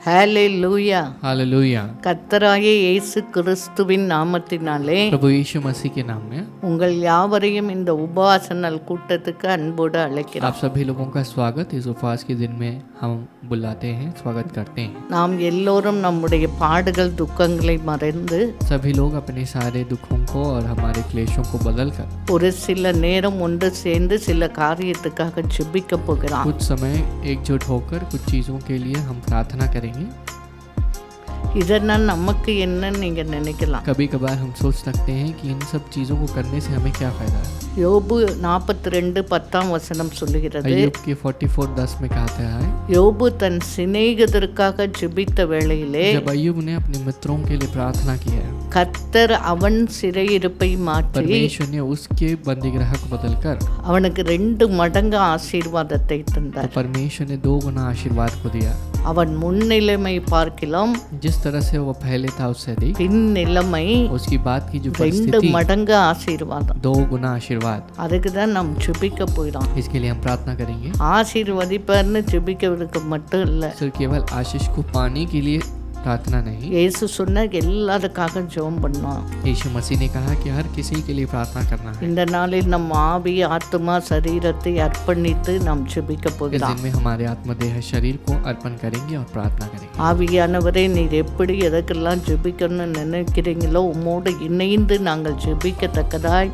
ஹalleluya. Hallelujah. கர்த்தராகிய இயேசு கிறிஸ்துவின் நாமத்தினாலே प्रभु यीशु मसीह के नाम में உங்கள் யாவரையும் இந்த உபவாச நாள் கூட்டத்துக்கு அன்போடு அழைக்கிறோம். आप सभी लोगों का स्वागत इस उपवास के दिन में हम बुलाते हैं, स्वागत करते हैं। நாம் எல்லோரும் நம்முடைய பாடுகள் துக்கங்களை மறந்து सभी लोग अपने सारे दुखों को और हमारे क्लेशों को बदल कर ஒரு சில நேரம் ஒன்று சேர்ந்து சில காரியத்துக்காக ஜெபிக்க போகிறோம். कुछ समय एकजुट होकर कुछ चीज़ों के लिए हम प्रार्थना करेंगे। இதனால் நமக்கு என்னன்னு நீங்க நினைக்கலாம். कभी कभार हम सोच सकते हैं कि इन सब चीज़ों को करने से हमें क्या फ़ायदा है। யோபு 42:10 சொல்லுகிறது, अय्यूब के 44:10 में कहता है, யோபு தன் சிநேகிதருக்காக ஜெபித்த வேளையிலே जब अय्यूब ने अपने मित्रों के लिए प्रार्थना किया, கர்த்தர் அவன் சிறையிருப்பை மாற்றி परमेश्वर ने उसके बंदीगृह को बदलकर அவனுக்கு 2 மடங்கு ஆசீர்வாதத்தை तो தந்தார். परमेश्वर ने 2 गुना आशीर्वाद को दिया। அவன் முன்னிலைமை பார்க்கலாம் जिस तरह से वो पहले था उससे अधिक பின் நிலைமை उसकी बात की जो 2 परिस्थिति, மடங்கு ஆசீர்வாதம். 2 गुना आशीर्वाद। அதுக்கு தான் நாம் ஜெபிக்க போயிடும். इसके लिए हम प्रार्थना करेंगे। ஆசீர்வதிப்பார்னு ஜெபிக்கிறதுக்கு மட்டும் இல்லை, सिर्फ केवल आशीष को पाने के लिए प्रार्थना नहीं, இயேசு சொன்ன எல்லாருக்காக ஜெபம் பண்ணோம். यीशु मसीह ने कहा कि हर किसी के लिए प्रार्थना करना है। இந்த நாளில் நம் ஆவி ஆத்மா சரீரத்தை அர்ப்பணித்து நாம் ஜெபிக்க इस போகிறோம். दिन में हमारे आत्मदेह शरीर को अर्पण करेंगे और प्रार्थना करेंगे। ஆவியானவரே, நீர் எப்படி எதற்கெல்லாம் ஜெபிக்கணும்னு நினைக்கிறீங்களோ உம்மோடு இணைந்து நாங்கள் ஜெபிக்கத்தக்கதாய்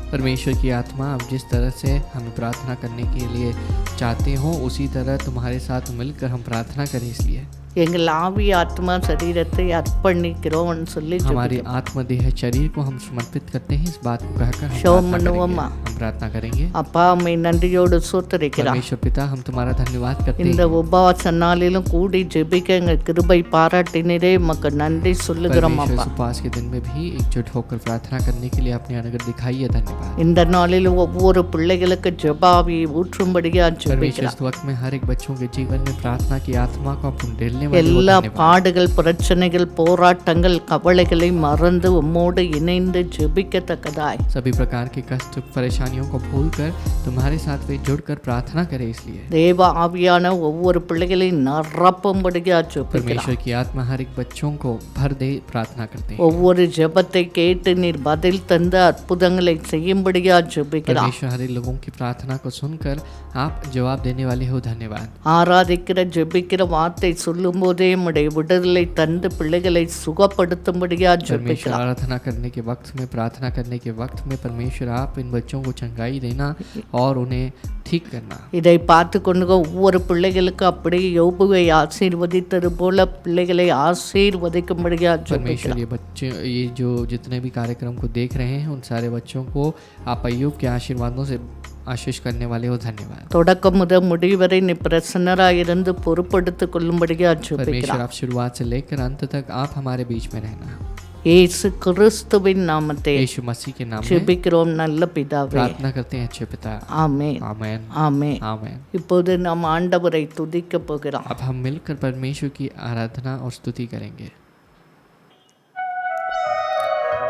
परमेश्वर की आत्मा अब जिस तरह से हमें प्रार्थना करने के लिए चाहते हो उसी तरह तुम्हारे साथ मिलकर हम प्रार्थना करें। इसलिए எங்கள் ஆவி ஆத்மா சரீரத்தை அர்ப்பணிக்கிறோம்னு சொல்லி हमारे आत्मदेह शरीर को हम समर्पित करते हैं। इस बात को कहकर हम शोम प्रार्थना मनुवम्मा। करेंगे। हम प्रार्थना करेंगे। அப்பா அம்மை நன்றியோடு சோத்தரிக்கிறோம். परमेश्वर पिता, हम तुम्हारा धन्यवाद करते இந்த हैं। உபவாச நாளிலும் கூடி ஜெபிக்க எங்கள் கிருபை பாராட்டினரே உமக்கு நன்றி சொல்லுகிறோம். परमेश्वर அப்பா इस उपवास के दिन में भी एकजुट होकर प्रार्थना करने के लिए अपने अनुग्रह दिखाई है, धन्यवाद। இந்த நாளில் ஒவ்வொரு பிள்ளைகளுக்கு ஜெபாவி ஊற்றும்படியா परमेश्वर ஜெபிக்கிறோம். इस वक्त में हर एक बच्चों के जीवन में प्रार्थना की आत्मा को अपन डेलने वाले हो, எல்லா धन्यवाद। பாடுகள் பிரச்சனைகள் போராட்டங்கள் கவலைகளை மறந்து உம்மோடு இணைந்து ஜெபிக்கத்தக்கதாய் सभी प्रकार के कष्ट परेशानियों को भूलकर तुम्हारे साथ वे जुड़कर प्रार्थना करें। इसलिए தேவ ஆவியான ஒவ்வொரு பிள்ளைகளையும் நிரப்பும்படியா ஜெபிக்கிறோம். परमेश्वर की आत्मा हर एक बच्चों को भर दे, प्रार्थना करते हैं। ஒவ்வொரு ஜெபத்தை கேட்டு நீர் பதில் தந்து அற்புதங்களை செய்யும்படியா ஜெபிக்கிறோம். परमेश्वर हर एक लोगों की प्रार्थना को सुनकर आप जवाब देने वाले हो, धन्यवाद। ஆராதிக்கிற ஜெபிக்கிற வார்த்தை சொல்லும் போதே உம்முடைய விடுதலை தந்து பிள்ளைகளை சுகப்படுத்தும்படியா परमेश्वर ஜெபிக்கிறோம். आराधना करने के वक्त में, प्रार्थना करने के वक्त में परमेश्वर आप इन बच्चों को चंगाई देना और उन्हें ठीक करना। இதை பார்த்து கொண்டு ஒவ்வொரு பிள்ளைகளுக்கு அப்படியே யோபுவை ஆசீர்வதித்தது போல பிள்ளைகளை ஆசீர்வதிக்கும்படியா परमेश्वर ஜெபிக்கிறோம். ये बच्चे, ये जो जितने भी कार्यक्रम को देख रहे हैं उन सारे बच्चों को आप अय्यूब के आशीर्वादों से आशीष करने वाले हो, धन्यवाद। தொடக்கம் முதல் முடிவரை நீ பிரசன்னராயிருந்து பொறுப்படுத்திக் கொள்ளும்படியா परमेश्वर ஜெபிக்கிறோம். आप शुरुआत से लेकर अंत तक आप हमारे बीच में रहना। இயேசு கிறிஸ்துவின் நாமத்தை यीशु मसीह के नाम में ஜெபிக்கிறோம் நல்ல பிதாவே. प्रार्थना करते हैं, अच्छे पिता। ஆமென் आमेन, ஆமென். आमेन। இப்போது நாம் ஆண்டவரை துதிக்க போகிறோம். अब हम मिलकर परमेश्वर की आराधना और स्तुति करेंगे।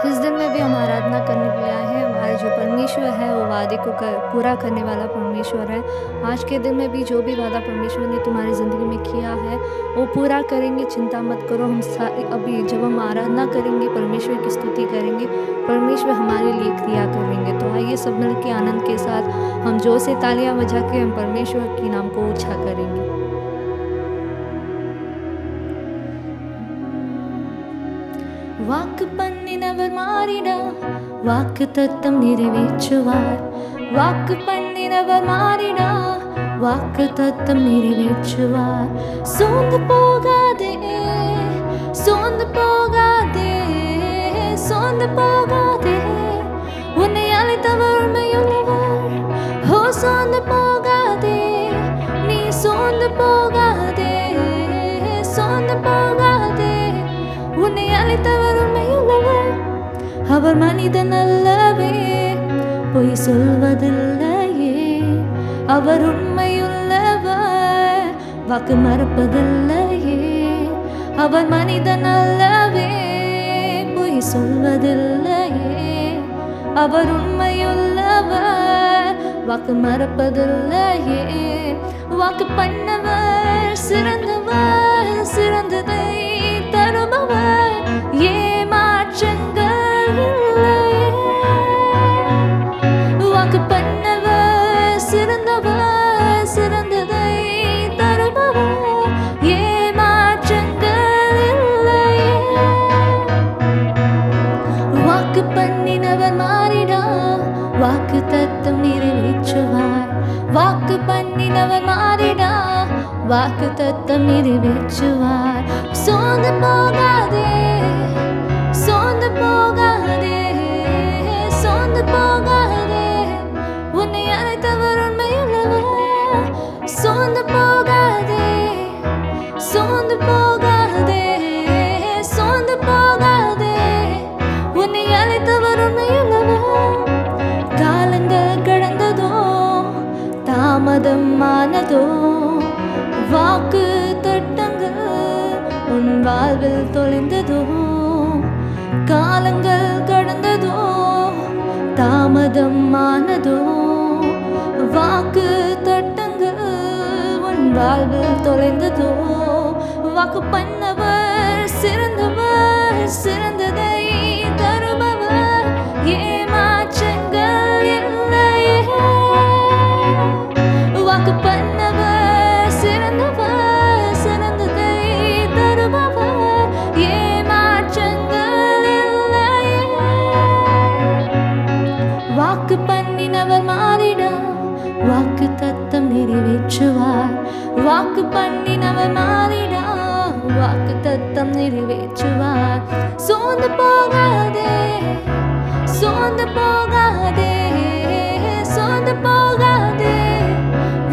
इस दिन में भी हम आराधना करने के लिए आए हैं। हमारे जो परमेश्वर है वो वादे को पूरा करने वाला परमेश्वर है। आज के दिन में भी जो भी वादा परमेश्वर ने तुम्हारी ज़िंदगी में किया है वो पूरा करेंगे, चिंता मत करो। हम अभी जब हम आराधना करेंगे, परमेश्वर की स्तुति करेंगे, परमेश्वर हमारे लिए क्रिया करेंगे। तो आइए सब मिल के आनंद के साथ हम जोर से तालियां बजा के हम परमेश्वर के नाम को ऊंचा करेंगे। வாக்கு பண்ணினவர் மாறிடா, வாக்கு தத்தம் நிறைவேற்றுவார். வாக்கு பண்ணினவர் மாறிடா, வாக்கு தத்தம் நிறைவேற்றுவார். சோர்ந்து போகாதே, சோர்ந்து போகாதே, சோர்ந்து போகாதே, உன்னை அழைத்தவர் உண்மையுள்ளவர். ஓ சோர்ந்து போகாதே, நீ சோர்ந்து போகாதே, சோர்ந்து போகாதே, உன்னை அழைத்தவர் உண்மையுள்ளவர். அவர் மனிதன் அல்லவே, பொய் சொல்வதில்லையே. அவர் உண்மையுள்ளவர், வாக்கு மறப்பதில்லையே. அவர் மனிதன் அல்லவே, பொய் சொல்வதில்லையே. அவர் உண்மையுள்ளவர், வாக்கு மறப்பதில்லையே. வாக்கு பண்ணவர் சிறந்தவர், சிறந்த വാക്കുതത്തം നിറവേറ്റുവാൻ സോർന്നു പോകാതെ സോർന്നു പോകാതെ സോർന്നു പോകാതെ உன்னை அழைத்தவர் உண்மையுள்ளவர் சோர்ந்து போகாதே சோர்ந்து போகாதே சோர்ந்து போகாதே உன்னை அழைத்தவர் உண்மையுள்ளவர் காலங்கள் கடந்ததோ தாமதம் ஆனதோ வாக்கு தட்டங்கள் உன் வாழ்வில் தொலைந்ததோ காலங்கள் கடந்ததோ தாமதம் ஆனதோ வாக்கு தட்டங்கள் உன் வாழ்வில் தொலைந்ததோ வாக்கு பண்ணவர் சிறந்தவர் சிறந்ததை தருபவர் ஏமாற்றங்கள் இல்லையே வாக்கு பண்ணவர் சிறந்தவர் சிறந்ததை தருபவர் ஏமாற்றங்கள் இல்லையே வாக்கு பண்ணினவர் மாறிடா வாக்கு தத்தம் நிறைவேற்றுவார் வாக்கு பண்ணினவர் மாறிடா வாக்கு தத்தம் நிறைவேற்றுவார் சோர்ந்து போகாதே சோர்ந்து போகாதே சோர்ந்து போகாதே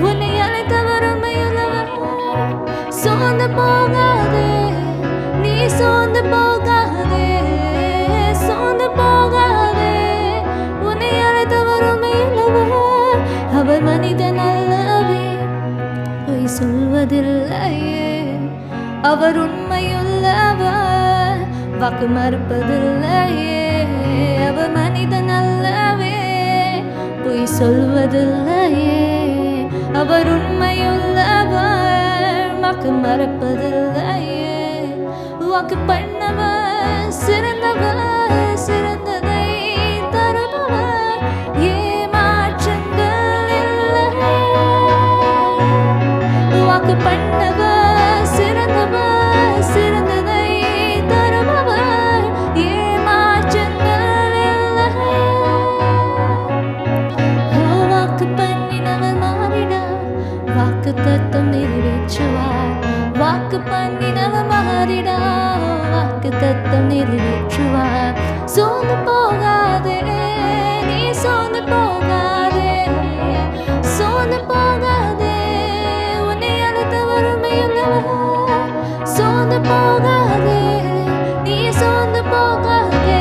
உன்னை அழைத்தவர் உண்மையுள்ளவர் சோர்ந்து போகாதே நீ சோர்ந்து போகாதே சோர்ந்து போகாதே உன்னை அழைத்தவர் உண்மையுள்ளவர் அவர் மனிதன் அல்லவே பொய் சொல்வதில்லையே அவர் உண்மையுள்ளவர் வாக்கு மறுப்பதில்லையே அவர் மனிதன் அல்லவே பொய் சொல்வதில்லையே அவர் உண்மையுள்ளவர் வாக்கு மறுப்பதில்லையே வாக்கு பண்ணவர் சிறந்தவர் சிறந்ததை தருபவர் ஏமாற்றங்கள் இல்லையே வாக்கு பண்ணவர் சிறந்தவர் சிறந்ததை தருபவர் ஏமாற்றங்கள் இல்லையே வாக்கு பண்ணினவர் மாறிடா வாக்கு தத்தம் நிறைவேற்றுவார் வாக்கு பண்ணினவர் மாறிடா வாக்கு தத்தம் நிறைவேற்றுவார் சோர்ந்து போகாதே நீ சோர்ந்து போகாதே சோர்ந்து போகாதே உன்னை அழைத்தவர் உண்மையுள்ளவர் சோர்ந்து போகாதே நீ சோர்ந்து போகாதே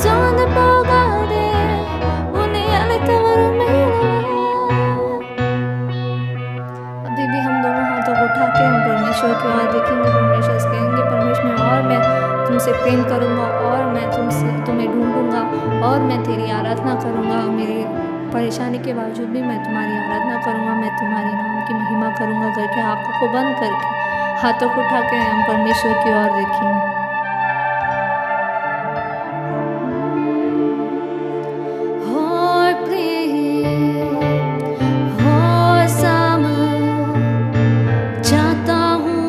சோர்ந்து போகாதே உன்னை अழைத்தவர் உண்மையுள்ளவர் अभी भी हम दोनों हाथों को उठा के हम परमेश्वर की ओर देखेंगे परमेश्वर से कहेंगे परमेश्वर और मैं तुमसे प्रेम करूँगा और मैं तुम्हें ढूंढूंगा और मैं तेरी आराधना करूँगा मेरी परेशानी के बावजूद भी मैं तुम्हारी आराधना करूँगा मैं तुम्हारे नाम की महिमा करूँगा करके आँखों को बंद करके हाथों को उठा के हम परमेश्वर की ओर देखेंगे और प्रेम और सामर्थ चाहता हूँ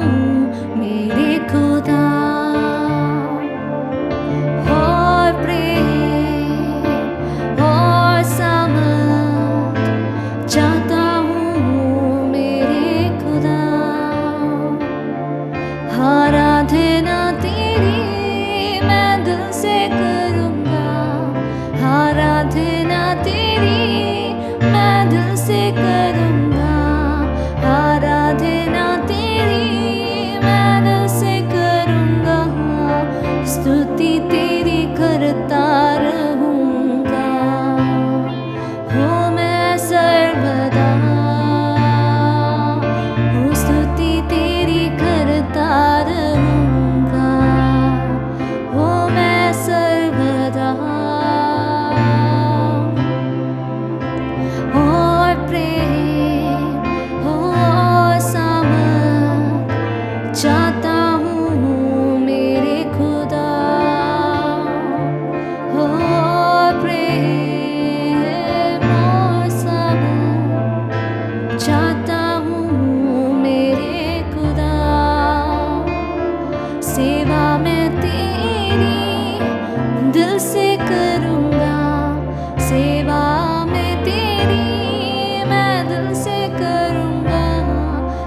मेरे खुदा और प्रेम और सामर्थ चाहता हूँ मेरे खुदा आराधना तेरी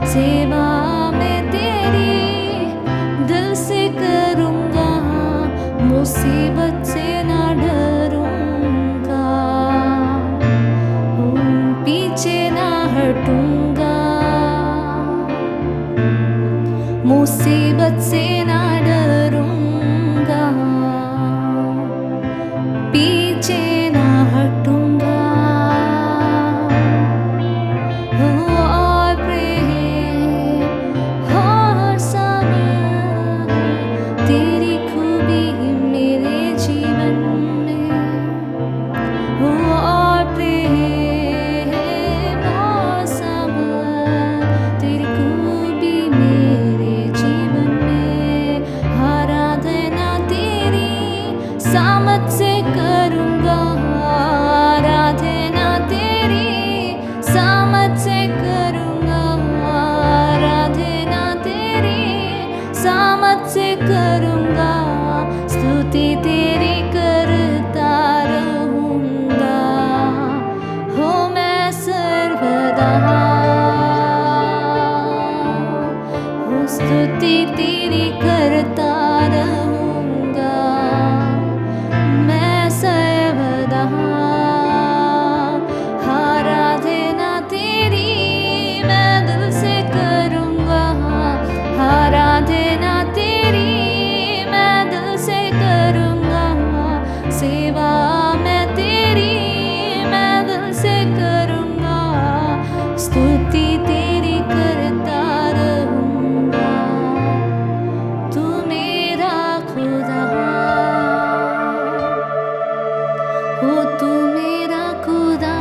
सेवा मैं तेरी दिल से करूँगा, मुसीबत से ना डरूँगा, पीछे ना हटूँगा, मुसीबत से ना डरूँगा, पीछे ना हटूँगा। और प्रेम और समय तेरी खूबी मेरे जीवन में, और प्रेम और समय तेरी खूबी मेरे जीवन में। आराधना तेरी सामत से करूँगा, आराधना तेरी सामत से करूँगा, आराधना तेरी सामत से करूँगा, स्तुति तेरी करता रहूँगा, हो मैं सर्वदा, हो स्तुति तेरी करता रहूँगा, मैं सर्वदा। आराधना तेरी मैं दिल से करूँगा, आराधना तेरी मैं दिल से करूँगा, सेवा मैं तेरी मैं दिल से करूँगा, स्तुति तेरी करता रहूँगा। तू मेरा खुदा, हो तू मेरा खुदा,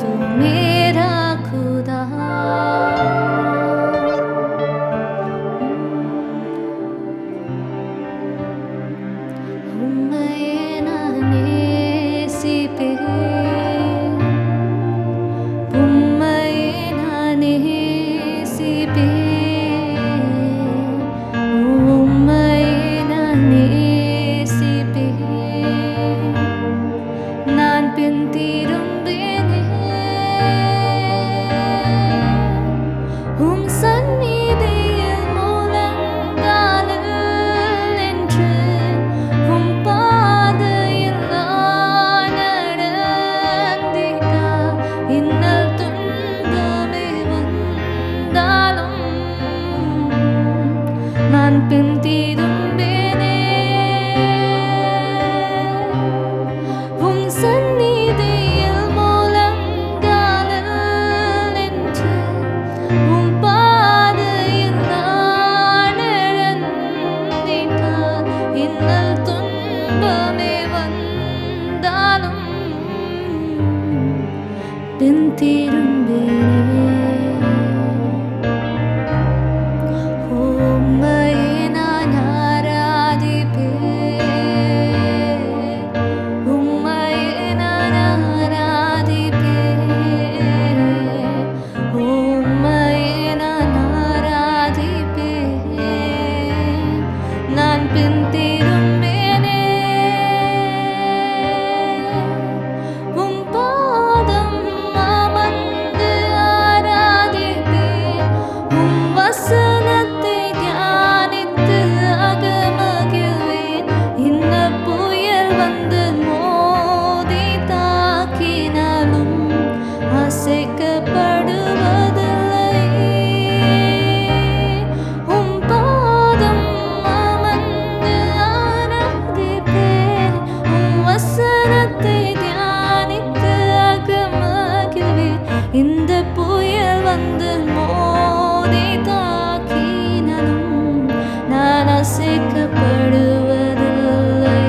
तू मेरा खुदा। நான் பின் திரும்பினேன் உம் சந்நிதியில் முழங்காலில் நின்று உம் பாதையில் நான் நடந்திட, இன்னல் துன்பமே வந்தாலும் நான் பின் திரும்பினேன் உம் சந்நிதியில் முழங்காலில் நின்று உம் பாதையில் நான் நடந்திட்டால், இன்னல் துன்பமே வந்தாலும் பின் திரும்பினேன். உம்மையே நான் ஆராதிப்பேன், உம்மையே நான் ஆராதிப்பேன், உம்மையே நான் ஆராதிப்பேன். நான் பின் திரும்பினேன் உம் பாதம் அமர்ந்து ஆராதிப்பேன், உம் வசனத்தை தியானித்து அகமகிழ்வேன். இந்த புயல் வந்து மோதி தாக்கினாலும் அசைக்கப்படுவதில்லை. உம் பாதம் அமர்ந்து ஆராதிப்பேன், உம் வசனத்தை தியானித்து அகமகிழ்வேன். இந்த புயல் வந்து மோதி தாக்கினாலும் நான் அசைக்கப்படுவதில்லை.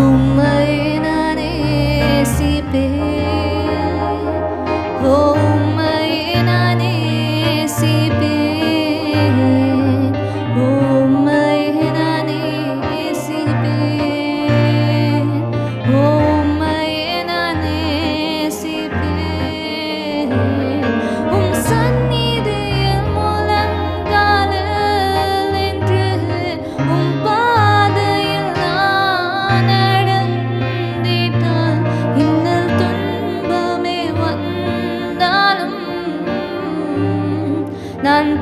உம்மையே நான் நேசிப்பேன், உம்மையே நான் நேசிப்பேன், உம்மையே நான் நேசிப்பேன், உம்மையே நான் நேசிப்பேன். உம் சந்நிதியில் முழங்காலில் நின்று உம் பாதையில் நான் நடந்திட்டால், இன்னல் துன்பமே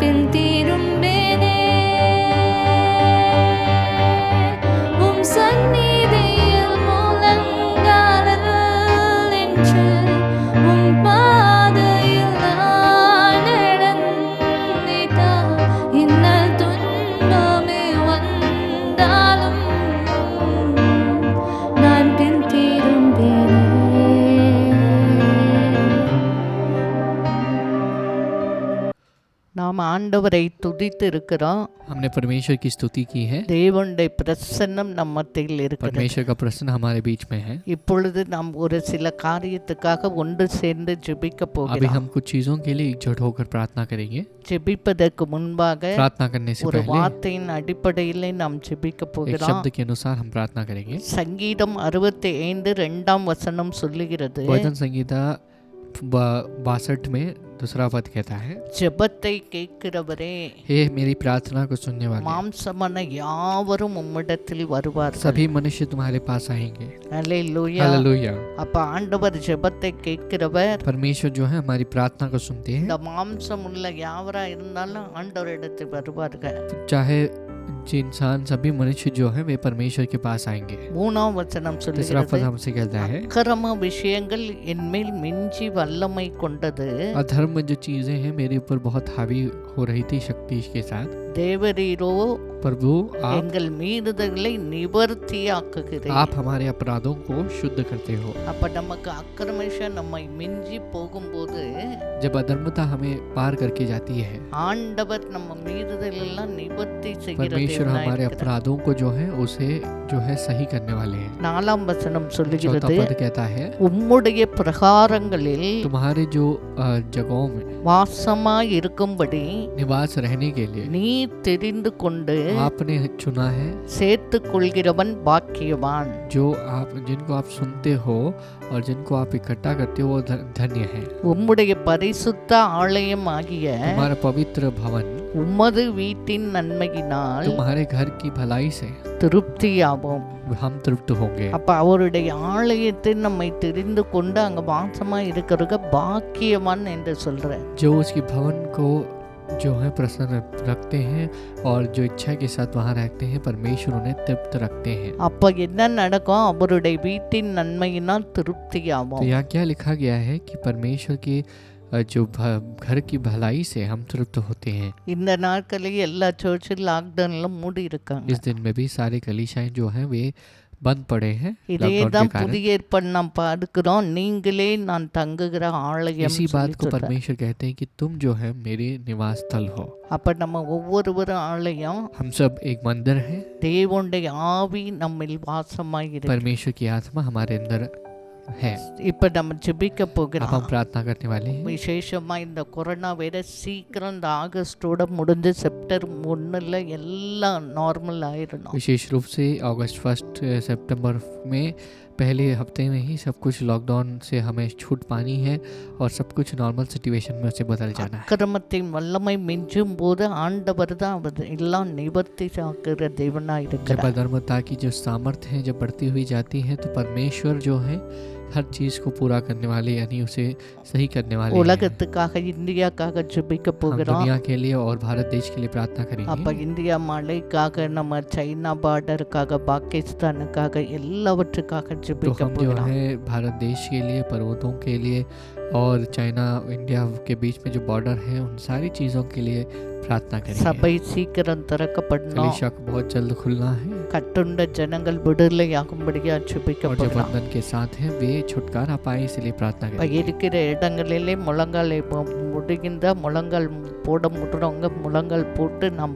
பின்திரும்பேனே உம் சந்நிதியில் முழங்காலில் நின்று உம் பாதையில் நான் நடந்திட்டால் இன்னல் துன்பமே வந்தாலும் நான் பின்திரும்பேனே. நாம் ஆண்டவரை துதித்து இருக்கிறோம். हमने परमेश्वर की स्तुति की है, தேவனுடைய பிரசன்னம் நம்ம மத்தியில் இருக்கிறது. परमेश्वर का प्रसन्न हमारे बीच में है। இப்பொழுது நாம் ஒரு சில காரியத்துக்காக ஒன்று சேர்ந்து ஜெபிக்க अभी போகிறோம். हम कुछ चीजों के लिए एकजुट होकर प्रार्थना करेंगे। ஜெபிப்பதற்கு முன்பாக प्रार्थना करने से ஒரு पहले வார்த்தையின் அடிப்படையில் நாம் ஜெபிக்க एक போகிறோம். शब्द के अनुसार हम प्रार्थना करेंगे। சங்கீதம் 65 2 சொல்லுகிறது, वचन संहिता 62 में दूसरा पद कहता है, ஜெபத்தை கேட்கிறவரே हे मेरी प्रार्थना को सुनने वाले மாம்சமான யாவரும் உம்மிடத்தில் வருவார்கள். सभी मनुष्य तुम्हारे पास आएंगे। அல்லேலூயா. हालेलुया। அப்ப ஆண்டவர் ஜெபத்தை கேட்கிறவர். परमेश्वर जो है हमारी प्रार्थना को सुनते हैं। இந்த மாம்சம் உள்ள யாவரா இருந்தாலும் ஆண்டவரிடத்தில் வருவார்கள். चाहे जो इंसान सभी मनुष्य जो है वे परमेश्वर के पास आएंगे। 3 तीसरा சொல்லுகிறது, पद हमसे कहता है, அக்கிரம விஷயங்கள் என்மேல் மிஞ்சி வல்லமை கொண்டது, अधर्म जो चीजें हैं मेरे ऊपर बहुत हावी हो रही थी शक्ति के साथ। தேவரீரோ प्रभु आप எங்கள் மீறுதல்களை நிவர்த்தியாக்குகிறீர். आप हमारे अपराधों को शुद्ध करते हो। அப்ப நமக்கு அக்கிரமம் நம்மை மிஞ்சி போகும்போது जब अधर्मता हमें पार करके जाती है, ஆண்டவர் நம்ம மீறுதல் எல்லாம் நிவர்த்தி செய்கிற परमेश्वर தேவனாய் हमारे இருக்கிறார். अपराधों को जो है उसे जो है सही करने वाले हैं। 4 चौथा சொல்லுகிறது, पद कहता है, உம்முடைய பிரகாரங்களில் तुम्हारे जो जगहों में வாசமாய் இருக்கும்படி निवास रहने के लिए நீ தெரிந்து கொண்டு आपने चुना है। சேர்த்துக் கொள்கிறவன் பாக்கியவான். जो आप जिनको आप सुनते हो और जिनको आप इकट्ठा करते हो वो धन्य है। உம்முடைய பரிசுத்த ஆலயம் ஆகிய तुम्हारा पवित्र भवन உமது வீட்டின் நன்மையினால் तुम्हारे घर की भलाई से திருப்தியாவோம். हम तृप्त होंगे। அப்ப அவருடைய ஆலயத்தை நம்மை தெரிந்து கொண்டு அங்க வாசமா இருக்கிறவங்க பாக்கியவான் என்று சொல்ற. जो उसकी भवन को जो है प्रसन्न रखते हैं और जो इच्छा के साथ वहाँ रहते हैं, परमेश्वर उन्हें तृप्त रखते हैं। அப்ப என்ன நடக்கும்? அவருடைய வீட்டின் நன்மையினால் तो திருப்தியாவோம். यहाँ क्या लिखा गया है कि परमेश्वर की जो घर की भलाई से हम तृप्त होते हैं। இந்த நாட்களில் எல்லா சர்ச்சும் லாக்டவுன்ல மூடி இருக்காங்க. इस दिन में भी सारे कलीसियाएं जो हैं वे बंद पड़े हैं இதே लॉकडाउन தான் के कारण। புதிய ஏற்பாடு நாம் பார்க்கிறோம். நீங்களே நான் தங்குகிற ஆலயம் इसी बात को சொல்றார். परमेश्वर कहते हैं कि तुम जो है मेरे निवास स्थल हो। அப்ப நம்ம ஒவ்வொருவரும் ஆலயம். हम सब एक मंदिर है। தேவனுடைய ஆவி நம்மில் வாசமாய் இருக்கு. परमेश्वर की आत्मा हमारे अंदर है। இப்ப நம்ம ஜெபிக்க अब போகிறோம். हम प्रार्थना करने वाले हैं। விசேஷமா இந்த கொரோனா வைரஸ் சீக்கிரம் இந்த ஆகஸ்டோட முடிஞ்சு செப்டம்பர் 1 எல்லாம் நார்மல் ஆயிடணும். विशेष रूप से अगस्त 1 सितंबर में पहले हफ्ते में ही सब कुछ लॉकडाउन से हमें छूट पानी है और सब कुछ नॉर्मल सिचुएशन में उसे बदल जाना है। அக்கிரமத்தின் வல்லமை மிஞ்சும் போது ஆண்டவர் தான் அவர் எல்லாம் நிவர்த்தி ஆக்குற தேவனாய் जब இருக்கிறார். अधर्मता की जो सामर्थ्य है जब बढ़ती हुई जाती है तो परमेश्वर जो है हर चीज को पूरा करने वाले यानी उसे सही करने वाले हैं। உலகத்துக்காக இந்தியாக்காக ஜெபிக்க हम போகிறோம். दुनिया के लिए और भारत देश के लिए प्रार्थना அப்ப करेंगे। இந்தியா மழைக்காக, நம்ம சைனா பார்டருக்காக, பாகிஸ்தானுக்காக எல்லாவற்றுக்காக तो ஜெபிக்க हम जो போகிறோம். है भारत देश के लिए, पर्वतों के लिए और चाइना इंडिया के बीच में जो बॉर्डर है उन सारी चीज़ों के लिए प्रार्थना करेंगे। சபை சீக்கிரம் திறக்கப்படணும். कलीसिया को बहुत जल्द खुलना है கட்டுண்ட ஜனங்கள் விடுதலையாகும்படியா और जो ஜெபிக்கப்படலாம். बंधन के साथ हैं वे छुटकारा पाए इसलिए प्रार्थना இப்ப करेंगे। இருக்கிற இடங்களிலே முழங்கால் முடிகின்ற முழங்கால் போட முடுறவங்க முழங்கால் போட்டு நாம்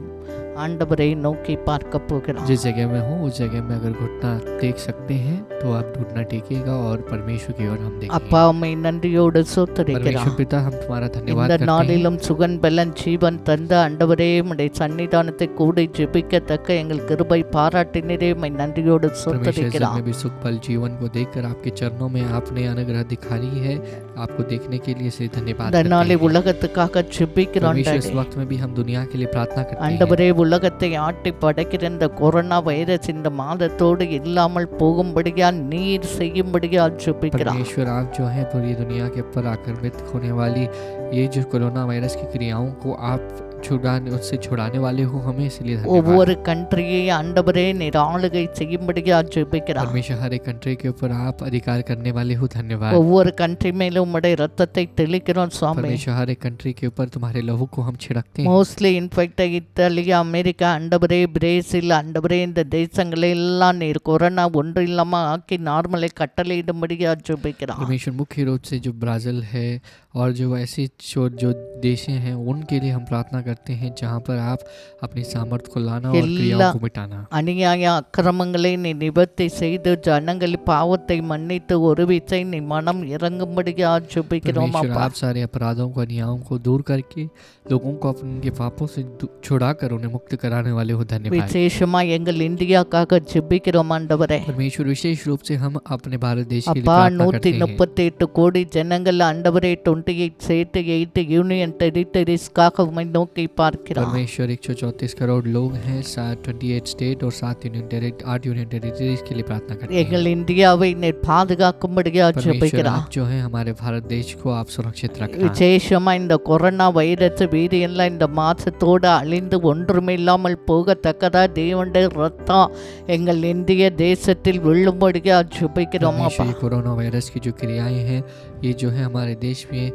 ஆண்டவரை நோக்கி பார்க்க போகிறோம். जिस जगह में हो उस जगह में अगर घुटना टेक सकते हैं तो आप घुटना टेकिएगा और परमेश्वर की ओर हम அப்பா देखेंगे। உம்மை நன்றியோடு சோத்தரிக்கிறோம். परमेश्वर पिता हम तुम्हारा धन्यवाद இந்த करते हैं। நாளிலும் சுகன் பலன் ஜீவன் தந்த ஆண்டவரே உம்முடைய சன்னிதானத்தை கூடி ஜெபிக்கத்தக்க எங்கள் கிருபை பாராட்டினரே உம்மை நன்றியோடு परमेश्वर சோத்தரிக்கிறோம். में भी सुख बल जीवन को देखकर आपके चरणों में आपने अनुग्रह दिखाई है, आपको देखने के लिए से धन्यवाद இந்த करते நாளை हैं। உலகத்துக்காக ஜெபிக்கிறோம். परमेश्वर इस वक्त में भी हम दुनिया के लिए प्रार्थना करते हैं। ஆண்டவரே உலகத்தை ஆட்டி படைக்கிற இந்த கொரோனா வைரஸ் இந்த மாதத்தோடு இல்லாமல் போகும்படியா நீர் செய்யும்படியா ஜெபிக்கிறோம். परमेश्वर आप जो है पूरी दुनिया के ऊपर आक्रमित होने वाली ये जो कोरोना वायरस की क्रियाओं को आप उससे छुड़ाने वाले हो हमें, इसलिए धन्यवाद। ஒவ்வொரு கண்ட்ரியை ஆண்டவரே நீர் ஆளுகை செய்யும்படியா ஜெபிக்கிறோம். परमेश्वर हर एक कंट्री के ऊपर आप अधिकार करने वाले हो, धन्यवाद। ஒவ்வொரு கண்ட்ரி மேலும் உம்முடைய ரத்தத்தை தெளிக்கிறோம் சுவாமி. परमेश्वर हर एक कंट्री के ऊपर तुम्हारे लहू को हम छिड़कते हैं। மோஸ்ட்லி இன்ஃபெக்ட் இத்தாலி, அமெரிக்கா, ஆண்டவரே பிரேசில், ஆண்டவரே இந்த தேசங்களை எல்லாம் நீர் கொரோனா ஒன்று இல்லாம ஆக்கி நார்மலை கட்டளையிடும்படியா ஜெபிக்கிறோம். परमेश्वर मुख्य रूप से जो ब्राज़ील है और जो ऐसे जो देश हैं उनके लिए हम प्रार्थना करते हैं जहाँ पर आप अपनी सामर्थ्य को लाना और क्रियाओं को मिटाना। அநியாய அக்கிரமங்களை நீ நிவர்த்தி செய்து ஜனங்கள் பாவத்தை மன்னித்து ஒரு விசை நீ மனம் இறங்கும்படியா ஜெபிக்கிறோம் परमेश्वर அப்பா. आप सारे अपराधों को, अन्यायों को दूर करके लोगों को उनके पापों से छुड़ाकर उन्हें मुक्त कराने वाले हो, धन्यवाद। விசேஷமா எங்கள் இந்தியாக்காக ஜெபிக்கிறோம் ஆண்டவரே. परमेश्वर विशेष रूप से हम अपने भारत देश के लिए அப்பா प्रार्थना करते हैं। 138 கோடி ஜனங்கள் ஆண்டவரே 28 ஸ்டேட் 8 யூனியன் டெரிட்டரிஸ்க்காக உம்மை நோக்கி பார்க்கிறோம். परमेश्वर 134 करोड़ लोग हैं, 28 स्टेट और 8 यूनियन टेरिटरीज के लिए प्रार्थना करते हैं। எங்கள் இந்தியாவை நீர் பாதுகாக்கும்படியா परमेश्वर ஜெபிக்கிறோம். आप जो है हमारे भारत देश को आप सुरक्षित रखना। விசேஷமா இந்த கொரோனா வைரஸ் வீரியெல்லாம் இந்த மாசத்தோட அழிந்து ஒன்றுமே இல்லாமல் போகத்தக்கதா தேவனுடைய ரத்தம் எங்கள் இந்திய தேசத்தில் விழும்படியா ஜெபிக்கிறோம் அப்பா. परमेश्वर ये कोरोना वायरस की जो क्रियाएं हैं ये जो है हमारे देश में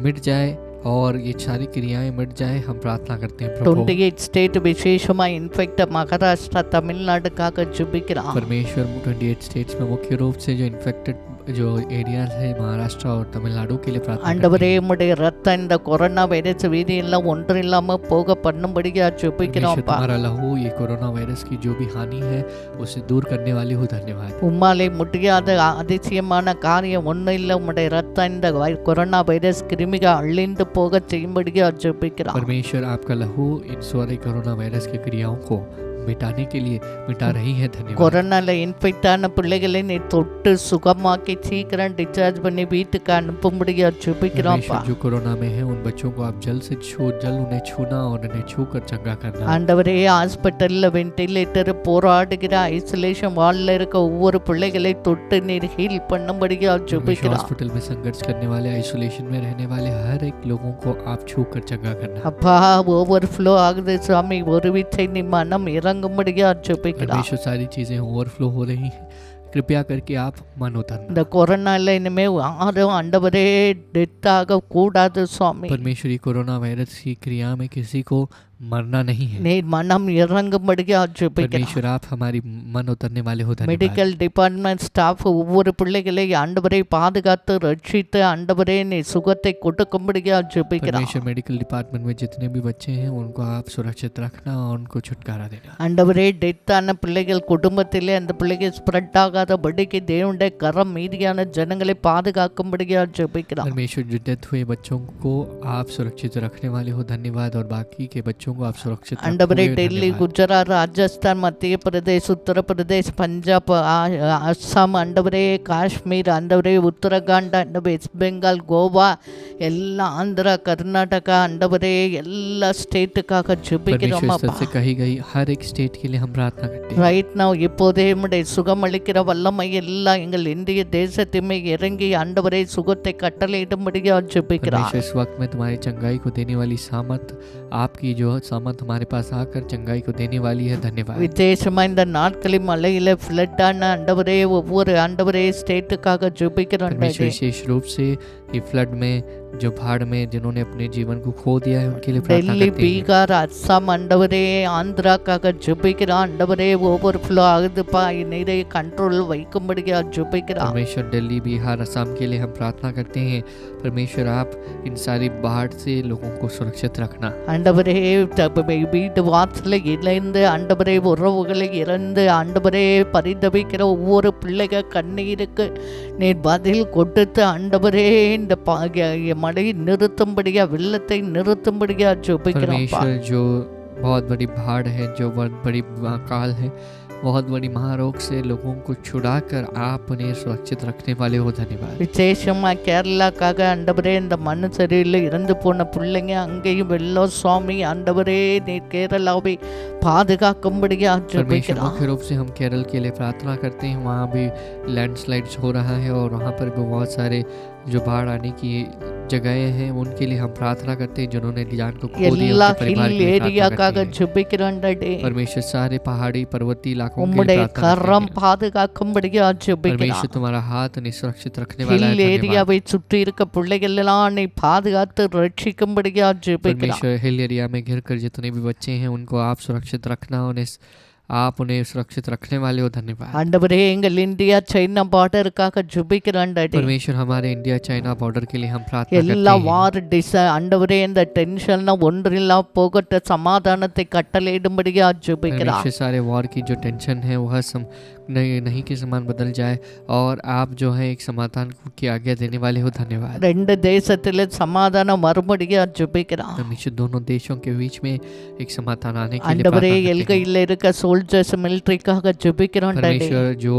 मिट जाए और ये सारी क्रियाएं मिट जाए, हम प्रार्थना करते हैं प्रभु। 28 स्टेट विशेषमा इन्फेक्ट महाराष्ट्र तमिलनाडुக்காக ஜெபிக்கிறோம். परमेश्वर 28 स्टेट्स में मुख्य रूप से जो इन्फेक्टेड जो एरियाज है महाराष्ट्र और तमिलनाडु के लिए प्रार्थना ஆண்டவரே உம்முடைய ரத்தம் இந்த கொரோனா வைரஸ் வீரியெல்லாம் ஒன்று இல்லாம போக பண்ணும்படியா ஜெபிக்கிறோம் அப்பா. हमारा लहू ये कोरोना वायरस की जो भी हानि है उसे दूर करने वाली हो, धन्यवाद। உம்மாலே முடியாத அதிசயமான காரியம் ஒன்றும் இல்லை. உம்முடைய ரத்தம் இந்த கொரோனா வைரஸ் கிருமிகள் அழிந்து போக செய்யும்படியா ஜெபிக்கிறோம். परमेश्वर आपका लहू इन सारे कोरोना वायरस की क्रियाओं को मिटाने के लिए मिटा रही है, धन्यवाद। கொரோனால இன்ஃபெக்ட் ஆன பிள்ளைகளை நீ தொட்டு சுகமாக்கி சீக்கிரம் டிஸ்சார்ஜ் பண்ணி வீட்டுக்கு அனுப்பும்படியா ஜெபிக்கிறோம்ப்பா. जो कोरोना में है उन बच्चों को आप जल्द से जल्द उन्हें छूना और उन्हें छूकर चंगा करना। ஆண்டவரே ஹாஸ்பிட்டல்ல வென்டிலேட்டர் போராடுகிற ஐசோலேஷன் வார்டில் இருக்க ஒவ்வொரு பிள்ளைகளை தொட்டு நீர் ஹீல் பண்ணும்படியா ஜெபிக்கிறோம். हॉस्पिटल में संघर्ष करने वाले, आइसोलेशन में रहने वाले हर एक लोगों को आप छूकर चंगा करना। அப்பா ஓவர்ஃப்ளோ ஆகுது சாமி, ஒரு விசை நீ மனம் இறங்கும்படியா ஜெபிக்கிறோம். परमेश्वर सारी चीजें ओवरफ्लो हो रही हैं, कृपया करके आप मन उतारना। இந்த கொரோனால இனிமே யாரும் ஆண்டவரே டெத் ஆக கூடாது சுவாமி. परमेश्वर ये कोरोना वायरस की क्रिया में किसी को मरना नहीं है। நீர் மனம் இறங்கும்படியா ஜெபிக்கிறோம். परमेश्वर आप हमारी मन उतरने वाले हो, धन्यवाद। மெடிக்கல் டிபார்ட்மெண்ட் ஸ்டாஃப் ஒவ்வொரு பிள்ளைகளை ஆண்டவரை பாதுகாத்து ரட்சித்து ஆண்டவரே நீ சுகத்தை கொடுக்கும்படியா ஜெபிக்கிறோம். परमेश्वर मेडिकल डिपार्टमेंट में जितने भी बच्चे हैं उनको आप सुरक्षित रखना और उनको छुटकारा देना। ஆண்டவரே டெத்தான பிள்ளைகள் குடும்பத்திலே அந்த பிள்ளைகள் ஸ்ப்ரெட் ஆகாதபடிக்கு தேவனுடைய கரம் மீதியான ஜனங்களை பாதுகாக்கும்படியா ஜெபிக்கிறோம். परमेश्वर जो डेथ हुए बच्चों को आप सुरक्षित रखने वाले हो, धन्यवाद। और बाकी के बच्चों को आप सुरक्षित ஆண்டவரே रखोगे, டெல்லி, धन्यवाद। குஜராத், ராஜஸ்தான், மத்திய பிரதேஷ், உத்தரப்பிரதேஷ், பஞ்சாப், அஸ்ஸாம், ஆண்டவரே காஷ்மீர், ஆண்டவரே உத்தரகாண்ட், ஆண்டவரே வெஸ்ட் பெங்கால், கோவா, எல்லா ஆந்திரா, கர்நாடகா, ஆண்டவரே எல்லா ஸ்டேட்டுக்காக ஜெபிக்கிறோம் परमेश्वर அப்பா. स्तर से कही गई हर एक स्टेट के लिए हम प्रार्थना करते हैं। ரைட் நவ் இப்போதே உம்முடைய சுகமளிக்கிற வல்லமை எல்லாம் எங்கள் இந்திய தேசத்துமே இறங்கி ஆண்டவரே சுகத்தை கட்டளையிடும்படியா ஜெபிக்கிறோம். परमेश्वर इस वक्त में तुम्हारी चंगाई को देने वाली सामर्थ, आपकी जो सामर्थ हमारे पास आकर चंगाई को देने वाली है, धन्यवाद। விசேஷமா இந்த நாட்களில் மலையில ஃப்ளட்டான ஆண்டவரே ஒவ்வொரு ஆண்டவரே ஸ்டேட்டுக்காக ஜெபிக்கிறோம். परमेश्वर विशेष रूप से ये फ्लड में जो बाढ़ में जिन्होंने अपने जीवन को खो दिया है उनके लिए प्रार्थना டெல்லி, करते हैं। பீகார், அஸ்ஸாம், ஆண்டவரே ஆந்திராக்காக ஜெபிக்கிறோம். ஆண்டவரே ஓவர் ஃப்ளோ ஆகுதுப்பா, நீரை கண்ட்ரோல் வைக்கும்படியா ஜெபிக்கிறோம். परमेश्वर दिल्ली, बिहार, असम के लिए हम प्रार्थना करते हैं। परमेश्वर आप इन सारी बाढ़ से लोगों को सुरक्षित रखना। ஆண்டவரே வீட்டு வாசல இழந்து ஆண்டவரே உறவுகளை இறந்து ஆண்டவரே பரிதவிக்கிற ஒவ்வொரு பிள்ளைக கண்ணீருக்கு நீர் பதில் கொடுத்து ஆண்டவரே இந்த மழையை நிறுத்தும்படியா, வெள்ளத்தை நிறுத்தும்படியா ஜெபிக்கிறோம். परमेश्वर जो बहुत बड़ी बाढ़ है, जो बहुत बड़ी काल है, बहुत बड़ी महारोग से लोगों को छुड़ाकर आप उन्हें सुरक्षित रखने वाले हो, धन्यवाद। விசேஷமா கேரளாக்காக ஆண்டவரே இந்த மண் சரியில் இறந்து போன பிள்ளைங்க அங்கேயும் வெள்ளம் சுவாமி ஆண்டவரே நீ கேரளாவை பாதுகாக்கும்படியா परमेश्वर ஜெபிக்கிறோம். मुख्य रूप से हम केरल के लिए प्रार्थना करते हैं। वहाँ भी लैंडस्लाइड्स हो रहा है और वहाँ पर भी बहुत सारे जो बाढ़ आने की जगह हैं उनके लिए हम प्रार्थना करते हैं, जिन्होंने जान को खो दिया எல்லா उनके परिवार ஹில் के लिए प्रार्थना ஏரியாக்காக करते हैं। ஜெபிக்கிறோம் டாடி. परमेश्वर सारे पहाड़ी पर्वतीय इलाकों के लिए உம்முடைய प्रार्थना करते கரம் हैं। பாதுகாக்கும்படியா ஜெபிக்கிறோம். परमेश्वर तुम्हारा हाथ उन्हें सुरक्षित रखने वाला है, ஹில் धन्यवाद। ஏரியாவை சுற்றி இருக்க பிள்ளைகள் எல்லாம் நீ பாதுகாத்து ரட்சிக்கும்படியா ஜெபிக்கிறோம். परमेश्वर हिल एरिया में घिर कर जितने भी बच्चे हैं उनको आप सुरक्षित रखना, आप उन्हें सुरक्षित रखने वाले हो, धन्यवाद। ஆண்டவரே எங்கள் இந்தியா சைனா பார்டருக்காக ஜெபிக்கிறோம் டாடி. परमेश्वर हमारे इंडिया चाइना बॉर्डर के लिए हम प्रार्थना करते எல்லா हैं। வார் ஆண்டவரே இந்த டென்ஷன் ஒன்றில்லா போகட்ட சமாதானத்தை கட்டளையிடும்படியா ஜெபிக்கிறோம். परमेश्वर सारे वॉर की जो टेंशन है वह नहीं के समान बदल जाए और आप जो है एक समाधान की आज्ञा देने वाले हो, धन्यवाद। ரெண்டு தேசத்திலே சமாதானம் மறுபடியா ஜெபிக்கிறோம். परमेश्वर दोनों देशों के बीच में एक समाधान आने के लिए ஆண்டவரே प्रार्थना करते हैं। எல்கையில் இருக்க சோல்ஜர்ஸ் மிலிட்டரிக்காக ஜெபிக்கிறோம் டாடி. परमेश्वर जो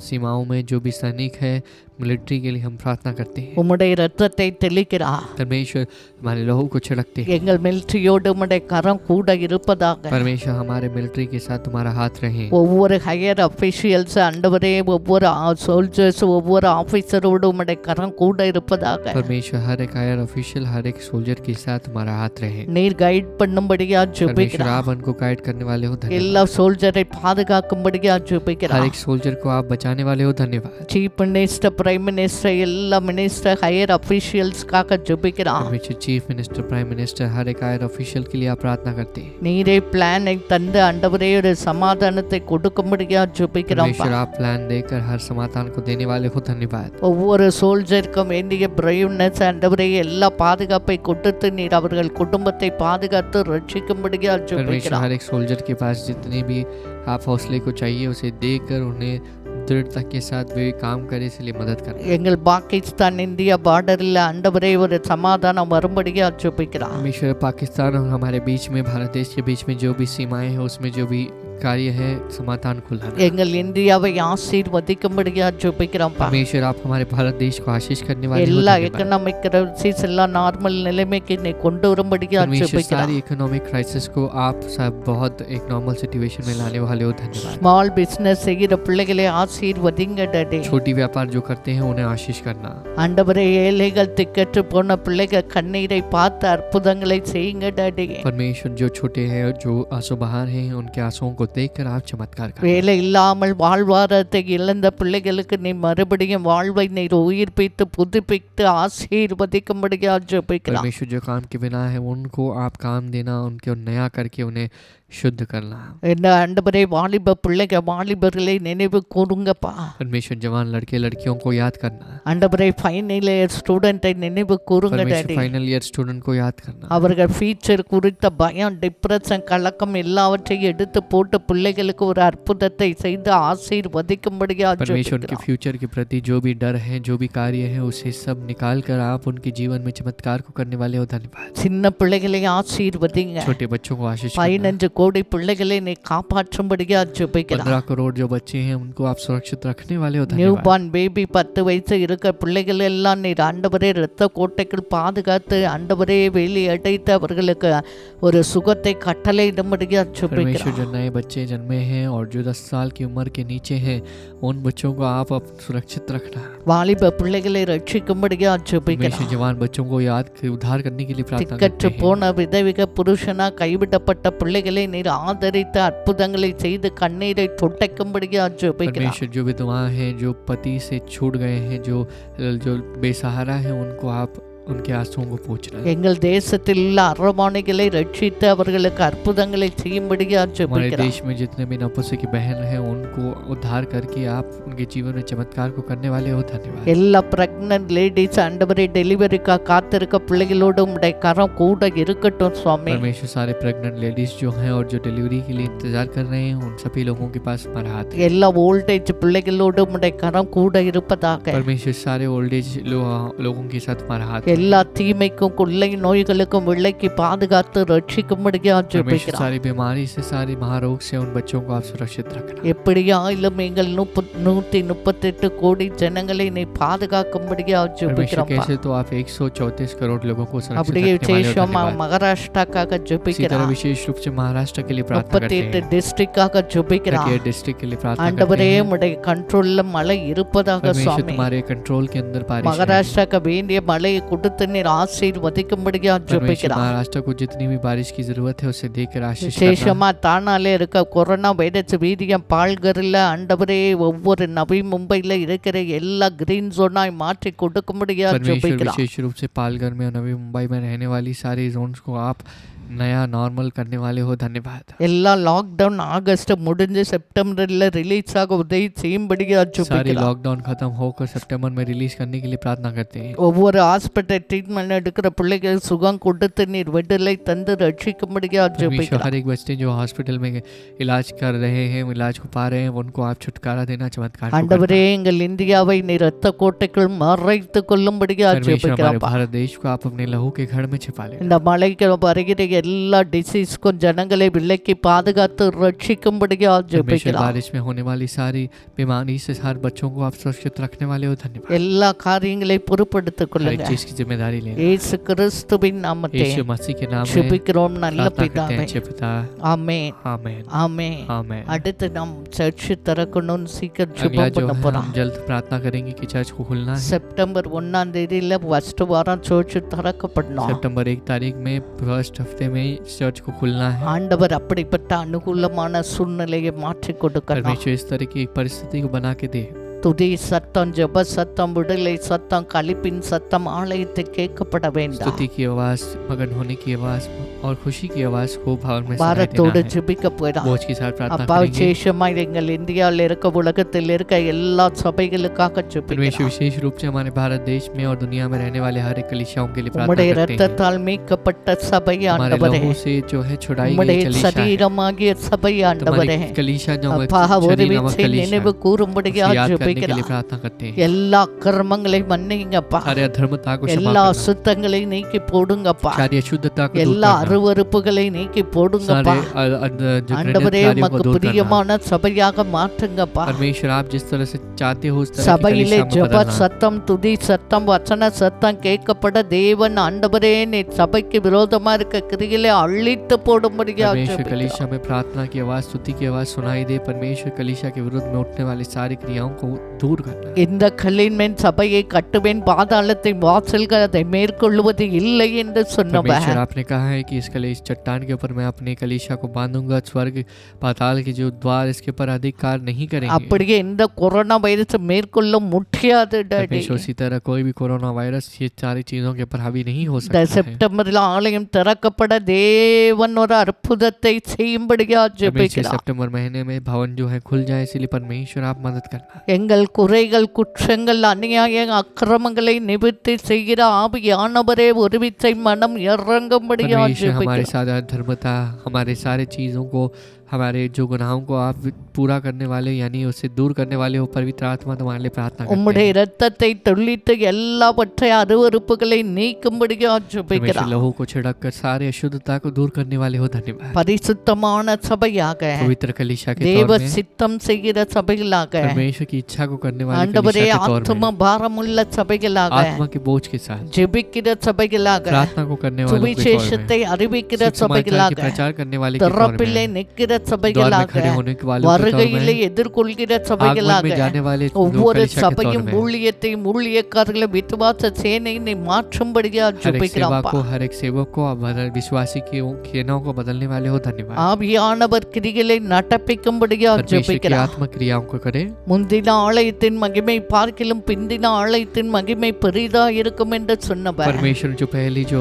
सीमाओं में जो भी सैनिक है मिलिट्री के लिए हम प्रार्थना करते हैं। உம்முடைய இரத்தத்தை தெளிக்கிறோம். परमेश्वर हमारे लहू को छिड़कते हैं। எங்கள் மிலிட்டரியோடு உம்முடைய கரம் கூட இருப்பதாக. परमेश्वर हमारे मिलिट्री के साथ तुम्हारा हाथ रहे। ஒவ்வொரு ஹையர் அஃபிஷியல்ஸ் ஆண்டவரே ஒவ்வொரு சோல்ஜர்ஸ் ஒவ்வொரு ஆபீசரோடு உம்முடைய கரம் கூட இருப்பதாக. परमेश्वर हर एक हायर ऑफिशियल हर एक सोल्जर के साथ तुम्हारा हाथ रहे। நீர் கைட் பண்ணும்படியா परमेश्वर ஜெபிக்கிறோம். आप उनको गाइड करने वाले हो, धन्यवाद। எல்லா சோல்ஜரை பாதுகாக்கும்படியா हर ஜெபிக்கிறோம். एक सोल्जर को आप बचाने वाले हो, धन्यवाद। சீஃப் மினிஸ்டர் பிரைம் மினிஸ்டர் எல்லா மினிஸ்டர் ஹையர் அஃபிஷியல்ஸ்க்காக ஜெபிக்கிறோம். परमेश्वर चीफ मिनिस्टर प्राइम मिनिस्टर हर एक हायर ऑफिशियल के लिए आप प्रार्थना करते हैं। நீரே பிளானை தந்து ஆண்டவரே ஒரு சமாதானத்தை கொடுக்கும்படியா ஜெபிக்கிறோம். परमेश्वर आप प्लान देकर हर समाधान को देने वाले हो, धन्यवाद। ஒவ்வொரு சோல்ஜருக்கும் வேண்டிய பிரைவ்னஸ் ஆண்டவரே எல்லா பாதுகாப்பை கொடுத்து நீர் அவர்கள் குடும்பத்தை பாதுகாத்து ரட்சிக்கும்படியா परमेश्वर ஜெபிக்கிறோம். हर एक सोल्जर के पास जितने भी आप हौसले को चाहिए उसे देकर उन्हें दृढ़ता के साथ वे काम करे, इसलिए मदद करें। எங்கள் பாகிஸ்தான் இந்தியா பார்டரில் ஆண்டவரே ஒரு சமாதானம் வரும்படியா ஜெபிக்கிறோம். परमेश्वर पाकिस्तान और हमारे बीच में भारत देश के बीच में जो भी सीमाएं हैं उसमें जो भी कार्य है समाधान खुलाना। எங்கள் இந்தியாவை ஆசீர்வதிக்கும்படியா ஜெபிக்கிறோம். परमेश्वर आप हमारे भारत देश को आशीष करने वाले हो, எல்லா धन्यवाद। எக்கனாமிக் கிரைசிஸ் எல்லாம் நார்மல் நிலைமைக்கு நீ கொண்டு வரும்படியா परमेश्वर ஜெபிக்கிறோம். सारी इकोनॉमिक क्राइसिस को आप सब बहुत एक नॉर्मल सिचुएशन में लाने वाले हो, धन्यवाद। ஸ்மால் பிசினஸ் செய்கிற பிள்ளைகளை ஆசீர்வதிங்க டாடி. छोटी व्यापार जो करते हैं उन्हें आशीष करना। ஆண்டவரே ஏழைகள் திக்கற்று போன பிள்ளைகள் கண்ணீரை பார்த்து அற்புதங்களை செய்யுங்க டாடி. परमेश्वर जो छोटे हैं जो आंसू बहा रहे हैं उनके आंसुओं को देखकर आप चमत्कार करें। வேலை இல்லாமல் வாழ்வாரத்தை இழந்த பிள்ளைகளுக்கு நீ மறுபடியும் வாழ்வை நீர் உயிர்ப்பித்து புதுப்பித்து ஆசீர்வதிக்கும்படியா ஜெபிக்கிறோம். परमेश्वर जो काम के बिना है उनको आप काम देना, उनके नया करके उन्हें शुद्ध करना। என்ன ஆண்டவரே வாலிப பிள்ளைகள் வாலிபர்களை நினைவு கூறுங்கப்பா. परमेश्वर जवान लड़के लड़कियों को याद करना। ஆண்டவரே ஃபைனல் இயர் ஸ்டூடெண்ட்டை நினைவு கூறுங்க परमेश्वर டாடி. फाइनल ईयर स्टूडेंट को याद करना। அவர்கள் ஃபியூச்சர் குறித்த பயம் டிப்ரெஷன் கலக்கம் எல்லாவற்றையும் எடுத்து போட்டு பிள்ளைகளுக்கு ஒரு அற்புதத்தை செய்து ஆசீர்வதிக்கும்படியா परमेश्वर के ஜெபிக்கிறோம். फ्यूचर के प्रति जो भी डर है जो भी कार्य है उसे सब निकाल कर आप उनके जीवन में चमत्कार को करने वाले हो, धन्यवाद। சின்ன பிள்ளைகளை ஆசீர்வதிங்க. छोटे बच्चों को आशीष करना। 15 கோடி பிள்ளைகளை நீ காப்பாற்றும்படியா ஜெபிக்கிறோம். 15 करोड़ जो बच्चे हैं उनको आप सुरक्षित रखने वाले हो, நியூ धन्यवाद। பார்ன் பேபி 10 வயசு இருக்க பிள்ளைகள் எல்லாம் நீர் ஆண்டவரே இரத்த கோட்டைக்குள் பாதுகாத்து ஆண்டவரே வேலி அடைத்து அவர்களுக்கு ஒரு சுகத்தை கட்டளையிடும்படியா परमेश्वर ஜெபிக்கிறோம். जो नए बच्चे जन्मे हैं और जो 10 साल की उम्र के नीचे हैं उन बच्चों को आप सुरक्षित रखना। வாலிப பிள்ளைகளை ரட்சிக்கும்படியா परमेश्वर ஜெபிக்கிறோம். जवान बच्चों को उद्धार करने के लिए प्रार्थना திக்கற்று करते हैं। போன விதவிக புருஷனா கைவிடப்பட்ட பிள்ளைகளை நீர் ஆதரித்து அற்புதங்களை செய்து கண்ணீரை தொட்டைக்கும்படியா ஜெபிக்கிறோம். परमेश्वर जो विधवा हैं जो पति से छूट गए हैं जो बेसहारा हैं उनको आप उनके आंसुओं को पूछना। எங்கள் தேசத்தில் உள்ள அரவாணிகளை ரட்சித்து அவர்களுக்கு அற்புதங்களை செய்யும்படியா हमारे ஜெபிக்கிறோம். देश में जितने भी नपुंसक की बहन हैं उनको उद्धार करके आप उनके जीवन में चमत्कार को करने वाले हो, धन्यवाद। எல்லா பிரெக்னன்ட் லேடிஸ் ஆண்டவரே டெலிவரிக்கா காத்திருக்க பிள்ளைகளோடு உம்முடைய கரம் கூட இருக்கட்டும் சுவாமி. परमेश्वर सारे प्रेग्नेंट लेडीज जो हैं और जो डिलीवरी के लिए इंतजार कर रहे हैं उन सभी लोगों के पास हमारा हाथ है। எல்லா ஓல்டேஜ் பிள்ளைகளோடு உம்முடைய கரம் கூட இருப்பதாக. परमेश्वर सारे ओल्ड एज लोगों के साथ हमारा हाथ है। எல்லா தீமைக்கும் கொள்ளை நோய்களுக்கும் விலைக்கு பாதுகாத்து ரட்சிக்கும்படியா परमेश्वर ஜெபிக்கிறோம். सारी बीमारी से सारी महारोग से उन बच्चों को आप सुरक्षित रखना। எப்படியாயிலும் எங்கள் 138 கோடி ஜனங்களை நீ பாதுகாக்கும்படியா परमेश्वर ஜெபிக்கிறோம். कैसे तो आप 134 करोड़ लोगों को सुरक्षित அப்படியே रखने वाले हो, விசேஷமா धन्यवाद। மகாராஷ்டிராக்காக इसी तरह ஜெபிக்கிறோம். विशेष रूप से महाराष्ट्र के लिए प्रार्थना करते 38 हैं। டிஸ்ட்ரிக்டாக ஜெபிக்கிறோம். प्रत्येक डिस्ट्रिक्ट के लिए प्रार्थना करते ஆண்டவரே हैं। உம்முடைய கண்ட்ரோல்ல மழை இருப்பதாக परमेश्वर சுவாமி. तुम्हारे कंट्रोल के अंदर बारिश है। மகாராஷ்டிராக்கு வேண்டிய மழையை கொடுத்து கொடுத்து நீர் ஆசீர்வதிக்கும்படியா परमेश्वर ஜெபிக்கிறோம். महाराष्ट्र को जितनी भी बारिश की जरूरत है उसे देकर आशीष करना। விசேஷமா தானாலே இருக்க கொரோனா வைரஸ் வீரியம் பால்கரில் ஆண்டவரே ஒவ்வொரு நவி மும்பையில் இருக்கிற எல்லா கிரீன் ஜோனாய் மாற்றி கொடுக்கும்படியா परमेश्वर ஜெபிக்கிறோம். विशेष रूप से पालघर में और नवी मुंबई में रहने वाली सारी जोन्स को आप नया नॉर्मल करने वाले हो, धन्यवाद। எல்லா லாக்டவுன் ஆகஸ்ட் முடிஞ்சு செப்டம்பரில் ரிலீஸ் ஆக உதவி செய்யும்படியா सारी ஜெபிக்கிறோம். लॉकडाउन खत्म होकर सितंबर में रिलीज करने के लिए प्रार्थना करते हैं। ஒவ்வொரு ஹாஸ்பிட்டல் ட்ரீட்மெண்ட் எடுக்கிற பிள்ளைகள் சுகம் கொடுத்து நீர் விடுதலை தந்து ரட்சிக்கும்படியா परमेश्वर ஜெபிக்கிறோம். हर एक बच्चे जो हॉस्पिटल में इलाज कर रहे हैं, इलाज को पा रहे हैं, उनको आप छुटकारा देना, चमत्कार को ஆண்டவரே எங்கள் இந்தியாவை நீர் ரத்த கோட்டைக்குள் மறைத்து கொள்ளும்படியா करना। परमेश्वर हमारे ஜெபிக்கிறோம். भारत देश को आप अपने लहू के घर में छिपा लें। இந்த மலைக்கு வருகிற எல்லா டிசீஸ்க்கும் ஜனங்களை விலக்கி பாதுகாத்து ரட்சிக்கும்படியா परमेश्वर ஜெபிக்கிறோம். बारिश में होने वाली सारी बीमारी से हर बच्चों को आप सुरक्षित रखने वाले हो, धन्यवाद। எல்லா காரியங்களை பொறுப்படுத்திக் हर एक கொள்ளுங்க. चीज की जिम्मेदारी लेना। இயேசு கிறிஸ்துவின் நாமத்தை यीशु मसीह के नाम में ஜெபிக்கிறோம் நல்ல प्रार्थना करते பிதாவே. हैं, अच्छे पिता। ஆமென் आमेन ஆமென். आमेन। அடுத்து நாம் சர்ச் திறக்கணும்னு சீக்கிரம் अगला ஜெபம் जो பண்ண है போறோம். हम जल्द प्रार्थना करेंगे कि चर्च को खुलना है। செப்டம்பர் 1ஆம் தேதியில ஃபர்ஸ்ட் வாரம் சர்ச் திறக்கப்படணும். सितंबर 1 तारीख में फर्स्ट हफ्ते में चर्च को खुलना है। ஆண்டவர் அப்படிப்பட்ட அனுகூலமான சூழ்நிலையை மாற்றி கொடுக்கணும். परमेश्वर इस तरह की एक परिस्थिति को बना के दे। துதி சத்தம், ஜெப சத்தம், விடுதலை சத்தம், களிப்பின் சத்தம் ஆலயத்தை கேட்கப்பட வேண்டாம். स्तुति की आवाज, मगन होने की आवाज और खुशी की आवाज को भवन में सुनाई பாரத்தோடு देना है। ஜெபிக்க போயிடும். बोझ के साथ प्रार्थना அப்பா करेंगे। விசேஷமா எங்கள் இந்தியாவில் இருக்க உலகத்தில் இருக்க எல்லா சபைகளுக்காக परमेश्वर ஜெபிக்கிறோம். विशेष रूप से हमारे भारत देश में और दुनिया में रहने वाले हर एक कलीसियाओं के लिए प्रार्थना உம்முடைய करते हैं। இரத்தத்தால் மீட்கப்பட்ட சபை हमारे ஆண்டவரே, लहू से जो है छुड़ाई गई உம்முடைய कलीसिया है। சரீரமாகிய சபை ஆண்டவரே, तुम्हारी कलीसिया जो அப்பா ஒரு शरीर नामक விச்சை कलीसिया நினைவு है, கூறும்படியா उसे याद करने के लिए ஜெபிக்கிறோம். प्रार्थना करते हैं। எல்லா கர்மங்களை மன்னிங்கப்பா. सारे अधर्मता को क्षमा எல்லா करना, அசுத்தங்களை நீக்கி போடுங்கப்பா. सारी अशुद्धता को दूर எல்லா करना, அருவருப்புகளை நீக்கி सारे போடுங்கப்பா. जो ஆண்டவரே घृणित कार्यों को உமக்கு दूर करना। பிரியமான சபையாக மாற்றுங்கப்பா. परमेश्वर आप जिस तरह से चाहते हो उस तरह की சபையிலே कलीसिया में ஜெப बदलना। சத்தம், துதி சத்தம், வசன சத்தம் கேட்கப்பட தேவன் ஆண்டவரே நீ சபைக்கு விரோதமா இருக்க கிரிகளை அழித்து போடும்படியா परमेश्वर ஜெபிக்கிறோம். कलीसिया में प्रार्थना की आवाज, स्तुति की आवाज सुनाई दे। परमेश्वर कलीसिया के विरुद्ध में उठने वाली सारी क्रियाओं को दूर करना। இந்த கல்லின் மேல் சபையை கட்டுவேன், பாதாளத்தை வாசல்கள் அதை மேற்கொள்வது இல்லை என்று சொன்னவர். परमेश्वर आपने कहा है कि इस चट्टान के ऊपर मैं अपनी कलीसिया को बांधूंगा, स्वर्ग पाताल के जो द्वार इसके ऊपर अधिकार नहीं करेंगे। அப்படியே இந்த கொரோனா வைரஸ் மேற்கொள்ள முடியாது டாடி. परमेश्वर उसी तरह कोई भी कोरोना वायरस ये सारी चीजों के ऊपर हावी नहीं हो இந்த सकता है। செப்டம்பரில் ஆலயம் திறக்கப்பட தேவன் ஒரு அற்புதத்தை செய்யும்படியா परमेश्वर ஜெபிக்கிறோம். सितंबर महीने में भवन जो है खुल जाए, इसलिए परमेश्वर आप मदद करना। எங்கள் குறைகள், குற்றங்கள், அநியாய அக்கிரமங்களை நிவர்த்தி செய்கிற ஆவியானவரே ஒரு விச்சை மனம் இறங்கும்படியா परमेश्वर हमारे ஜெபிக்கிறோம். साथ धर्मता, हमारे सारे चीज़ों को, हमारे जो गुनाहों को आप पूरा करने वाले यानी उससे दूर करने वाले हो पवित्र आत्मा, तुम्हारे लिए प्रार्थना करते உம்முடைய हैं। இரத்தத்தை தெளித்து எல்லாவற்றை அருவருப்புகளை நீக்கும்படியா परमेश्वर ஜெபிக்கிறோம். लहू को छिड़क कर सारे अशुद्धता को दूर करने वाले हो, धन्यवाद। பரிசுத்தமான சபையாக, पवित्र कलीसिया के தேவ तौर में, சித்தம் செய்கிற சபைகளாக, परमेश्वर की इच्छा को करने वाले ஆண்டவரே कलीसिया के तौर ஆத்ம में, பாரமுள்ள சபைகளாக, आत्मा के बोझ के साथ ஜெபிக்கிற சபைகளாக, प्रार्थना को करने वालों के तौर में, சுவிசேஷத்தை அறிவிக்கிற सुसमाचार की சபைகளாக, प्रचार करने वाले के तौर திறப்பிலே में, நிற்கிற द्वार में சபைகளாக, खड़े होने के वालों के तौर வருகையிலே में, எதிர்கொள்கிற आगमन சபைகளாக, में जाने वाले लोग ஒவ்வொரு कलीसिया के तौर சபையும் में, ஊழியத்தையும் ஊழியக்காரர்களை விசுவாச சேனையை மாற்றும்படியா हर एक सेवा ஜெபிக்கிறோம்ப்பா. को, हर एक सेवक को, अब हर विश्वासी की सेनाओं को बदलने वाले हो, धन्यवाद। ஆவியானவர் கிரிகளை நடப்பிக்கும்படியா परमेश्वर की ஜெபிக்கிறோம். आत्म क्रियाओं को करे। முந்தின ஆலயத்தின் மகிமை பார்க்கிலும் பிந்தின ஆலயத்தின் மகிமை பெரிதா இருக்கும் என்று சொன்னவர். परमेश्वर जो पहली जो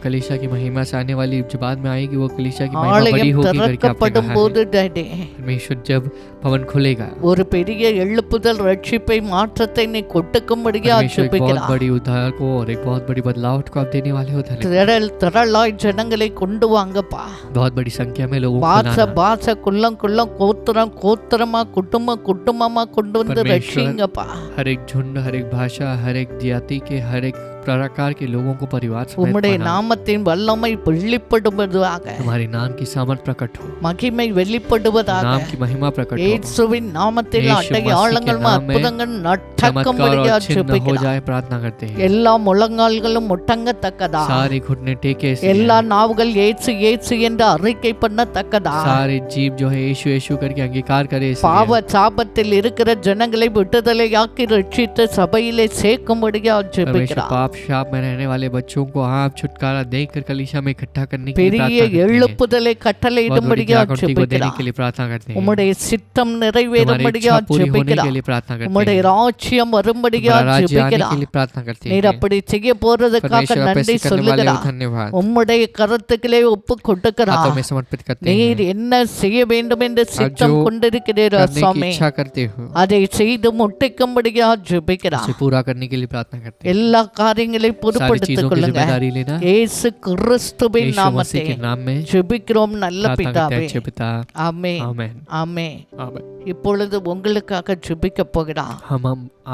कलीसिया की महिमा से आने वाली जो बाद में आएगी वो कलीसिया की महिमा ஆலயம் बड़ी होगी करके आपने திறக்கப்படும் कहा போது है। டாடி, परमेश्वर जब भवन खुलेगा, ஒரு பெரிய எழுப்புதல் ரட்சிப்பை மாற்றத்தை நீ கொட்டுக்கும்படியா परमेश्वर एक बहुत ஜெபிக்கிறோம். बड़ी उद्धार को और एक बहुत बड़ी बदलाव को आप देने वाले हो, धन्यवाद। திரளாய் ஜனங்களை கொண்டு வாங்கப்பா. बहुत बड़ी संख्या में लोगों को பாச लाना। பாச குள்ளம் குள்ளம் கோத்திரம் கோத்திரமா குடும்பம் குடும்பமா கொண்டு வந்து परमेश्वर ரட்சிங்கப்பா. हर एक झुंड, हर एक भाषा, हर एक जाति के, हर एक प्रकार के लोगों को परिवार समेत உம்முடைய पाना। நாமத்தின் வல்லமை வெளிப்படுவதாக, तुम्हारे नाम की सामर्थ प्रकट हो, மகிமை வெளிப்படுவதாக, नाम की महिमा प्रकट हो, இயேசுவின் நாமத்தில் यीशु मसीह के அடையாளங்கள் அடையாளங்களும் नाम में அற்புதங்கள் चमत्कार நடக்கும்படியா और चिन्ह हो ஜெபிக்கிறோம். जाए प्रार्थना करते हैं। எல்லா முழங்கால்களும் முட்டங்கத்தக்கதா, सारे घुटने टेके से எல்லா நாவுகள் இயேசு இயேசு என்று அறிக்கை பண்ணத்தக்கதா, सारे जीव जो है यीशु यीशु करके अंगीकार करे इसलिए। பாவ சாபத்தில் இருக்கிற ஜனங்களை விடுதலையாக்கி ரட்சித்து சபையிலே சேர்க்கும்படியா परमेश्वर ஜெபிக்கிறோம். पाप शाप में रहने वाले बच्चों को आप छुटकारा देकर कलीसिया में इकट्ठा करने के लिए பெரிய प्रार्थना करते हैं। எழுப்புதலை बहुत बड़ी கட்டளையிடும்படியா जागृति को देने ஜெபிக்கிறோம். के लिए प्रार्थना करते हैं। உம்முடைய சித்தம் तुम्हारी நிறைவேறும்படியா इच्छा पूरी होने के ஜெபிக்கிறோம். लिए प्रार्थना करते உம்முடைய हैं। ராஜ்யம் வரும்படியா तुम्हारा राज्य आने के ஜெபிக்கிறோம். लिए प्रार्थना करते நீர் हैं। அப்படி செய்ய போறதுக்காக परमेश्वर आप நன்றி ऐसे करने वाले हो, சொல்லுகிறார். धन्यवाद। உம்முடைய கரத்துக்களே ஒப்பு हाथों கொடுக்கிறார். में समर्पित करते நீர் हैं। என்ன செய்ய வேண்டும் என்று சித்தம் जो கொண்டிருக்கிறீர் करने की சுவாமி, इच्छा करते हो அதை செய்து முட்டிக்கும்படியா ஜெபிக்கிறார். उसे पूरा करने के लिए प्रार्थना करते हैं। எல்லா காரியங்களையும் सारी பொறுப்படுத்திக் चीजों की கொள்ளுங்க. जिम्मेदारी लेना இயேசு கிறிஸ்துவின் यीशु நாமத்தை मसीह के नाम में ஜெபிக்கிறோம் நல்ல प्रार्थना करते பிதாவே. हैं। अच्छे पिता, ஆமென் आमेन ஆமென். आमेन। இப்பொழுது உங்களுக்காக ஜெபிக்க போகிறார். हम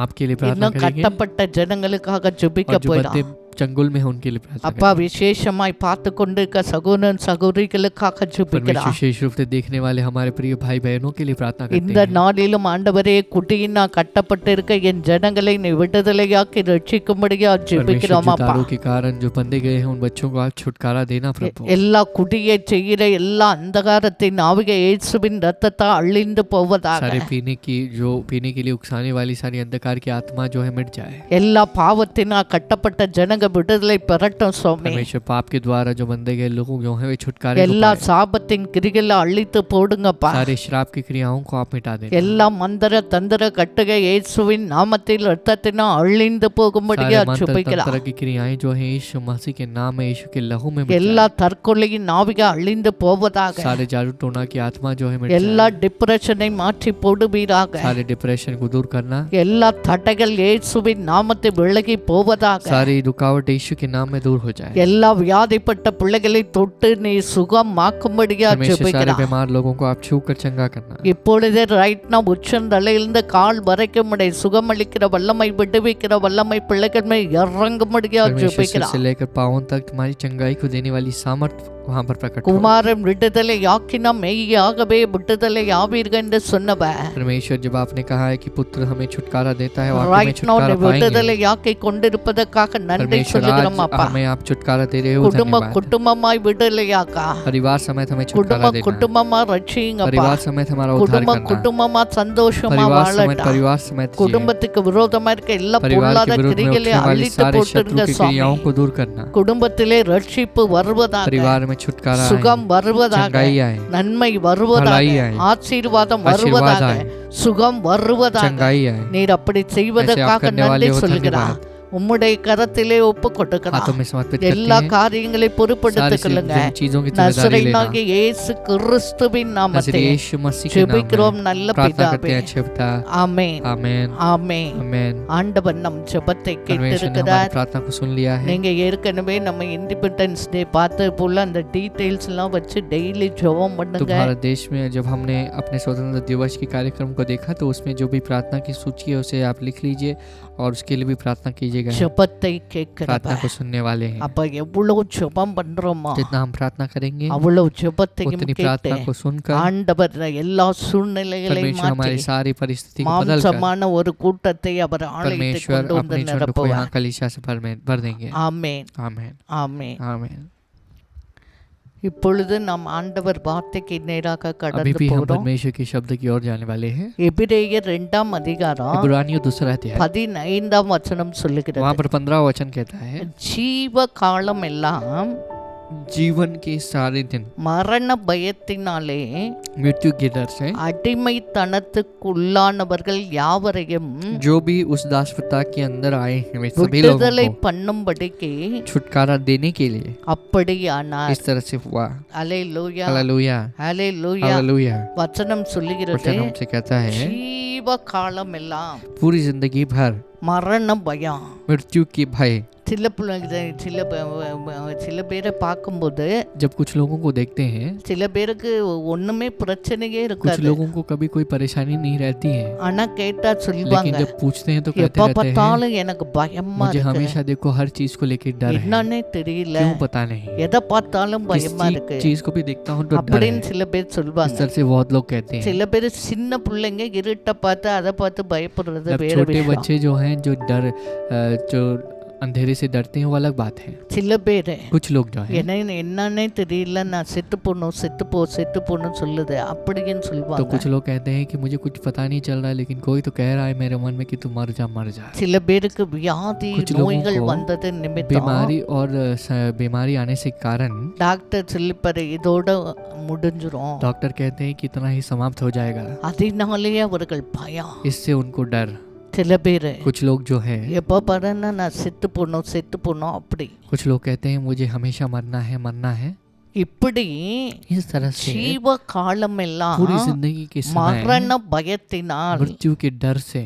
आपके लिए प्रार्थना இன்னும் करेंगे கட்டப்பட்ட ஜனங்களுக்காக ஜெபிக்க और जो போகிறார். बंदे चंगुल में है उनके लिए प्रार्थना அப்பா करेंगे। விசேஷமாய் பார்த்து கொண்டிருக்க சகோதரன் சகோதரிகளுக்காக परमेश्वर ஜெபிக்கிறார். विशेष रूप से देखने वाले हमारे प्रिय भाई बहनों के लिए प्रार्थना இந்த करते हैं। நாளிலும் ஆண்டவரே குட்டியினா கட்டப்பட்டிருக்க என் ஜனங்களை நீ விடுதலையாக்கி ரட்சிக்கும்படியா परमेश्वर ஜெபிக்கிறோம் அப்பா. जुतारों के कारण जो बंधे गए हैं उन बच्चों को आप छुटकारा देना प्रभु। எல்லா குடியை செய்கிற எல்லா அந்தகாரத்தின் ஆவிக இயேசுவின் ரத்தத்தால் அழிந்து போவதாக. सारे पीने के लिए उकसाने वाली सारी अंधकार की आत्मा जो है मिट जाए। எல்லா பாவத்தினா கட்டப்பட்ட ஜனங்க விடுதலை பெறட்டும் சுவாமி. परमेश्वर पाप के द्वारा जो बंधे गए लोग जो है वे छुटकारे को எல்லா पाएं। சாபத்தின் கிரிகளை அழித்து போடுங்கப்பா. सारे श्राप की क्रियाओं को आप मिटा दें। எல்லா மந்திர தந்திர கட்டுக இயேசுவின் நாமத்தில் ரத்தத்தினால் அழிந்து போகும்படியா सारे मंत्र ஜெபிக்கிறார். तंत्र की क्रियाएं जो है यीशु मसीह के नाम में यीशु के लहू में मिट எல்லா जाए। தற்கொலையின் ஆவிக அழிந்து போவதாக. सारे जादू टोना की आत्मा जो है मिट எல்லா जाए। டிப்ரெஷனை மாற்றி போடுவீராக. सारे डिप्रेशन को दूर करना। எல்லா தடைகள் இயேசுவின் நாமத்தை விலகி போவதாக. सारी रुकावट यीशु के नाम में दूर हो जाए। எல்லா வியாதிப்பட்ட பிள்ளைகளை தொட்டு நீ சுகமாக்கும்படியா परमेश्वर सारे ஜெபிக்கிறார். बीमार लोगों को आप छू कर चंगा करना। இப்பொழுதே ரைட் நான் உச்சந்தலையிலிருந்து கால் வரைக்கும் உடைய சுகமளிக்கிற வல்லமை விடுவிக்கிற வல்லமை பிள்ளைகள் மேல் இறங்கும்படியா परमेश्वर सिर ஜெபிக்கிறார். से लेकर पांवों तक तुम्हारी चंगाई को देने वाली सामर्थ वहां पर प्रकट हो। குமாரன் விடுதலை யாக்கினா மெய்யாகவே விடுதலை ஆவீர்கள் என்று சொன்னவர். परमेश्वर जब आपने कहा है कि पुत्र हमें छुटकारा देता है वाकई में ரைட் நோ छुटकारा पाएंगे। விடுதலை யாக்கி கொண்டிருப்பதற்காக நன்றி परमेश्वर சொல்லுகிறோம் आज அப்பா. हमें आप छुटकारा दे रहे हो, குடும்ப धन्यवाद। குடும்பமாய் விடுதலையாக்கா. परिवार समेत हमें छुटकारा குடும்ப देना। குடும்பமா ரட்சிங்கப்பா. परिवार समेत हमारा उद्धार குடும்ப करना। குடும்பமா சந்தோஷமா परिवार समेत வாழட்டா. परिवार समेत जिए। குடும்பத்துக்கு விரோதமா இருக்க எல்லா परिवार के பொல்லாத विरुद्ध में கிரிகளை उठने वाली அழித்து सारे शत्रु போட்டுருங்க की சுவாமி. क्रियाओं को दूर करना। குடும்பத்திலே ரட்சிப்பு வருவதாக. परिवार में छुटकारा आए, சுகம் வருவதாக. चंगाई आए, நன்மை வருவதாக. भलाई आए, ஆசீர்வாதம் आशीर्वाद வருவதாக. आए, சுகம் வருவதாக. चंगाई आए। நீர் அப்படி ऐसे आप செய்வதற்காக करने वाले நன்றி हो, சொல்லுகிறார். धन्यवाद। உம்முடைய கரத்திலே ஒப்பு கொடுக்கிறார். हाथों में समर्पित करते எல்லா हैं। காரியங்களை பொறுப்படுத்திக் கொள்ளுங்க. सारी चीजों की जिम्मेदारी लेना। நசரேயனாகிய இயேசு கிறிஸ்துவின் नजरेय நாமத்தில் यीशु मसीह के नाम ஜெபிக்கிறோம் में நல்ல प्रार्थना करते பிதாவே. हैं अच्छे पिता। ஆமென் आमेन ஆமென். आमेन। ஆண்டவர் நம் ஜெபத்தை परमेश्वर ने हमारी கேட்டிருக்கிறார். प्रार्थना को सुन लिया है। நீங்க ஏற்கனவே நம்ம இண்டிபெண்டன்ஸ் டே பார்த்தது போல அந்த டீடைல்ஸ் எல்லாம் வச்சு டெய்லி ஜெபம் तो பண்ணுங்க. भारत देश में जब हमने अपने स्वतंत्रता दिवस के कार्यक्रम को देखा तो उसमें जो भी प्रार्थना की सूची है उसे आप लिख लीजिए और उसके लिए भी प्रार्थना कीजिएगा। ஜெபத்தை प्रार्थना கேட்கிறவர். को सुनने वाले हैं। அப்ப எவ்வளவு ஜெபம் பண்றோமோ जितना हम प्रार्थना करेंगे அவ்வளவு ஜெபத்தையும் उतनी கேட்டு प्रार्थना को सुनकर ஆண்டவர் எல்லா சூழ்நிலைகளையும் परमेश्वर हमारी மாற்றி सारी परिस्थिति को बदल कर மாம்சமான ஒரு கூட்டத்தை அவர் ஆலயத்தை परमेश्वर கொண்டு வந்து अपने झुंड को நிரப்புவார். यहाँ कलीसिया से भर देंगे। ஆமென் आमेन ஆமென். आमेन। இப்பொழுது நாம் ஆண்டவர் வார்த்தைக்கு நேராக अभी கடந்து भी हम போகிறோம். परमेश्वर के शब्द की ओर जाने वाले हैं। எபிரேயர் 2ஆம் அதிகாரம் इब्रानियों 2 अध्याय 15ஆம் வசனம் சொல்லுகிறது. वहाँ पर 15 वचन कहता है, ஜீவ காலம் எல்லாம் जीवन के सारे दिन மரண பயத்தினாலே मृत्यु के डर से அடிமைத்தனத்துக்குள்ளானவர்கள் யாவரையும் जो भी उस दासवता के अंदर आए हैं वे सभी लोगों விடுதலை को பண்ணும்படிக்கு छुटकारा देने के लिए அப்படியானார். इस तरह से हुआ। அல்லேலூயா हालेलुया அல்லேலூயா. हालेलुया। வசனம் சொல்லுகிறது वचन हमसे कहता है, ஜீவ காலம் எல்லாம் पूरी जिंदगी भर மரண பயம் मृत्यु के भय சில பேரை பார்க்கும்போது जब कुछ लोगों को देखते हैं, சில பேருக்கு ஒண்ணுமே பிரச்சனையே कुछ இருக்காது. लोगों को कभी कोई परेशानी नहीं रहती है, ஆனா கேட்டா लेकिन சொல்லுவாங்க, जब पूछते हैं तो कहते எப்ப रहते हैं பார்த்தாலும் எனக்கு பயமா मुझे இருக்கு, हमेशा देखो हर चीज को लेके डर है, என்னன்னே தெரியல, क्यों पता नहीं, எதை பார்த்தாலும் किस பயமா இருக்கு चीज को भी देखता हूँ तो डर है। அப்படின்னு சில பேர் इस சொல்லுவாங்க. तरह से बहुत लोग कहते हैं। சில பேர் சின்ன பிள்ளைங்க இருட்டை பார்த்து அதை பார்த்து பயப்படுறது अब வேற छोटे விஷயம். बच्चे जो हैं जो अंधेरे से डरते हैं वो अलग बात है। சில பேர் कुछ लोग जो हैं என்னன்னே தெரியல, நான் செத்து போணும் சொல்லுது அப்படின்னு तो சொல்லுவாங்க. कुछ लोग कहते हैं कि मुझे कुछ पता नहीं चल रहा है, लेकिन कोई तो कह रहा है मेरे मन में कि तू मर जा। சில பேருக்கு வியாதி कुछ लोगों நோய்கள் को வந்தது நிமித்தம் बीमारी और बीमारी आने से कारण டாக்டர் சொல்லிப்பாரு இதோட முடிஞ்சிரும், डॉक्टर कहते हैं कि इतना ही समाप्त हो जाएगा, அதனாலேயே அவர்கள் பயம். इससे उनको डर। சில பேர் कुछ लोग जो है எப்போ பாருன்னா நான் செத்து போனோம் அப்படி कुछ लोग कहते हैं मुझे हमेशा मरना है। இப்படி इस तरह से ஜீவ காலம் எல்லாம் पूरी जिंदगी के समय மரண பயத்தினால் मृत्यु के डर से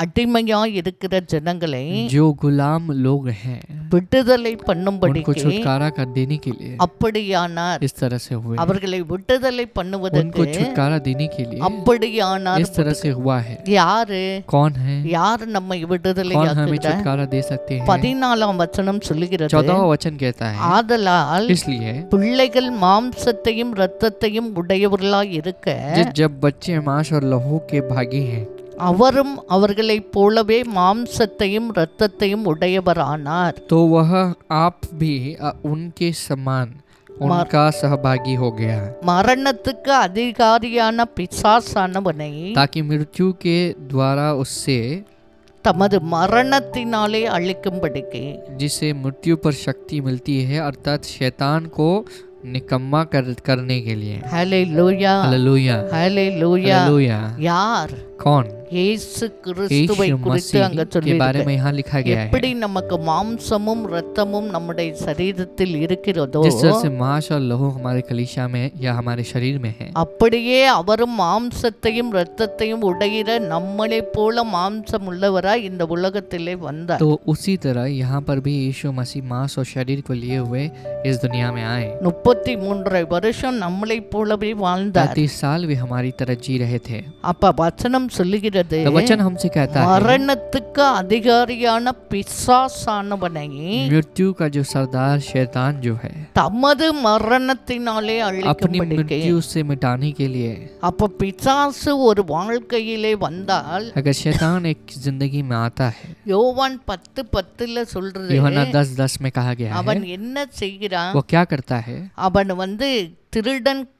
அடிமையா இருக்கிற ஜனங்களை जो गुलाम लोग हैं விடுதலை उनको பண்ணும்படிக்கு छुटकारा कर देने के लिए அப்படியானார். इस तरह से हुए, அவர்களை விடுதலை उनको பண்ணுவதற்கு छुटकारा देने के लिए அப்படியானார். इस तरह से हुआ है। யாரு कौन है, யாரு நம்மை விடுதலை कौन हमें छुटकारा दे सकते हैं? 14ஆம் வசனம் சொல்லுகிறது, 14वां वचन कहता है ஆதலால் इसलिए பிள்ளைகள் மாம்சத்தையும் இரத்தத்தையும் உடையவர்களாய் இருக்க जब बच्चे मांस और लहू के भागी हैं அவரும் அவர்களைப் போலவே மாம்சத்தையும் இரத்தத்தையும் உடையவரானார். तो वह आप भी उनके समान उनका सहभागी हो गया, மரணத்துக்கு அதிகாரியான பிசாசானவனை ताकि मृत्यु के द्वारा उससे தமது மரணத்தினாலே அழிக்கும்படிக்கு जिसे मृत्यु पर शक्ति मिलती है, अर्थात शैतान को निकम्मा करने के लिए। ஹல்லேலூயா हालेलुया ஹல்லேலூயா. हालेलुया। யார்? कौन? இயேசு கிறிஸ்துவை यीशु குறித்து அங்க मसीह के बारे में சொல்லி यहाँ लिखा गया है। எப்படி நமக்கு மாம்சமும் இரத்தமும் நம்முடைய சரீரத்தில் இருக்கிறதோ जिस तरह से मांस और लहू हमारे कलीसिया में या हमारे शरीर में है, அப்படியே அவரும் மாம்சத்தையும் இரத்தத்தையும் உடையிற நம்மளை போல மாம்சம் உள்ளவராய் இந்த உலகத்திலே வந்தார். तो उसी तरह यहाँ पर भी यीशु मसीह मांस और शरीर को लिए हुए इस दुनिया में आए। 33 வருஷம் நம்மளை போலவே வாழ்ந்தார். 30 साल वे हमारी तरह जी रहे थे। அப்ப வசனம் சொல்லுகிறது, तो वचन हमसे कहता है மரணத்துக்கு அதிகாரியான பிசாசானவனை मृत्यु का जो सरदार शैतान जो है தமது மரணத்தினாலே अपनी அழிக்கும்படிக்கு. मृत्यु से मिटाने के लिए, அப்ப பிசாசு ஒரு வாழ்க்கையிலே வந்தால் अगर शैतान एक जिंदगी में आता है, யோவான் 10:10 சொல்றது, यूहन्ना 10:10 में कहा गया அவன் है, என்ன செய்கிறான்? वो क्या करता है? அவன்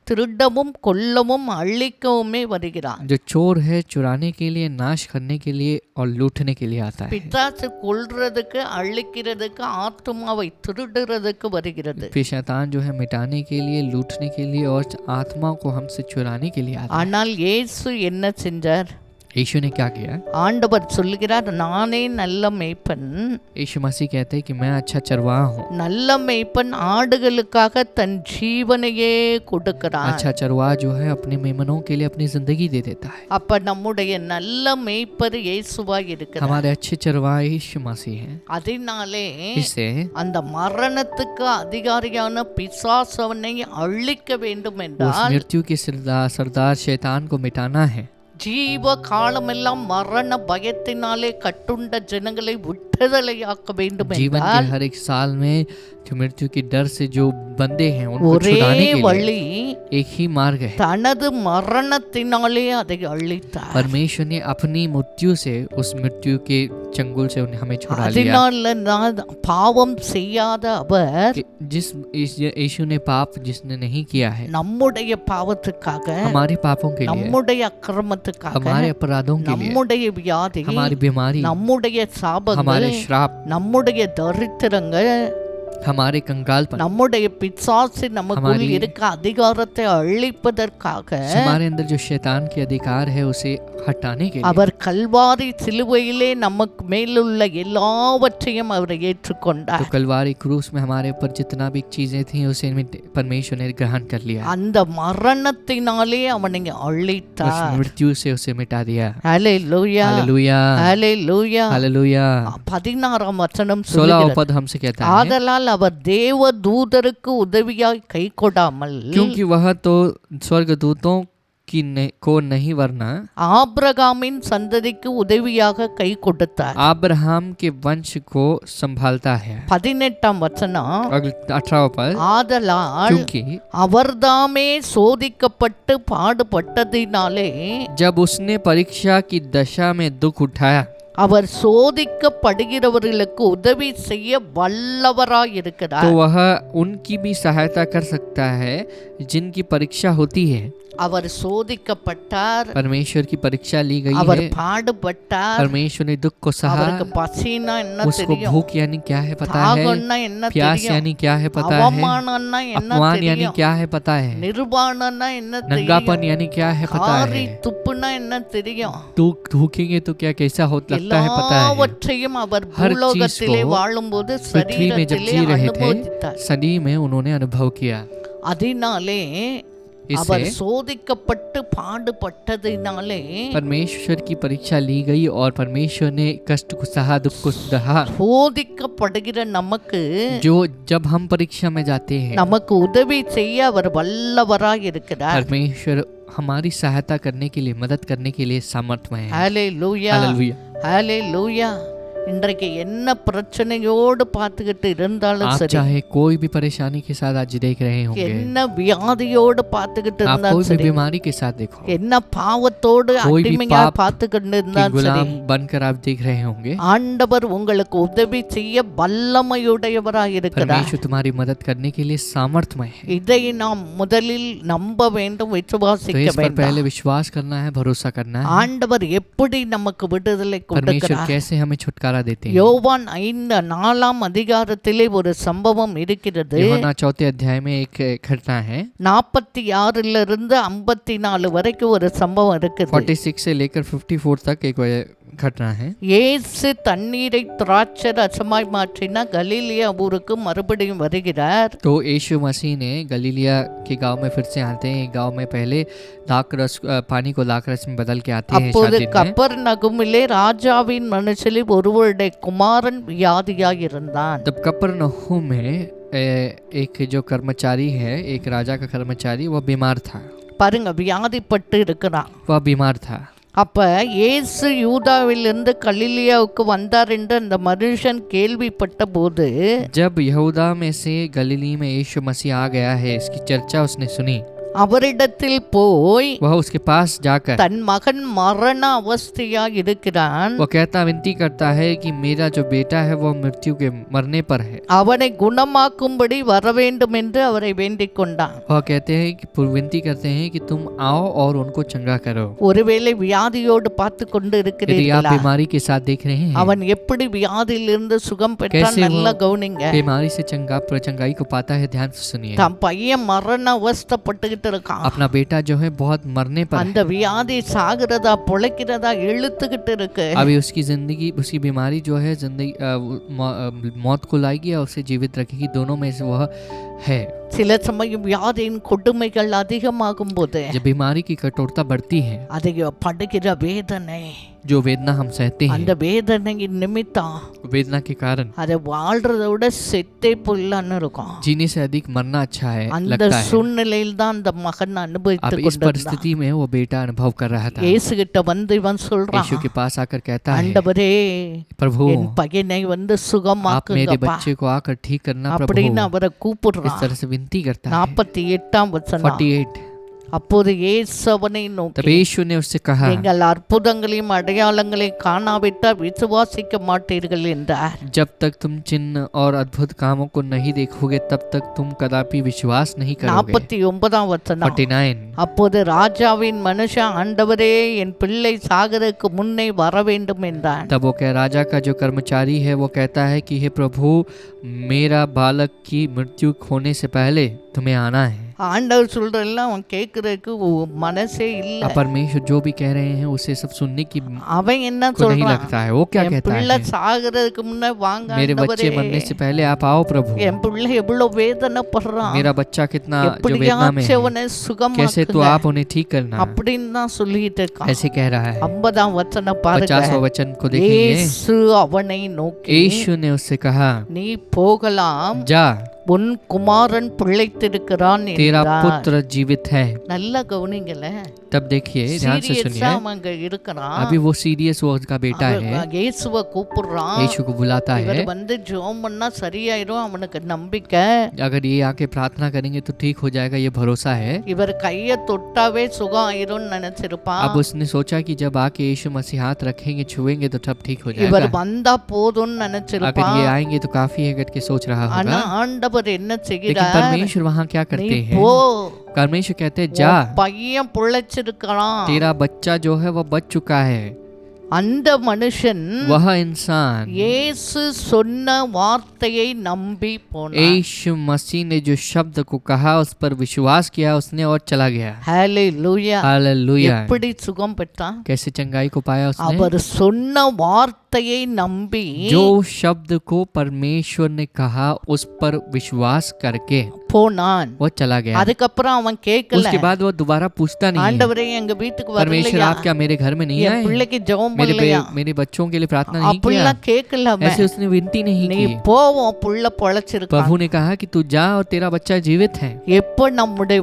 திருடவும் கொல்லவும் அழிக்கவுமே வருகிறான். जो चोर है चुराने के लिए, नाश करने के लिए और लूटने के लिए आता है। பிசாசு கொல்றதுக்கு அழிக்கிறதுக்கு ஆத்மாவை திருடுறதுக்கு வருகிறது. फिर शैतान जो है मिटाने के लिए, लूटने के लिए और आत्मा को हमसे चुराने के लिए आता है। ஆனால் இயேசு என்ன செஞ்சார்? यीशु ने क्या किया? ஆண்டவர் சொல்கிறார், நானே நல்ல மேய்ப்பன். यीशु मसीह कहते हैं कि मैं अच्छा चरवाहा हूँ। நல்ல மேய்ப்பன் ஆடுகளுக்காக தன் ஜீவனையே கொடுக்கிறான். अच्छा चरवाहा जो है अपने मेमनों के लिए अपनी जिंदगी दे देता है। அப்ப நம்முடைய நல்ல மேய்ப்பர் இயேசுவாய் இருக்கிறார். हमारे अच्छे चरवाहा यीशु मसीह हैं। அதனாலே इससे அந்த மரணத்துக்கு அதிகாரியான பிசாசவனை அழிக்க வேண்டும் उस என்றால் मृत्यु के सरदार शैतान को मिटाना है। ஜீவ காலமெல்லாம் மரண பயத்தினாலே கட்டுண்ட ஜனங்களை விடுதலையாக்க வேண்டும் जीवन என்றால் के हर एक साल में जो मृत्यु के डर से जो बंदे हैं उनको ஒரே छुड़ाने के வழி लिए एक ही मार्ग है। தனது மரணத்தினாலே அதை அழித்தார். परमेश्वर ने अपनी मृत्यु से उस मृत्यु के चंगुल से उन्हें हमें छुड़ा लिया। அதனால நான் பாவம் செய்யாத அவர் जिस यीशु ने पाप जिसने नहीं किया है, நம்முடைய பாவத்துக்காக, हमारे पापों के लिए, நம்முடைய அக்கிரமத்துக்காக, हमारे अपराधों के लिए, நம்முடைய வியாதி, हमारी बीमारी, நம்முடைய சாபங்கள், हमारे श्राप, நம்முடைய தரித்திரங்கள், हमारे कंगालपन, நம்முடைய பிசாசு நமக்குள் हमारी- இருக்க அதிகாரத்தை அழிப்பதற்காக हमारे अंदर जो शैतान के अधिकार है उसे हटाने के लिए அவர் கல்வாரி சிலுவையிலே நமக்கு மேலுள்ள எல்லாவற்றையும் அவர் ஏற்றுக்கொண்டார். तो कलवारी क्रूस में हमारे ऊपर जितना भी चीजें थी उसे परमेश्वर ने ग्रहण कर लिया, அந்த மரணத்தினாலே அவனை उस அழித்தார். मृत्यु से उसे मिटा दिया। ஹல்லேலூயா, हालेलुया, ஹல்லேலூயா. हालेलुया। 16ஆம் வசனம் 16वां சொல்லுகிறது, पद हमसे कहता है, ஆதலால் அவர் தேவ தூதருக்கு உதவியாய் கை கொடாமல் क्योंकि वह तो स्वर्गदूतों को नहीं वरना ஆபிரகாமின் சந்ததிக்கு உதவியாக கை கொடுத்தார். अब्राहम के वंश को संभालता है। 18ஆம் வசனம், 18वां पद, ஆதலால் क्योंकि அவர்தாமே சோதிக்கப்பட்டு பாடுபட்டதினாலே जब उसने परीक्षा की दशा में दुख उठाया, அவர் சோதிக்கப்படுகிறவர்களுக்கு உதவி செய்ய வல்லவராயிருக்கிறார். तो वह उनकी भी सहायता कर सकता है जिनकी परीक्षा होती है। அவர் சோதிக்கப்பட்டார், परमेश्वर की परीक्षा ली गई அவர் है, பாடுபட்டார். परमेश्वर ने दुख को सहा, அவருக்கு பசினா என்ன उसको தெரியும், भूख यानी क्या है पता है, தாகம்னா என்ன प्यास தெரியும், यानी क्या है पता है, அவமானம்னா என்ன अपमान यानी தெரியும், क्या है पता है, நிர்வாணம்னா என்ன नंगापन தெரியும், यानी क्या है पता காரி है, துப்புனா என்ன தெரியும். धूखेंगे तो क्या कैसा हो लगता है पता है। எல்லாவற்றையும் அவர் हर चीज பூலோகத்திலே को வாழும்போது पृथ्वी में जब சரீரத்திலே जी रहे थे அனுபவித்தார். शरीर में उन्होंने अनुभव किया। அதனாலே அவர் इससे சோதிக்கப்பட்டு பாடுபட்டதினாலே परमेश्वर की परीक्षा ली गई और परमेश्वर ने कष्ट को सहा, दुख को सहा। சோதிக்கப்படுகிற நமக்கு जो जब हम परीक्षा में जाते हैं, நமக்கு உதவி செய்ய அவர் வல்லவராய் இருக்கிறார். परमेश्वर हमारी सहायता करने के लिए, मदद करने के लिए सामर्थ्य है। ஹல்லேலூயா, हालेलुया। ஹல்லேலூயா. இன்றைக்கு என்ன பிரச்சனையோடு பார்த்துக்கிட்டு இருந்தாலும் आप சரி, चाहे कोई भी परेशानी के साथ आज देख रहे होंगे, என்ன வியாதியோடு பார்த்துக்கிட்டு आप இருந்தாலும் कोई भी சரி, बीमारी के साथ देखो, என்ன பாவத்தோடு कोई भी அடிமையா पाप பார்த்துக்கிட்டு कि இருந்தாலும் சரி, गुलाम बनकर आप देख रहे होंगे, ஆண்டவர் உங்களுக்கு உதவி செய்ய வல்லமையுடையவராய் இருக்கிறார். परमेश्वर तुम्हारी मदद करने के लिए सामर्थ्यमय है। இதை நாம் முதலில் நம்ப வேண்டும், तो விசுவாசிக்க इस पर வேண்டும். पहले विश्वास करना है, भरोसा करना है। ஆண்டவர் எப்படி நமக்கு விடுதலை परमेश्वर கொடுக்கிறார். कैसे हमें छुटकारा देते हैं। யோவான் 4ஆம் அதிகாரத்திலே ஒரு சம்பவம் இருக்கிறது. यूहन्ना 4 अध्याय में एक घटना है। 46 54 வரைக்கும் ஒரு சம்பவம் இருக்குது. 46 से लेकर 54 तक एक घटना है। இயேசு தண்ணீரை திராட்சை ரசமாய் மாற்றினா கலிலியா ஊருக்கு மறுபடியும் வருகிறார். तो यीशु मसीह ने गलीलिया के गांव में फिर से आते हैं। गांव में पहले दाखरस, पानी को दाखरस में बदल के आते हैं அப்போது शादी में। கப்பர்நகூமிலே ராஜாவின் மனுஷில் ஒருவருடைய குமாரன் வியாதியாய் இருந்தான். तब कफरनहूम में एक जो कर्मचारी है, एक राजा का कर्मचारी, वह बीमार था। பாருங்க, வியாதிப்பட்டு இருக்கிறான். वह बीमार था। அப்ப இயேசு யூதாவிலிருந்து கலிலியாவுக்கு வந்தார் என்று அந்த மனுஷன் கேள்விப்பட்ட போது, जब यहूदा में से गलीली में यीशु मसीह आ गया है, इसकी चर्चा उसने सुनी, அவரிடத்தில் போய் वह उसके पास जाकर தன் மகன் மரண அவஸ்தையா இருக்கிறான், वो कहता विनती करता है कि मेरा जो बेटा है वो मृत्यु के मरने पर है। அவனை குணமாக்கும்படி வர வேண்டும் என்று அவரை வேண்டிக் கொண்டான். वह कहते हैं कि विनती करते हैं कि तुम आओ और उनको चंगा करो। ஒருவேளை வியாதியோடு பார்த்து கொண்டு यदि आप இருக்கிறீர்களா? बीमारी के साथ देख रहे हैं, அவன் எப்படி வியாதியிலிருந்து சுகம் பெற்றான், कैसे நல்லா वो கவனிங்க. बीमारी से चंगाई को पाता है, ध्यान से सुनिए। தன் பையன் மரண அவஸ்தைப்பட்டுக்கிட்டு இருக்கான். अपना बेटा जो है बहुत मरने पर அந்த है। வியாதி சாகிறதா பொழைக்கிறதா இழுத்துக்கிட்டு இருக்கு. अभी उसकी जिंदगी, उसकी बीमारी जो है जिंदगी मौत को लाएगी और उसे जीवित रखेगी, दोनों में से वह है। சில சமயம் வியாதியின் கொடுமைகள் அதிகமாகும் போது जब बीमारी की कठोरता बढ़ती है, அதை படுகிற வேதனை, जो वेदना हम सहते அந்த हैं, வேதனையின் நிமித்தம் वेदना के कारण அதை வாழ்றதை விட செத்தே போயிடலான்னு இருக்கும். जीने से अधिक मरना अच्छा है அந்த लगता है। சூழ்நிலையில் தான் அந்த மகன் अब அனுபவித்து इस கொண்டிருந்தான். परिस्थिति में वो बेटा अनुभव कर रहा था। இயேசு கிட்ட வந்து இவன் சொல்றான், यीशु के पास आकर कहता है, ஆண்டவரே प्रभु என் பையனை வந்து आप मेरे சுகமாக்குங்கப்பா बच्चे को आकर ठीक करना प्रभु, அப்படின்னு அவரை इस கூப்பிடுறான். तरह से विनती करता है। 48ஆம் வசனம், 48 அப்போது இயேசு அவனை तब நோக்கி, यीशु ने उससे कहा, நீங்கள் அற்புதங்களையும் அடையாளங்களையும் காணாவிட்டால் விசுவாசிக்க மாட்டீர்கள் என்றார். जब तक तुम चिन्ह और अद्भुत कामों को नहीं देखोगे तब तक तुम कदापि विश्वास नहीं करोगे। 49 வசனம். 49 அப்போது ராஜாவின் மனுஷன், ஆண்டவரே, என் பிள்ளை சாகருக்கு முன்னே வர வேண்டும் என்றான். तब वो राजा का जो कर्मचारी है वो कहता है कि हे प्रभु, मेरा बालक की मृत्यु होने से पहले तुम्हें आना है। ஆண்டவர் சொல்றதெல்லாம் அவன் கேட்கறதுக்கு மனசே இல்ல. परमेश्वर जो भी कह रहे हैं उसे सब सुनने की அவன் என்ன को नहीं சொல்றான்? लगता है। वो क्या என் कहता பிள்ளை है, சாகறதுக்கு முன்னே வாங்க मेरे बच्चे ஆண்டவரே. मरने से पहले आप आओ प्रभु। என் பிள்ளை எவ்வளவு வேதனைப்படுறான், मेरा बच्चा कितना जो वेदना में எப்படியாச்சும் है, அவனை कैसे तो சுகமாக்குங்க आप उन्हें ठीक करना, அப்படின்னு தான் சொல்லிட்டு இருக்கான். ऐसे कह रहा है। 50 வசனம் பாருங்க. 50वां वचन को देखेंगे। இயேசு அவனை நோக்கி, यीशु ने उससे कहा, நீ போகலாம், जा, உன் குமாரன் பிழைத்திருக்கிறான் तेरा என்றார். पुत्र जीवित है। நல்லா கவனிங்களே, तब देखिए, ध्यान से சீரியஸா सुनिए, அவன் அங்க இருக்கிறான். अभी वो सीरियस, वो उसका बेटा है, இயேசுவை கூப்பிடுறான். यीशु को बुलाता இவர் है। வந்து ஜெபம் பண்ணா சரியாயிரும், அவனுக்கு நம்பிக்கை. अगर ये आके प्रार्थना करेंगे तो ठीक हो जाएगा, ये भरोसा है। இவர் கைய தொட்டாவே சுகம் ஆயிரும்னு நினைச்சிருப்பான். अब उसने सोचा कि जब आके यीशु मसीह हाथ रखेंगे, छुएंगे तो तब ठीक हो இவர் जाएगा। வந்தா போதும்னு अगर நினைச்சிருப்பான். ये आएंगे तो काफी है करके सोच रहा ஆனா होगा। ஆண்டவர் என்ன लेकिन செய்கிறார்? परमेश्वर वहाँ क्या நீ करते हैं? போ, परमेश्वर कहते हैं, जा, உன் பையன் பிழைச்சிருக்கிறான். तेरा बच्चा जो है वो बच चुका है। அந்த மனுஷன் वह इंसान இயேசு சொன்ன வார்த்தையை நம்பி போனான். यीशु मसीह ने जो शब्द को कहा उस पर विश्वास किया, उसने और चला गया। ஹalleluya. हालेलुया। எப்படி சுகம் பெற்றான்? कैसे चंगाई को पाया उसने? அவர் சொன்ன வார்த்தையை நம்பி जो शब्द को परमेश्वर ने कहा उस पर विश्वास करके போனான். वो चला गया। அதுக்கப்புறம் அவன் கேட்கல, उसके बाद वो दोबारा पूछता नहीं है, ஆண்டவரே எங்க வீட்டுக்கு परमेश्वर வரலையா, आप क्या मेरे घर में नहीं என் आए, பிள்ளைக்கு ஜெபம் मेरे பண்ணலையா? मेरे बच्चों के लिए प्रार्थना नहीं किया? அப்படிலாம் கேட்கல அவன். ऐसे उसने विनती नहीं நீ की। போவோம், புள்ள பொழைச்சிருக்கான். प्रभु ने कहा कि तू जा और तेरा बच्चा जीवित है। எப்ப நம்முடைய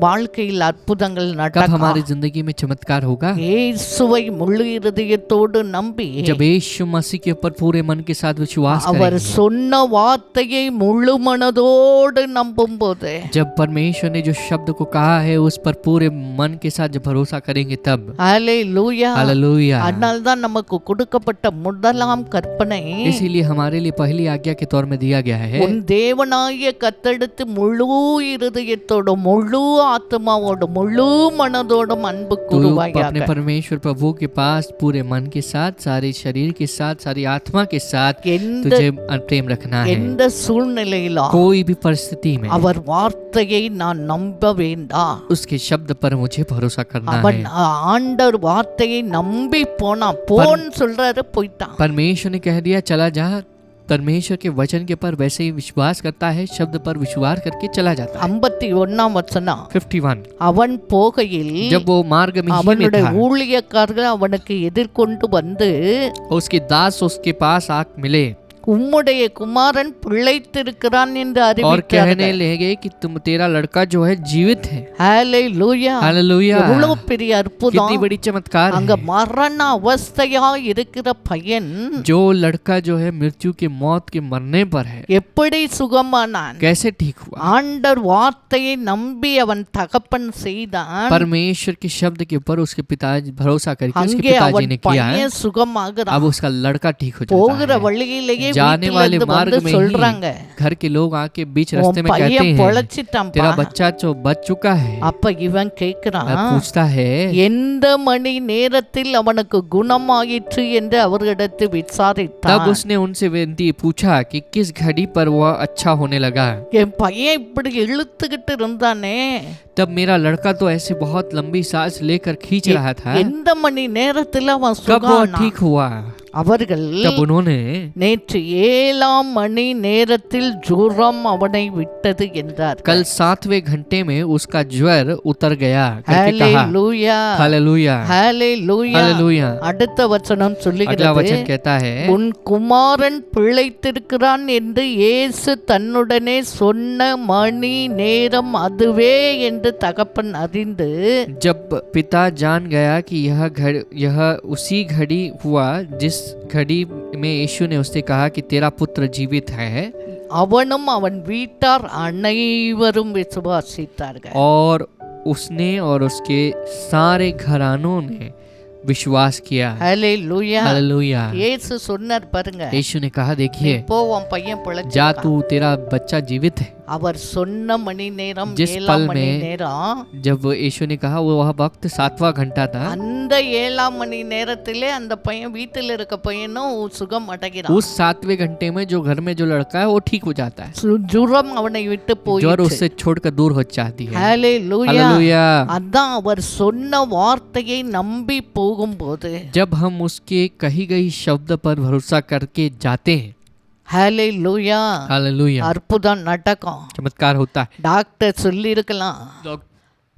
வாழ்க்கையில் அற்புதங்கள் कब நடக்கும்? हमारी जिंदगी में चमत्कार होगा? இயேசுவை முழு இருதயத்தோடு நம்பி जब यीशु मसीह के ऊपर पूरे मन के साथ विश्वास அவர் करेंगे। சொன்ன வார்த்தையை முழு மனதோடு நம்பும்போது जब परमेश्वर ने जो शब्द को कहा है उस पर पूरे मन के साथ जब भरोसा करेंगे तब। ஹalleluya. हालेलुया। அதனால தான் நமக்கு கொடுக்கப்பட்ட முதலாம் கற்பனை, इसीलिए हमारे लिए पहली आज्ञा के तौर में दिया गया है, உன் தேவனாகிய கர்த்தரிடத்து முழு இருதயத்தோடு, முழு ஆத்மாவோடு, முழு மனதோடும் அன்பு तू अपने கூறுவாயாக. परमेश्वर प्रभु के पास पूरे मन के साथ, सारे शरीर के साथ, सारी आत्मा के साथ எந்த तुझे प्रेम रखना है। எந்த சூழ்நிலையிலும் कोई भी परिस्थिति में அவர் வார்த்தையை நான் நம்ப வேண்டாம். उसके शब्द पर मुझे भरोसा करना அவன் है। ஆண்டவர் வார்த்தையை நம்பி போனான். போன்னு சொல்றாரு, போயிட்டான். परमेश्वर ने कह दिया चला जा, परमेश्वर के वचन के पर वैसे ही विश्वास करता है, शब्द पर विश्वास करके चला जाता है। 51 வசனம். 51 அவன் போகையில் जब वो मार्ग में ही में அவனுடைய था, ஊழியக்காரர்கள் அவனுக்கு எதிர்கொண்டு வந்து, उसके दास उसके पास आग मिले உம்முடைய குமாரன் பிழைத்திருக்கிறான் என்று और அறிவித்தார்கள். कहने लगे कि तुम, तेरा लड़का जो है जीवित है। ஹalleluya. हालेलुया। எவ்வளவு பெரிய அற்புதம். कितनी बड़ी चमत्कार அங்க है। மரண அவஸ்தையா இருக்கிற பையன் जो लड़का जो है मृत्यु के मौत के मरने पर है, எப்படி சுகமானான்? कैसे ठीक हुआ? ஆண்டவர் வார்த்தையை நம்பி அவன் தகப்பன் செய்தான். परमेश्वर के शब्द के ऊपर उसके पिताजी भरोसा करके उसके அங்கே पिताजी அவன் ने किया है। பையன் சுகமாகிறான். अब उसका लड़का ठीक हो போகிற जाता है। வழியிலேயே जाने வீட்டுல वाले இருந்து मार्ग வந்து में சொல்றாங்க, ही घर के लोग आके बीच உன் रास्ते में कहते பையன் हैं பொழைச்சிட்டான்பா. तेरा बच्चा जो बच चुका है। அப்ப இவன் கேட்கிறான், पूछता है எந்த மணி நேரத்தில் அவனுக்கு குணமாயிற்று என்று அவர்களிடத்தில் तब விசாரித்தான். उसने उनसे विनती पूछा कि किस घड़ी पर वह अच्छा होने लगा। என் பையன் இப்படி இழுத்துக்கிட்டு இருந்தானே, तब मेरा लड़का तो ऐसे बहुत लंबी सांस लेकर खींच रहा था, எந்த मणि நேரத்தில் அவன் कब वह சுகானா? ठीक हुआ? அவர்கள் तब उन्होंने நேற்று 7ஆம் மணி நேரத்தில் ஜுரம் அவனை விட்டது என்றார். कल 7वें घंटे में उसका ज्वर उतर गया करके कहा। ஹalleluya. हालेलुया। ஹalleluya. हालेलुया। அடுத்த வசனம் अगला சொல்லுகிறது, वचन कहता है, உன் குமாரன் பிழைத்திருக்கிறான் என்று இயேசு தன்னுடனே சொன்ன மணி நேரம் அதுவே என்று தகப்பன் அறிந்து, जब पिता जान गया कि यह उसी घड़ी हुआ जिस घड़ी में यीशु ने उससे कहा कि तेरा पुत्र जीवित है, அவனும் அவன் வீட்டார் அனைவரும் விசுவாசித்தார்கள். और उसने और उसके सारे घरानों ने विश्वास किया। ஹalleluya. हालेलुया। இயேசு சொன்னார் பாருங்க, यीशु ने कहा देखिए போ உன் பையன் जा பிழைச்சிருக்கான். तू तेरा बच्चा जीवित है। அவர் சொன்ன மணி நேரம் जिस 7 पल மணி में நேரம், जब यीशु ने कहा वो वह वक्त 7वां घंटा था, அந்த 7 மணி நேரத்திலே அந்த பையன் வீட்டில் இருக்க பையனும் சுகம் அடைகிறான். उस 7वें घंटे में जो घर में जो लड़का है वो ठीक हो जाता है। ஜுரம் அவனை விட்டு ज्वर போயிடுச்சு. उससे छोड़कर दूर हो जाती है। ஹalleluya. हालेलुया। அதான் அவர் சொன்ன வார்த்தையை நம்பி போகும்போது, जब हम उसके कही गई शब्द पर भरोसा करके जाते हैं, ஹalleluya, हालेलुया, அற்புதம் நடக்கும். चमत्कार होता है। டாக்டர் சொல்லி இருக்கலாம்,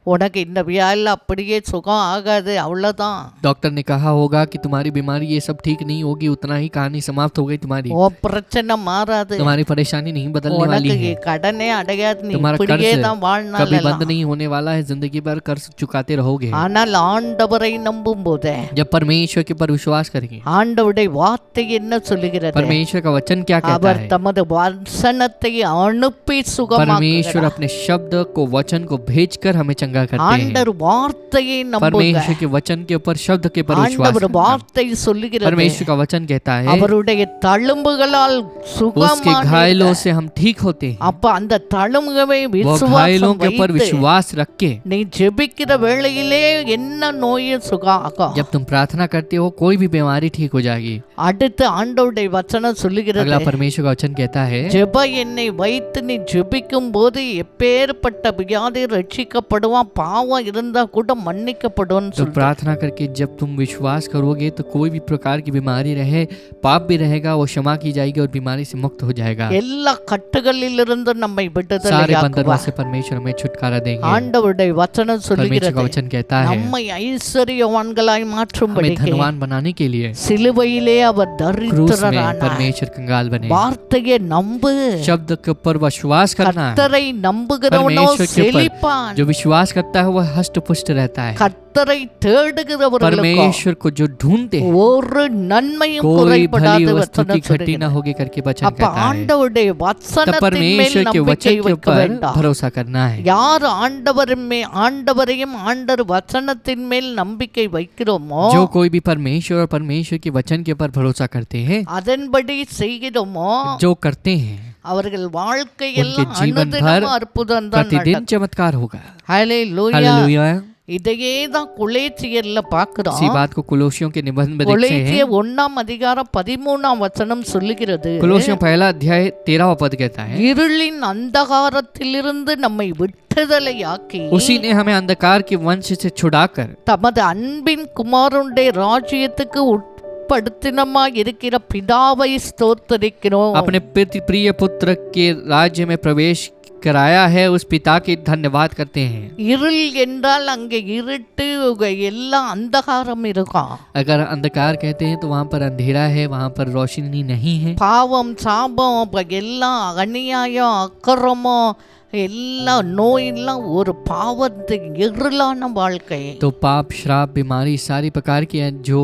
உனக்கு இந்த வியாதியில் அப்படியே சுகம் ஆகாது, அவ்வளோதான். डॉक्टर ने कहा होगा कि तुम्हारी बीमारी ये सब ठीक नहीं होगी, उतना ही कहानी समाप्त हो गई तुम्हारी, உன் பிரச்சனை மாறாது, तुम्हारी परेशानी नहीं बदलने वाली உனக்கு है, கடனே அடையாது, நீ तुम्हारा இப்படியே कर्ज தான் कभी வாழ்நாள். बंद नहीं होने वाला है, जिंदगी भर कर्ज चुकाते रहोगे। ஆனால் ஆண்டவரை நம்பும் போது जब परमेश्वर के ऊपर विश्वास करेंगे, ஆண்டவருடைய வார்த்தை என்ன சொல்லுகிறது? परमेश्वर का वचन क्या कहता அவர் है? தமது வசனத்தை அனுப்பி परमेश्वर சுகமாக்குகிறார். अपने शब्द को वचन को भेजकर हमें चंगा करते हैं। ஆண்டவர் வார்த்தையை நம்புங்க. परमेश्वर के वचन के ऊपर शब्द के ऊपर विश्वास ஆண்டவர் करना। வார்த்தை சொல்லுகிறது, परमेश्वर का वचन कहता है அவருடைய தழும்புகளால் उसके घायलों से हम ठीक होते हैं। அப்ப அந்த தழும்புகளை वो घायलों விசுவாசம் के ऊपर வைத்து विश्वास रख के நீ ஜெபிக்கிற வேளையிலே என்ன நோயும் சுகமாகும். जब तुम प्रार्थना करते हो कोई भी बीमारी ठीक हो जाएगी। அடுத்து ஆண்டவருடைய வசனம் சொல்லுகிறது, अगला परमेश्वर का वचन कहता है ஜெப எண்ணெய் வைத்து நீ ஜெபிக்கும் போது எப்பேற்பட்ட வியாதி ரட்சிக்கப்படுவான், பாவம் இருந்தா கூட மன்னிக்கப்படும். तो प्रार्थना करके जब तुम विश्वास करोगे तो कोई भी प्रकार की बीमारी रहे, पाप भी रहेगा, वो क्षमा की जाएगी और बीमारी से मुक्त हो जाएगा। எல்லா கட்டுகளிலிருந்து நம்மை सारे बंधनों விடுதலையாக்குவார். से परमेश्वर हमें छुटकारा देंगे। ஆண்டவருடைய வசனம் परमेश्वर का சொல்லுகிறது, वचन कहता है நம்மை ஐஸ்வர்யவான்களாய் हमें மாற்றும்படி धनवान बनाने के लिए சிலுவையிலே அவர் क्रूस में தரித்திரரானார். परमेश्वर कंगाल बने। வார்த்தையை நம்பு, शब्द के ऊपर विश्वास करना। கர்த்தரை நம்புகிறவனோ परमेश्वर के ऊपर செழிப்பான். जो विश्वास करता है वह हष्ट पुष्ट रहता है। கர்த்தரை தேடுகிறவர்களுக்கு परमेश्वर को जो ढूंढते हैं ஒரு நன்மையும் कोई भली குறைபடாத वस्तु की வசனம் घटी न சொல்லுகிறது. होगी करके वचन அப்ப कहता है। ஆண்டவருடைய तब வசனத்தின் மேல் परमेश्वर के நம்பிக்கை वचन के வைக்க ऊपर வேண்டாம். भरोसा करना है। யார் ஆண்டவரையும் ஆண்டவர் வசனத்தின் மேல் நம்பிக்கை வைக்கிறோமோ, जो कोई भी परमेश्वर और परमेश्वर के वचन के ऊपर भरोसा करते हैं, அதன்படி செய்கிறோமோ, जो करते हैं, அவர்கள் வாழ்க்கையெல்லாம் उनके जीवन भर அனுதினமும் அற்புதம் தான் प्रतिदिन நடக்கும். चमत्कार होगा। ஹalleluya. हालेलुया। இதையே தான் கொலேசியர்ல பார்க்கிறோம். इसी बात को कुलोसियों के निबंध में देखते கொலேசிய हैं। 1 அதிகாரம் 13 வசனம் சொல்லுகிறது, कुलोसियों पहला अध्याय 13वां पद कहता है இருளின் அந்தகாரத்திலிருந்து நம்மை விடுதலையாக்கி उसी ने हमें अंधकार के वंश से छुड़ाकर தமது அன்பின் குமாரனுடைய ராஜ்யத்துக்கு உட்படுத்தினமா இருக்கிற பிதாவை ஸ்தோத்திரிக்கிறோம். अपने प्रिय पुत्र के राज्य में प्रवेश कराया है, उस पिता के धन्यवाद करते हैं। இருள் என்றால் அங்கே இருட்டு, எல்லாம் அந்தகாரம் இருக்கும். अगर अंधकार कहते हैं तो वहाँ पर अंधेरा है, वहाँ पर रोशनी नहीं है। பாவம் சாபம் எல்லாம் அநியாயம் அக்கிரமம் எல்லாம் நோயெல்லாம் ஒரு பாவத்து இருளான வாழ்க்கை. तो पाप श्राप बीमारी सारी प्रकार की है जो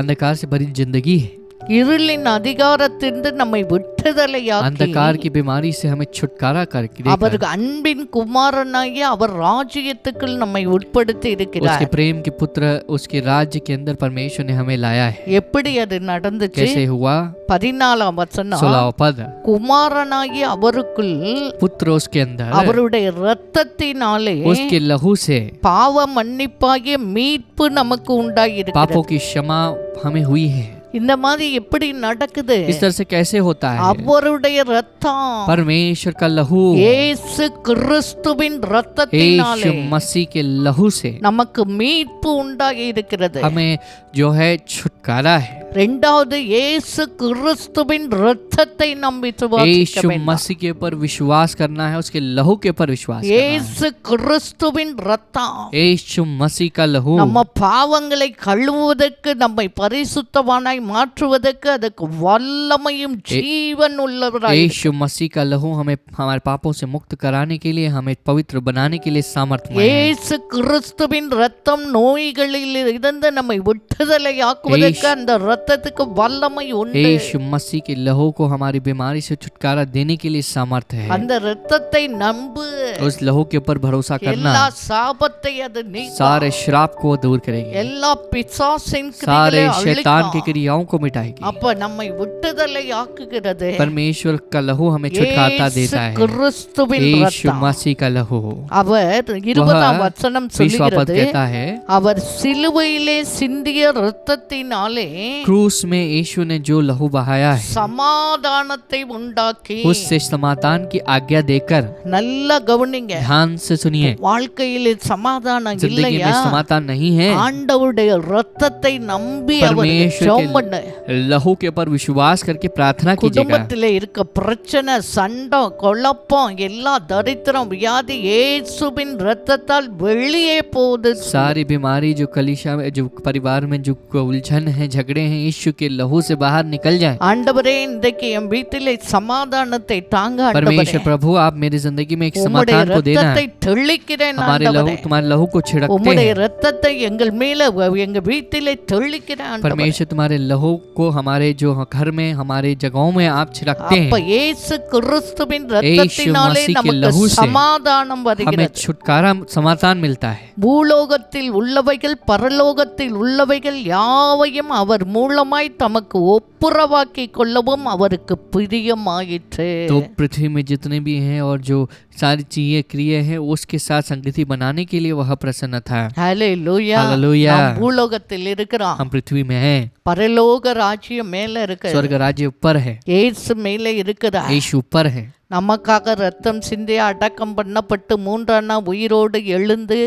अंधकार से भरी जिंदगी है। இருளின் அதிகாரத்திலிருந்து நம்மை விடுதலையாக்கி अंधकार की बीमारी से हमें छुटकारा करके அவர் அன்பின் குமாரனாகிய அவர் ராஜ்யத்துக்குள் நம்மை உட்படுத்தி இருக்கிறார். उसके प्रेम के पुत्र उसके राज्य के अंदर परमेश्वर ने हमें लाया है। எப்படி அது நடந்துச்சு? कैसे हुआ? 14 வசனம், 16वां पद, குமாரனாகிய அவருக்குள் पुत्र उसके अंदर அவருடைய இரத்தத்தினாலே उसके लहू से பாவ மன்னிப்பாகிய மீட்பு நமக்கு உண்டாயிருக்கிறது. पापों की क्षमा हमें हुई है। இந்த மாதிரி எப்படி நடக்குது? इस तरह से कैसे होता है? அவருடைய இரத்தம், परमेश्वर का लहू, இயேசு கிறிஸ்துவின் இரத்தத்தினாலே यीशु मसीह के लहू से நமக்கு மீட்பு உண்டாகி இருக்கிறது. हमें जो है छुटकारा है। இரண்டாவது, இயேசு கிறிஸ்துவின் இரத்தத்தை நம்பி சுவாசிக்க यीशु வேண்டும். मसीह के ऊपर विश्वास करना है, उसके लहू के ऊपर विश्वास करना है। இயேசு கிறிஸ்துவின் இரத்தம் यीशु मसीह का लहू நம்ம பாவங்களை கழுவுவதற்கு, நம்மை பரிசுத்தவானாய் மாற்றுவதற்கு அதுக்கு வல்லமையும் ஜீவன் உள்ளவராய் यीशु मसीह का लहू हमें हमारे पापों से मुक्त कराने के लिए, हमें पवित्र बनाने के लिए सामर्थ्य है। இயேசு கிறிஸ்துவின் ரத்தம் நோய்களில் இருந்து நம்மை விடுதலை ஆக்குவதற்கு அந்த ரத்தத்துக்கு வல்லமை உண்டு। यीशु मसीह के लहू को हमारी बीमारी से छुटकारा देने के लिए सामर्थ्य है। அந்த ரத்தத்தை நம்பு, उस लहू के ऊपर भरोसा करना எல்லா சாபத்தை அது நீக்கும், सारे श्राप को दूर करेगी, எல்லா பிசாசின் सारे கிரியைகளை शैतान की அழிக்கும்। क्रियाओं को मिटाएगी। அப்ப நம்மை விடுதலை ஆக்குகிறது परमेश्वर का लहू हमें छुटकारा देता है। கிறிஸ்துவின் यीशु ரத்தம்। मसीह का लहू அவர் 20ஆம் வசனம் विश्वापद சொல்கிறது, कहता है, அவர் சிலுவையிலே சிந்திய இரத்தத்தினாலே क्रूस में यीशु ने जो लहू बहाया है, சமாதானத்தை உண்டாக்கி, उससे समाधान की आज्ञा देकर, நல்லா கவனிங்க, ध्यान से सुनिए, வாழ்க்கையிலே சமாதானம் जिंदगी இல்லையா? में समाधान नहीं है, ஆண்டவருடைய ரத்தத்தை நம்பி அவர் परमेश्वर ஜெபம் பண்ணு। के लहू के ऊपर विश्वास करके प्रार्थना कीजिएगा। குடும்பத்திலே இருக்க பிரச்சனை, சண்டை, குழப்பம், எல்லா தரித்திரம், வியாதி இயேசுவின் ரத்தத்தால் வெளியே போகுது। सारी बीमारी जो कलीसिया में, जो परिवार में जो उलझन है, झगड़े हैं, यीशु के लहू से बाहर निकल जाए। ஆண்டவரே இன்றைக்கு என் வீட்டிலே சமாதானத்தை தாங்க ஆண்டவரே, परमेश्वर प्रभु, आप मेरी जिंदगी में एक உம்முடைய समाधान को देना। ரத்தத்தை தெளிக்கிறேன் हमारे लहू, ஆண்டவரே, तुम्हारे लहू को छिड़कते உம்முடைய हैं। ரத்தத்தை எங்கள் மேல எங்க வீட்டிலே தெளிக்கிறேன் ஆண்டவரே। परमेश्वर तुम्हारे लहू को हमारे जो घर में, हमारे जगहों में आप छिड़कते அப்ப हैं। இயேசு கிறிஸ்துவின் ரத்தத்தினாலே मसीह के நமக்கு लहू से சமாதானம் हमें வருகிறது। छुटकारा, समाधान मिलता है। பூலோகத்தில் உள்ளவைகள் பரலோகத்தில் உள்ளவைகள் யாவையும் அவர் மூலமாய் தமக்கு ஒப்புரவாக்கி கொள்ளவும் அவருக்கு பிரியமாயிற்று। तो पृथ्वी में जितने भी हैं और जो सारी चीजें क्रिया हैं, उसके साथ संगति बनाने के लिए वह प्रसन्न था। ஹல்லேலூயா। हालेलुया। நாம் பூலோகத்தில் இருக்கிறோம், हम पृथ्वी में हैं, பரலோக ராஜ்யம் மேல இருக்கு, स्वर्ग राज्य ऊपर है, இயேசு மேல இருக்கிறார்। यीशु ऊपर है। நமக்காக ரத்தம் சிந்தி அடக்கம் பண்ணப்பட்டு 3ஆம் நாள் உயிரோடு எழுந்து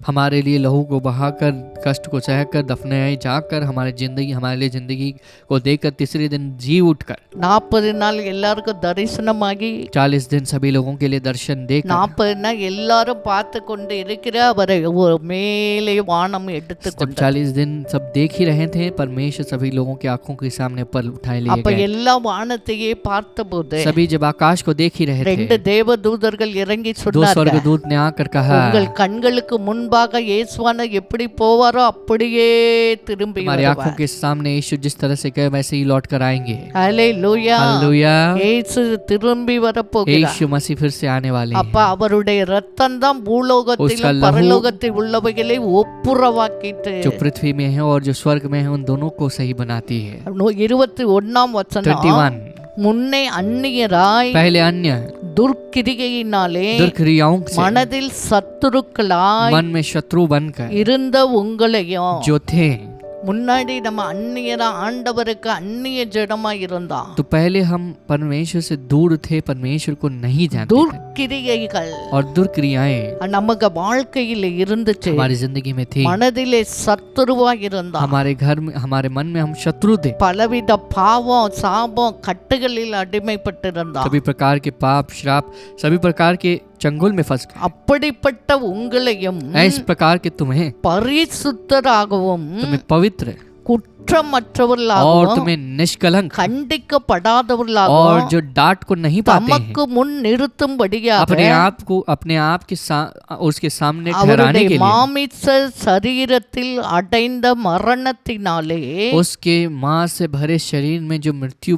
हमारे लिए लहू को बहाकर, कष्ट को सहकर, दफनाए जाकर, हमारे लिए जिंदगी को देकर, तीसरे दिन जी उठकर, 40 நாள் எல்லாருக்கும் தரிசனமாகி 40 दिन सभी लोगों के लिए दर्शन देकर, 40 நாள் எல்லாரும் பார்த்து கொண்டு இருக்கிற அவரை மேலே வானம் எடுத்து जब கொண்டு 40 दिन सब देख ही रहे थे, परमेश्वर सभी लोगों की आंखों के सामने पर उठाए लिए அப்ப गए। எல்லா வானத்தையே பார்த்தபோது सभी जब आकाश को देख ही रहे 2 थे, தேவதூதர்கள் இறங்கி 2 சொன்னார்கள், स्वर्गदूत ने आकर कहा, உங்கள் கண்களுக்கு முன்பாக இயேசுவான எப்படி போவாரோ அப்படியே திரும்பி हमारी आंखों வருவார்। के सामने यीशु जिस तरह से गए वैसे ही लौट कर आएंगे। ஹல்லேலூயா। हालेलुया। இயேசு திரும்பி வரப்போகிறார்। यीशु मसीह फिर से आने वाले அப்ப हैं। அவருடைய ரத்தம் தான் उसका பூலோகத்திலும் लहू பரலோகத்தில் உள்ளவைகளை ஒப்புரவாக்கிட்டு जो पृथ्वी में है और जो स्वर्ग में है, उन दोनों को सही बनाती है। 21ஆம் வசனம், 21 முன்னே அந்நியராய் पहले अन्य துர்க்கிரிகையினாலே दुर्क्रियाओं से மனதில் சத்துருக்களாய் मन में शत्रु बनकर இருந்த உங்களையும், जो थे, முன்னாடி நம்ம அந்நியரா ஆண்டவருக்கு அந்நிய ஜடமா இருந்தோம், तो पहले हम परमेश्वर से दूर थे, परमेश्वर को नहीं जानते थे, துர்க்கிரிகைகள் और दुर्क्रियाएं நமக்கு வாழ்க்கையில இருந்துச்சு, हमारी जिंदगी में थी। மனதிலே சத்துருவா இருந்தோம், हमारे घर में, हमारे मन में हम शत्रु थे, பலவித பாவம் சாபம் கட்டுகளில் அடிமைப்பட்டிருந்தோம்। सभी प्रकार के पाप, श्राप, सभी प्रकार के चंगुल में फंस गए। அப்படிப்பட்ட உங்களையும் इस प्रकार के तुम्हें பரிசுத்தராகவும் तुम्हें पवित्र और குற்றமற்றவர்களாகவும் तुम्हें निष्कलंक கண்டிக்கப்படாதவர்களாகவும் और जो डांट को नहीं पाते தமக்கு हैं, முன் நிறுத்தும்படியாக अपने आप के उसके सामने ठहराने அவருடைய के लिए, மாமிச சரீரத்தில் அடைந்த மரணத்தினாலே उसके मां से भरे शरीर में जो मृत्यु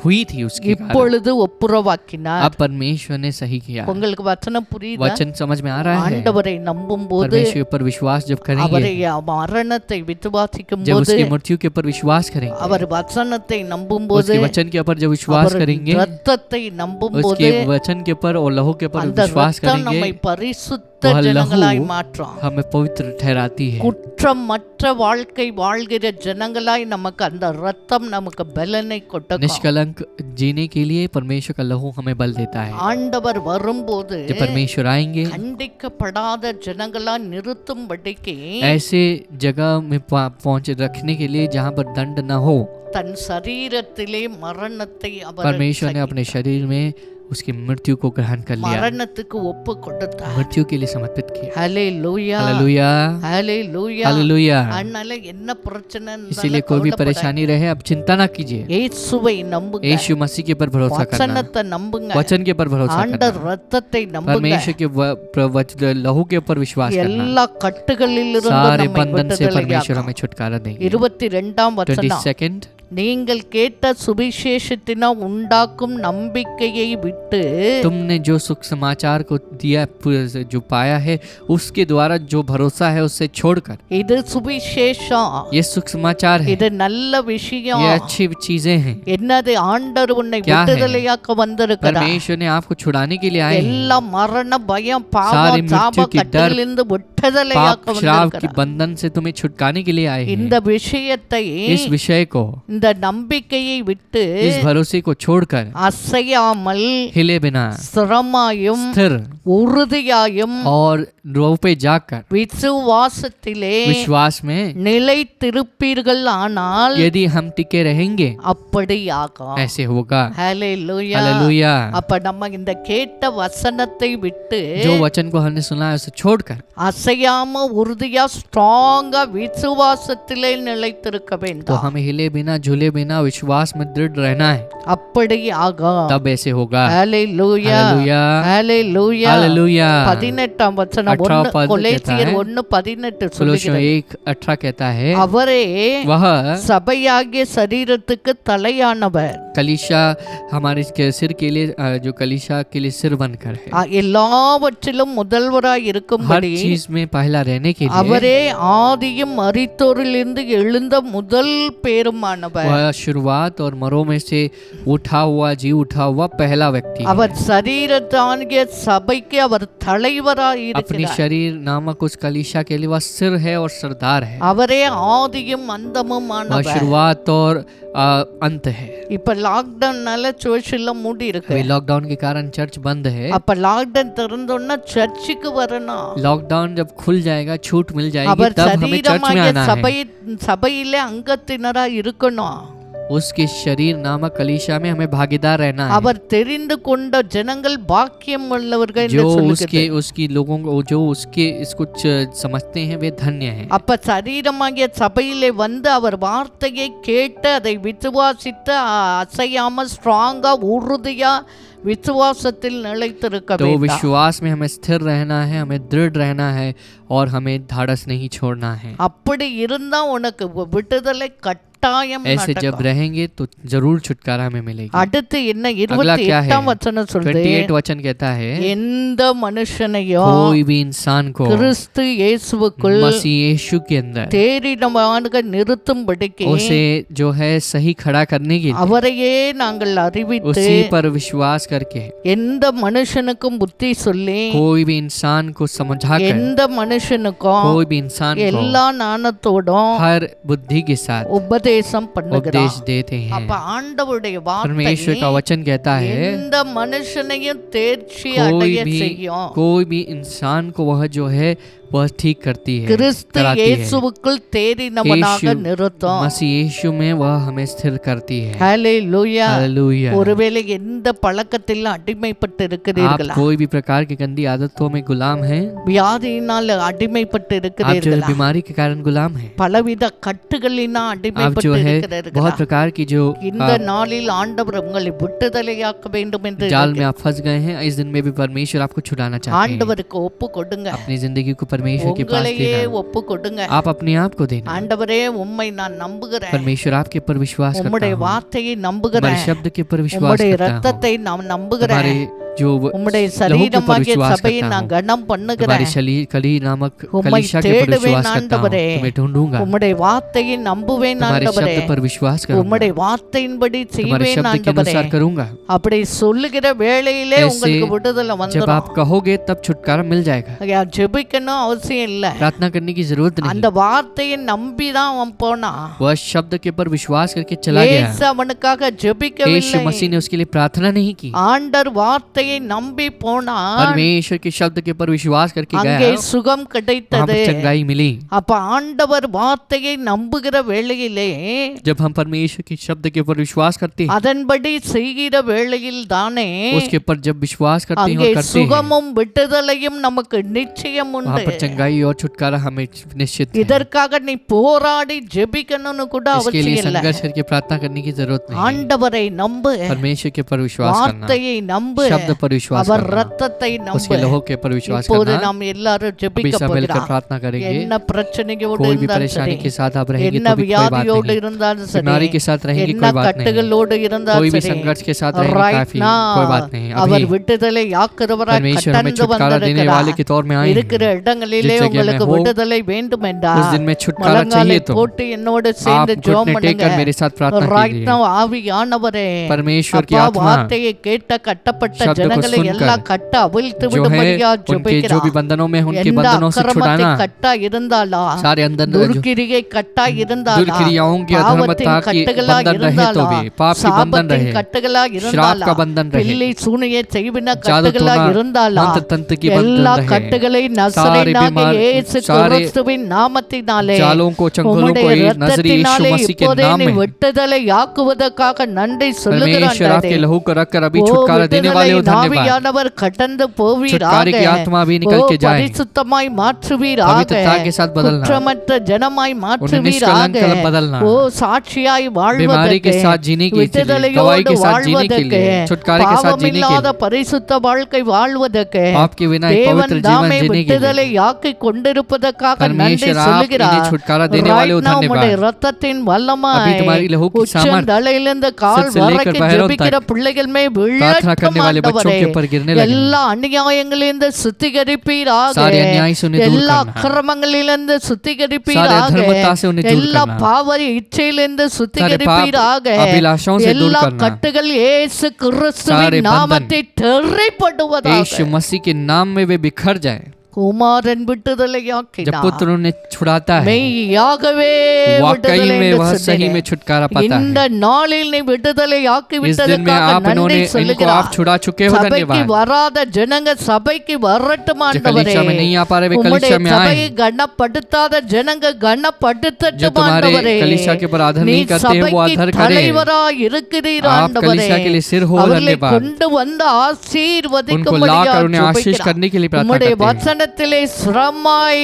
हुई थी उसके कारण இப்பொழுது ஒப்புரவாக்கினார்। अब परमेश्वर ने सही किया। உங்களுக்கு வசனம் புரியுதா? वचन समझ में आ रहा है? ஆண்டவரை நம்பும் போது, परमेश्वर पर विश्वास जब करेंगे, அவரை மரணத்தை விசுவாசிக்கும் जब போது, उसकी मृत्यु के ऊपर विश्वास करेंगे, அவர் वचனத்தை நம்பும் போது, उसके वचन के ऊपर जब विश्वास करेंगे, ரத்தத்தை நம்பும் போது, उसके वचन के ऊपर और लहू के ऊपर அந்த विश्वास ரத்தம் करेंगे, நம்மை பரிசுத்த वह ஜனங்களாய் लहू மாற்றும்। हमें पवित्र ठहराती है। குற்றமற்ற வாழ்க்கை வாழ்கிற ஜனங்களாய் நமக்கு அந்த ரத்தம் நமக்கு பலனை கொடுக்கும்। निष्कलंक जीने के लिए परमेश्वर का लहू हमें बल देता है। ஆண்டவர் வரும்போது जब परमेश्वर आएंगे, கண்டிக்கப்படாத ஜனங்களா நிறுத்தும்படிக்கு ऐसे जगह में पहुंच रखने के लिए जहाँ पर दंड न हो, தன் சரீரத்திலே மரணத்தை அவர் परमेश्वर ने अपने शरीर में उसकी मृत्यु को ग्रहण कर लिया, மரணத்துக்கு ஒப்பு கொடுத்தார். मृत्यु के लिए समर्पित किया। ஹalleluya हालेलुया ஹalleluya. हालेलुया। அதனால என்ன பிரச்சனை इसीलिए कोई भी परेशानी रहे अब चिंता ना कीजिए, இயேசுவை நம்புங்க, यीशु मसीह के ऊपर भरोसा करना, வசனத்தை நம்புங்க, वचन के ऊपर भरोसा करना, ஆண்டவர் ரத்தத்தை நம்புங்க. परमेश्वर के लहू के ऊपर विश्वास करना। எல்லா கட்டுகளிலிருந்து सारे நம்மை बंधन से परमेश्वर விடுதலையாக்கும். हमें छुटकारा देंगे। 22ஆம் வசனம், 22 நீங்கள் கேட்ட சுவிசேஷத்தினால் உண்டாக்கும் நம்பிக்கையை விட்டு तुमने जो सुख समाचार को दिया, जो पाया है उसके द्वारा जो भरोसा है उससे छोड़कर, இது சுவிசேஷம், ये सुख समाचार है, இது நல்ல விஷயம். ये अच्छी चीजें हैं। என்னது? ஆண்டவர் உன்னை क्या है? விடுதலையாக்க வந்திருக்கிறார். परमेश्वर ने आपको छुड़ाने के लिए आए हैं। எல்லா மரண பயம் सारी பாவம் मृत्यु சாப की डर, கட்டுகளிலிருந்து விடுதலையாக்க पाप श्राप की வந்திருக்கிறார். बंधन से तुम्हें छुटकाने के लिए आए இந்த हैं। விஷயத்தை, इस विषय को, இந்த நம்பிக்கையை விட்டு इस भरोसे को छोड़कर, அசையாமல் हिले बिना, ஸ்திரமாயும் स्थिर உறுதியாயும் और रो पे जाकर, விசுவாசத்திலே विश्वास में நிலைத்திருப்பீர்கள் ஆனால் यदि हम टिके रहेंगे அப்படியாகும். ऐसे होगा। ஹalleluya. हालेलुया। அப்ப நம்ம இந்த கேட்ட வசனத்தை விட்டு जो वचन को हमने सुना है उसे छोड़कर அசையாம உறுதியா ஸ்ட்ராங்கா விசுவாசத்திலே நிலைத்திருக்க तो வேண்டும். हमें हिले बिना झूले बिना विश्वास में दृढ़ रहना है, அப்படி ஆகும். तब ऐसे होगा। ஹalleluya हालेलुया ஹalleluya. हालेलुया। 18ஆம் வசனம் 18 पद கொலோசியர் कहता है, 1:18 कोलोसियों சொல்லுகிறது. 1:18 कहता है, அவரே वह சபையாகிய சரீரத்துக்கு தலையானவர். कलीशा हमारे सिर के लिए, जो कलीशा के लिए सिर बनकर है, எல்லாவற்றிலும் முதல்வராய் हर இருக்கும்படி चीज में पहला रहने के लिए அவரே ஆதியும் மரித்தோரிலிருந்து எழுந்த முதல் பேருமானவர். वह शुरुआत और मरों में से उठा हुआ, जी उठा हुआ पहला व्यक्ति है। அவர் சரீரத்தாகிய சபைக்கு அவர் தலைவராய் अपनी இருக்கிறார். शरीर नामक उस कलीशा के लिए वह सिर है और सरदार है, அவரே ஆதியும் वह அந்தமுமானவர். शुरुआत और अंत है। இப்ப லாக்டவுன்னால சர்ச் எல்லாம் மூடி இருக்கு. अभी लॉकडाउन के कारण चर्च बंद है। அப்ப லாக்டவுன் திறந்தோன்னா சர்ச்சுக்கு வரணும். लॉकडाउन जब खुल जाएगा, छूट मिल जाएगी, அவர் तब हमें चर्च में சரீரமாகிய आना है। சபையிலே அங்கத்தினரா இருக்கணும். उसके शरीर नामक कलीशा में हमें भागीदार रहना है। அவர் தெரிந்து கொண்ட ஜனங்கள் பாக்கியம் உள்ளவர்கள் जो என்று சொல்லுகிறது. उसकी लोगों को, जो उसके इसको समझते हैं वे धन्य हैं। அப்ப சரீரமாகிய சபையிலே வந்து அவர் வார்த்தையை கேட்டு அதை விசுவாசித்து அசையாம ஸ்ட்ராங்கா உறுதியா விசுவாசத்தில் நிலைத்திருக்க तो வேண்டும். विश्वास में हमें स्थिर रहना है, हमें दृढ़ रहना है और हमें धाड़स नहीं छोड़ना है। அப்படி இருந்தா உனக்கு விடுதலை கட்டாயம் ऐसे जब நடக்கும். रहेंगे तो जरूर छुटकारा हमें मिलेगी। அடுத்து என்ன? अगला क्या है? 28ஆம் வசனம் சொல்லுது, 28 वचन कहता है, எந்த மனுஷனையோ कोई भी इंसान को கிறிஸ்து இயேசுவுக்குள் मसीह यीशु के अंदर தேறினமாக நிறுத்தும்படிக்கு उसे जो है सही खड़ा करने के लिए அவரையே நாங்கள் அறிவித்து उसी पर विश्वास करके எந்த மனுஷனுக்கும் புத்தி சொல்லி कोई भी इंसान को समझाकर, எந்த மனுஷனுக்கும் कोई भी इंसान को எல்லா ஞானத்தோடும் हर बुद्धि के साथ உபதேசம் பண்ணுகிறார். उपदेश देते हैं। அப்ப ஆண்டவருடைய परमेश्वर का வார்த்தை वचन कहता है, எந்த மனுஷனையும் தேர்ச்சி कोई அடைய भी செய்யும். कोई भी इंसान को वह जो है वह ठीक करती है, கிறிஸ்து कराती है। இயேசுவுக்குள் தேறினவனாக यीशु நிறுத்தும். मसीह यीशु में वह हमें स्थिर करती है। ஹalleluya. हालेलुया। ஒருவேளை எந்த பழக்கத்தில் அடிமைப்பட்டு आप இருக்கிறீர்களா? कोई भी प्रकार की गंदी आदतों में गुलाम हैं, வியாதியினால் அடிமைப்பட்டு आप जो है இருக்கிறீர்களா? बीमारी के कारण गुलाम हैं, பலவித கட்டுகளினால் आप அடிமைப்பட்டு जो है இருக்கிறீர்களா? बहुत प्रकार की जो இந்த நாளில் ஆண்டவர் உங்களை விடுதலையாக்க வேண்டும் என்று जाल में आप फंस गए हैं, इस दिन में भी परमेश्वर आपको छुड़ाना चाहते हैं। ஆண்டவருக்கு ஒப்பு கொடுங்க. अपनी जिंदगी को परमेश्वर के पास உங்களையே देना, ஒப்பு கொடுங்க. आप अपने आप को देना। ஆண்டவரே உம்மை நான் நம்புகிறேன். परमेश्वर आपके ऊपर विश्वास करता உம்முடைய हूँ, வார்த்தையை तुम्हारे நம்புகிறேன். शब्द के ऊपर विश्वास உம்முடைய करता हूँ, ரத்தத்தை நான் நம்புகிறேன். तुम्हारे जो உம்முடைய लहू के ऊपर சரீரமாகிய विश्वास சபையை करता நான் हूँ, கனம் तुम्हारी பண்ணுகிறேன். कली नामक उम्मै कलीशा के ऊपर தேடுவேன் विश्वास करता हूँ, ஆண்டவரே. तुम्हें ढूंढूंगा, உம்முடைய வார்த்தையை நம்புவேன் तुम्हारे ஆண்டவரே. शब्द पर विश्वास करूंगा, உம்முடைய வார்த்தையின்படி तुम्हारे செய்வேன் शब्द के ஆண்டவரே. अनुसार करूंगा। அப்படி சொல்லுகிற வேளையிலே ऐसे உங்களுக்கு விடுதலை जब வந்துடும். आप कहोगे तब छुटकारा मिल जाएगा, ஜெபிக்கணும் அவசியம் இல்ல. प्रार्थना करने की जरूरत அந்த नहीं। வார்த்தையை நம்பி தான் அவன் போனான். वह शब्द के ऊपर विश्वास करके चला गया। இயேசு அவனுக்காக यीशु ஜெபிக்கவில்லை. मसीह ने उसके लिए प्रार्थना नहीं की, ஆண்டவர் வார்த்தை வார்த்தையை நம்பி போனான். परमेश्वर के शब्द के ऊपर विश्वास करके அங்கே गया, சுகம் वहाँ கிடைத்தது. पर चंगाई मिली। அப்ப ஆண்டவர் வார்த்தையை நம்புகிற வேளையிலே, जब हम परमेश्वर के शब्द के ऊपर विश्वास करते हैं, அதன்படி செய்கிற வேளையில் தானே उसके ऊपर जब विश्वास करते हैं அங்கே और करते हैं, சுகமும் விடுதலையும் நமக்கு நிச்சயம் वहाँ உண்டு. पर चंगाई और छुटकारा हमें निश्चित है। இதற்காக நீ போராடி ஜெபிக்கணும்னு கூட इसके लिए அவசியம் இல்லை. संघर्ष करके प्रार्थना करने की जरूरत नहीं है। ஆண்டவரை நம்பு, परमेश्वर के ऊपर विश्वास करना, வார்த்தையை நம்பு, शब्द पर विश्वास அவர் करना, ரத்தத்தை उसके நம்பு. लहू के ऊपर विश्वास இப்போது करना। நாம் எல்லாரும் अभी ஜெபிக்க सब मिलकर போகிறோம். प्रार्थना करेंगे। என்ன பிரச்சனையோடு कोई भी இருந்தாலும் परेशानी சரி, के साथ आप रहेंगे என்ன तो भी कोई बात வியாதியோடு नहीं, இருந்தாலும் बीमारी சரி, के साथ रहेंगे என்ன कोई बात नहीं, கட்டுகளோடு இருந்தாலும் कोई भी சரி, संघर्ष के साथ रहेंगे right काफी, now कोई बात नहीं। அவர் अभी விடுதலை ஆக்குறவராய் परमेश्वर हमें கடந்து छुटकारा देने वाले के வந்திருக்கிறார். तौर में आए இருக்கிற हैं। இடங்களிலே जिस जगह உங்களுக்கு में हो, விடுதலை வேண்டும் उस என்றால் दिन में छुटकारा முழங்காலை चाहिए तो போட்டு என்னோடு आप சேர்ந்து ஜெபம் घुटने टेक कर பண்ணுங்க. मेरे साथ प्रार्थना right कीजिए। now ஆவியானவரே, परमेश्वर की அப்பா, आत्मा வார்த்தையை கேட்ட கட்டப்பட்ட शब्द को ஜனங்களை सुनकर எல்லாம் கட்ட அவிழ்த்து जो है விடும்படியா उनके जो भी ஜெபிக்கிறார். बंधनों में उनके எந்த बंधनों से அக்கிரமத்தை छुड़ाना, கட்டா இருந்தாலா, सारे अंदर जो துர்க்கிரியை கட்டா இருந்தாலா, दुर्क्रियाओं की பாவத்தின் अधर्मता की கட்டுகளா बंधन रहे तो இருந்தாலா, भी, पाप की बंधन சாபத்தின் रहे, கட்டுகளா श्राप இருந்தாலா, का बंधन பில்லி रहे, சூனிய செய்வின जादू கட்டுகளா टोना இருந்தாலா, मंत्र तंत्र की எல்லா बंधन रहे, கட்டுகளை सारे நசரேயனாகிய बीमार இயேசு सारे கிறிஸ்துவின் நாமத்தினாலே जालों को चंगुलों को உம்முடைய नजरी यीशु இரத்தத்தினாலே मसीह के இப்போதே नाम நீ में விடுதலை ஆக்குவதற்காக நன்றி சொல்லுகிறான். परमेश्वर आपके लहू को रखकर अभी ஓ, छुटकारा देने वाले हो, விடுதலை धन्यवाद। ஆவியானவர் கடந்து போவீராக. छुटकारे की आत्मा भी निकल ஓ, के जाए, பரிசுத்தமாய் மாற்றுவீராக. पवित्रता के साथ बदलना, குற்றமற்ற ஜனமாய் उन्हें மாற்றுவீராக. निष्कलंक बदलना, ஓ, சாட்சியாய் बीमारी के வாழ்வதற்கு, साथ जीने के लिए, गवाही விடுதலையோடு के साथ जीने के வாழ்வதற்கு, लिए, छुटकारे के साथ जीने के பாவமில்லாத लिए, பரிசுத்த வாழ்க்கை வாழ்வதற்கு पाप के बिना एक தேவன் पवित्र जीवन தாமே जीने के लिए விடுதலை ஆக்கி கொண்டிருப்பதற்காக நன்றி परमेश्वर आप சொல்லுகிறார். इन्हें छुटकारा देने वाले हो, Right now, உம்முடைய धन्यवाद। இரத்தத்தின் अभी வல்லமாய் तुम्हारी लहू की सामर्थ உச்சந்தலையிலிருந்து கால் सिर से लेकर வரைக்கும் पैरों ஜெபிக்கிற तक பிள்ளைகள் மேல் प्रार्थना करने वाले बच्चों ஆண்டவரே, के ऊपर गिरने लगे, எல்லா அநியாயங்களிலிருந்து சுத்திகரிப்பீராக, सारे अन्याय से उन्हें दूर எல்லா करना, அக்கிரமங்களிலிருந்து सारे சுத்திகரிப்பீராக, अधर्मता से उन्हें दूर எல்லா करना, பாவ இச்சையிலிருந்து சுத்திகரிப்பீராக, अभिलाषाओं से दूर எல்லா करना, கட்டுகள் இயேசு सारे கிறிஸ்துவின் बंधन நாமத்தை தெரிப்படுவதாக. यीशु मसीह के नाम में वे बिखर जाए। குமாரன் जब விடுதலையாக்கினார், पुत्र उन्हें छुड़ाता है, மெய்யாகவே वाकई விடுதலை में என்று वह सही சொன்னேன். में छुटकारा पाता இந்த है। நாளில் நீ விடுதலை ஆக்கி इस दिन में விட்டதற்காக आप நன்றி इन्होंने इनको சொல்லுகிறார். आप छुड़ा चुके हो, சபைக்கு धन्यवाद। வராத ஜனங்க சபைக்கு வரட்டும் जो ஆண்டவரே. कलीसिया में नहीं आ पा रहे वे உம்முடைய कलीसिया में आए, சபையை கனப்படுத்தாத ஜனங்க जो கனப்படுத்தட்டும் तुम्हारे ஆண்டவரே. कलीसिया के ऊपर आदर நீ नहीं करते हैं वो சபைக்கு आदर करें। தலைவராய் இருக்கிறீர் आप ஆண்டவரே. कलीसिया के लिए सिर हो, அவர்களை धन्यवाद। கொண்டு வந்து उनको ஆசீர்வதிக்கும்படியாக लाकर उन्हें आशीष ஜெபிக்கிறார். करने के लिए प्रार्थना உம்முடைய करते हैं। வசனத்திலே சிரமாய்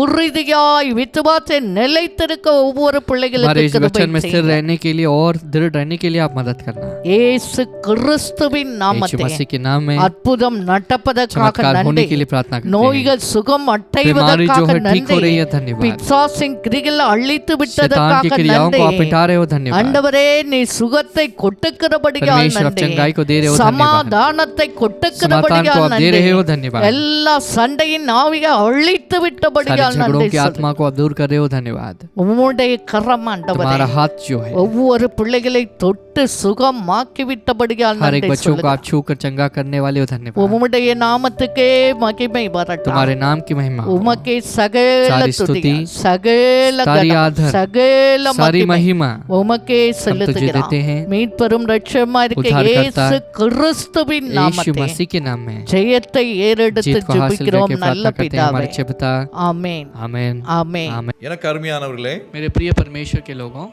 உறுதியாய் விசுவாசத்தை நிலைத்திருக்க ஒவ்வொரு हमारे பிள்ளைகளுக்கு इस கிருபை वचन में स्थिर செய்யுங்க. रहने के लिए और दृढ़ रहने के लिए आप मदद करना। இயேசு கிறிஸ்துவின் यीशु நாமத்தில் मसीह के नाम में அற்புதம் நடப்பதற்காக चमत्कार होने நன்றி. के लिए प्रार्थना करते हैं। நோய்கள் சுகம் बीमारी जो அடைவதற்காக है ठीक हो रही நன்றி. है, धन्यवाद। பிசாசின் கிரிகளை அழித்து शैतान की விட்டதற்காக क्रियाओं को आप நன்றி. मिटा रहे हो, धन्यवाद। ஆண்டவரே, நீ சுகத்தை கொட்டுக்கிறபடியால் परमेश्वर आप நன்றி. चंगाई को दे रहे हो, धन्यवाद। சமாதானத்தை समाधान को கொட்டுக்கிறபடியால் आप दे நன்றி. रहे हो, धन्यवाद। எல்லா சண்டையின் ஆவியை அழித்து सारे விட்டபடியால் झगड़ों நன்றி की சொல்லு. आत्मा को आप दूर कर रहे हो, धन्यवाद। உம்முடைய கரம் ஆண்டவரே तुम्हारा हाथ जो है ஒவ்வொரு பிள்ளைகளை தொட்டு சுகமாக்கி விட்டபடியால் हर एक நன்றி बच्चों को சொல்லுங்க. आप छू कर चंगा करने वाले हो, धन्यवाद। உம்முடைய நாமத்துக்கே மகிமை வரட்டும். तुम्हारे नाम की महिमा, உமக்கே சகல सारी துதி, स्तुति, சகல सारी கனம், आदर, சகல सारी மகிமை महिमा உமக்கே हम तुझे செலுத்துகிறோம். देते हैं। மீட்பெரும் இரட்சகருமாய் இருக்க उद्धारकर्ता இயேசு கிறிஸ்துவின் यीशु நாமத்தில் मसीह के नाम में ஜெயத்தை ஏறெடுத்து जीत को हासिल ஜெபிக்கிறோம் करके நல்ல प्रार्थना करते हैं हमारे பிதாவே. अच्छे पिता। ஆமென் आमेन, ஆமென். आमेन। எனக்கு அருமையானவர்களே, मेरे प्रिय परमेश्वर के लोगों,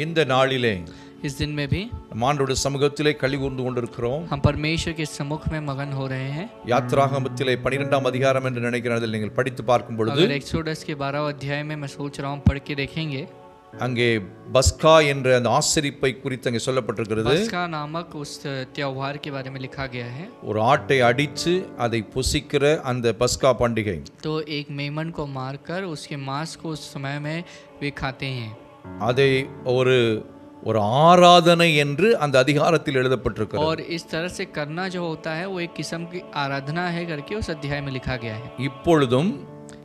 இந்த நாளிலே इस दिन में भी ஆண்டவருடைய சமூகத்திலே களி கூர்ந்து கொண்டிருக்கிறோம். हम परमेश्वर के सम्मुख में मगन हो रहे हैं। யாத்திராகமத்திலே 12ஆம் அதிகாரம் என்று நினைக்கிறேன், அதில் நீங்கள் படித்து பார்க்கும் பொழுது अगर एक्सोडस के 12 अध्याय में मैं सोच रहा हूँ पढ़ के देखेंगे, அங்கே பஸ்கா என்ற அந்த ஆசரிப்பை குறித்து அங்கே சொல்லப்பட்டிருக்கிறது. पस्का नामक उस त्योहार के बारे में लिखा गया है। ஒரு ஆட்டை அடித்து அதை புசிக்கிற அந்த பஸ்கா பண்டிகை. तो एक मेमन को मारकर उसके मांस को उस समय में वे खाते हैं। அதை ஒரு ஆராதனை என்று அந்த அதிகாரத்தில் எழுதப்பட்டிருக்கிறது. और इस तरह से करना जो होता है वो एक किस्म की आराधना है करके उस अध्याय में लिखा गया है। இப்பொழுதும்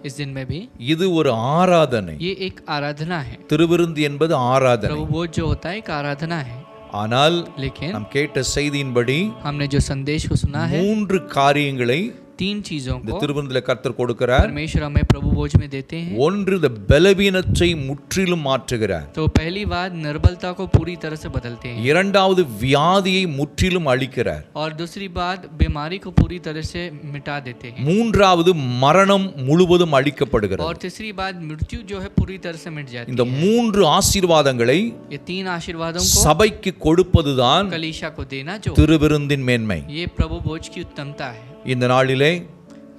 इस दिन में भी இது ஒரு ஆராதனை. ये एक आराधना है। திருவிருந்து என்பது ஆராதனை. प्रभु भोज जो होता है एक आराधना है। ஆனால் लेकिन நாம் கேட்ட செய்தியின்படி हमने जो संदेश को सुना है, 3 காரியங்களை तीन चीजों இந்த को திருவிருந்திலே கர்த்தர் கொடுக்கிறார். परमेश्वर हमें प्रभु भोज में देते हैं। ஒன்று இந்த பலவீனத்தை முற்றிலும் மாற்றுகிறார். तो पहली बात निर्बलता को पूरी तरह से बदलते हैं। இரண்டாவது வியாதியை முற்றிலும் அழிக்கிறார். और दूसरी बात बीमारी को पूरी तरह से मिटा देते हैं। மூன்றாவது மரணம் முழுவதும் அழிக்கப்படுகிறது. और तीसरी बात मृत्यु जो है पूरी तरह से मिट जाती இந்த है। மூன்று ஆசீர்வாதங்களை ये तीन आशीर्वादों को சபைக்கு கொடுப்பதுதான் कलीसिया को देना जो திருவிருந்தின் மேன்மை. ये प्रभु भोज की उत्तमता है। இந்த நாளிலே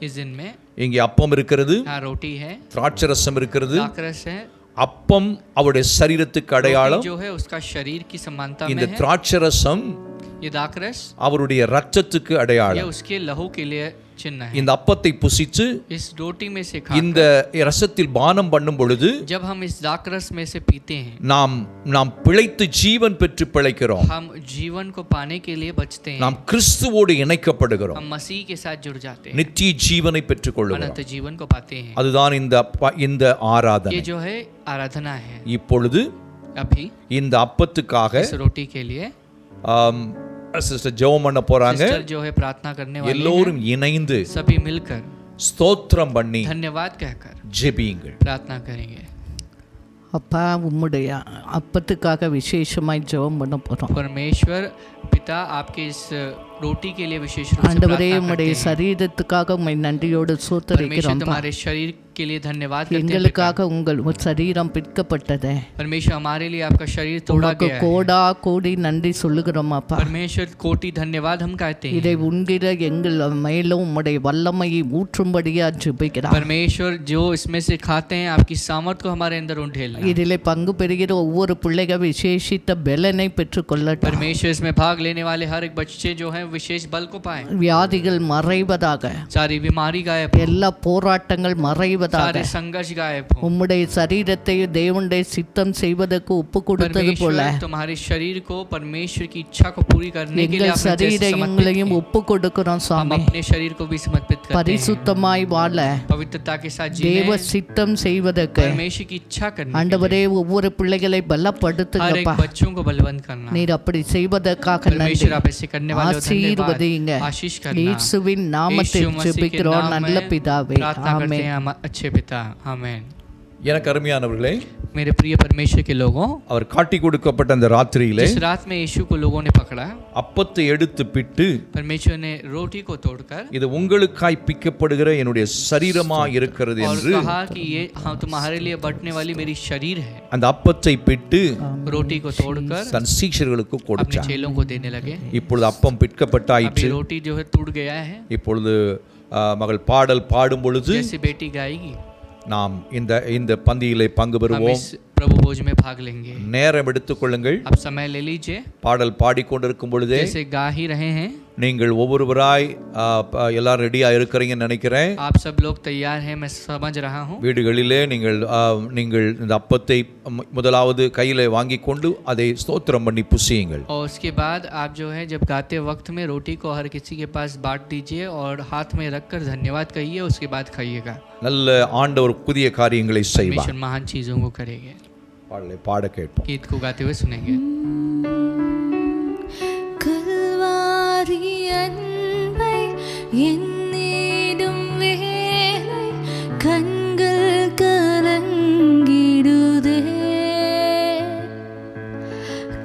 इस दिन में இங்கே அப்பம் இருக்கிறது, यहाँ रोटी है, திராட்சரசம் இருக்கிறது. दाखरस है। அப்பம் அவருடைய சரீரத்துக்கு அடையாளம், रोटी जो है उसका शरीर की समानता में இந்த है। திராட்சரசம் ये दाखरस அவருடைய இரத்தத்துக்கு ये அடையாளம். उसके लहू के लिए चिन्ह है। இந்த அப்பத்தை புசிச்சு इस रोटी में से இந்த ரசத்தில் பானம் பண்ணும் பொழுது जब हम इस दाखरस में से पीते हैं நாம் பிழைத்து ஜீவன் பெற்று பிழைக்கிறோம். हम जीवन को पाने के लिए बचते हैं। நாம் கிறிஸ்துவோடு இணைக்கப்படுகிறோம், हम मसीह के साथ जुड़ जाते हैं, நித்திய ஜீவனை பெற்றுக் கொள்கிறோம். अनंत जीवन को पाते हैं। அதுதான் இந்த ஆராதனை. ये जो है आराधना है। இப்பொழுது अभी இந்த அப்பத்துக்காக इस रोटी के लिए சிஸ்டர் ஜெபம் பண்ண போறாங்க. सिस्टर जो है प्रार्थना करने वाले எல்லோரும் இணைந்து हैं। सभी मिलकर ஸ்தோத்திரம் பண்ணி धन्यवाद कहकर ஜெபியுங்கள். प्रार्थना करेंगे। அப்பா உம்முடைய அப்பத்துக்காக விசேஷமாய் ஜெபம் பண்ண போகிறோம். परमेश्वर पिता आपके इस रोटी के लिए विशेष रूप से ஆண்டவரே प्रार्थना உம்முடைய करते हैं। சரீரத்துக்காக உம்மை நன்றியோடு परमेश्वर சோத்தரிக்கிறோம். तुम्हारे शरीर के लिए धन्यवाद करते हैं। எங்களுக்காக உங்கள் சரீரம் பிற்கப்பட்டதே. परमेश्वर हमारे लिए आपका शरीर तोड़ा உமக்கு गया है। கோடா கோடி நன்றி சொல்லுகிறோம் அப்பா. परमेश्वर कोटि धन्यवाद हम कहते हैं। இதை உண்கிற எங்கள் மேலும் உம்முடைய வல்லமையை ஊற்றும்படியா ஜெபிக்கிறோம். परमेश्वर जो इसमें से खाते हैं आपकी सामर्थ को हमारे अंदर उंडेलना। இதிலே பங்கு பெறுகிற ஒவ்வொரு பிள்ளைகள் விசேஷித்த பலனை பெற்றுக்கொள்ளட்டும். परमेश्वर इसमें भाग लेने वाले हर एक बच्चे जो हैं विशेष बल को पाएं। வியாதிகள் மறைவதாக, सारी बीमारी गायब हो, எல்லா போராட்டங்கள் மறைவதாக, सारे संघर्ष गायब हो। உம்முடைய சரீரத்தை தேவனுடைய சித்தம் செய்வதற்கு ஒப்பு கொடுத்தது போல परमेश्वर तुम्हारे शरीर को परमेश्वर की इच्छा को पूरी करने के लिए எங்கள் आपने जैसे समर्पित சரீரங்களையும் किया। ஒப்பு கொடுக்கிறோம் हम சுவாமி. अपने शरीर को भी समर्पित करते हैं। பரிசுத்தமாய் வாழ, पवित्रता के साथ தேவ जीने, சித்தம் செய்வதற்கு परमेश्वर की इच्छा करने के ஆண்டவரே ஒவ்வொரு பிள்ளைகளை लिए, हर एक பலப்படுத்துங்கப்பா. बच्चों को बलवंत करना। நீர் அப்படி செய்வதற்காக நன்றி. परमेश्वर आप ऐसे करने वाले हो, ஆசீர்வதிங்க. धन्यवाद। आशीष करना। இயேசுவின் நாமத்தில் यीशु मसीह के ஜெபிக்கிறோம் नाम நல்ல में பிதாவே. प्रार्थना करते ஆமென். हैं हम अच्छे पिता। आमेन। எனக்கு அருமையானவர்களே, मेरे प्रिय परमेश्वर के लोगों, அவர் காட்டி கொடுக்கப்பட்ட அந்த ராத்திரியிலே जिस रात में यीशु को लोगों ने पकड़ा, அப்பத்தை எடுத்து பிட்டு, परमेश्वर ने रोटी को तोड़कर இது உங்களுக்காய் பிக்கப்படுகிற என்னுடைய சரீரமா இருக்கிறது और என்று कहा कि ये हाँ तुम्हारे लिए बटने वाली मेरी शरीर है। அந்த அப்பத்தை பிட்டு रोटी को तोड़कर தன் சீஷர்களுக்கு अपने கொடுத்தார். चेलों को देने लगे। இப்பொழுது அப்பம் பிற்கப்பட்டாயிற்று. अभी रोटी जो है टूट गया है। இப்பொழுது மகள் பாடல் பாடும் பொழுது जैसे बेटी गाएगी நாம் இந்த பந்தியிலே பங்கு हम பெறுவோம். इस प्रभु भोज में भाग लेंगे। நேரம் எடுத்துக்கொள்ளுங்கள். आप समय ले लीजिए। பாடல் பாடிக்கொண்டிருக்கும் பொழுதே जैसे गा ही रहे हैं, நீங்கள் ஒவ்வொருவராய் எல்லாரும் ரெடியா இருக்கிறீங்கன்னு நினைக்கிறேன். आप सब लोग तैयार हैं, मैं समझ रहा हूँ। வீடுகளிலே நீங்கள் இந்த அப்பத்தை முதலாவது கையிலே வாங்கி கொண்டு அதை ஸ்தோத்திரம் பண்ணி புசியுங்கள். और उसके बाद आप जो है जब गाते वक्त में रोटी को हर किसी के पास बांट दीजिए और हाथ में रखकर धन्यवाद कहिए, उसके बाद खाइएगा। நல்ல ஆண்டவர் புதிய காரியங்களை செய்வார். परमेश्वर महान चीजों को करेंगे। பாடலை பாட கேட்போம். गीत को गाते हुए सुनेंगे। கல்வாரி அன்பை என்னிடும் வேலை கண்கள் கலங்கிடுதே,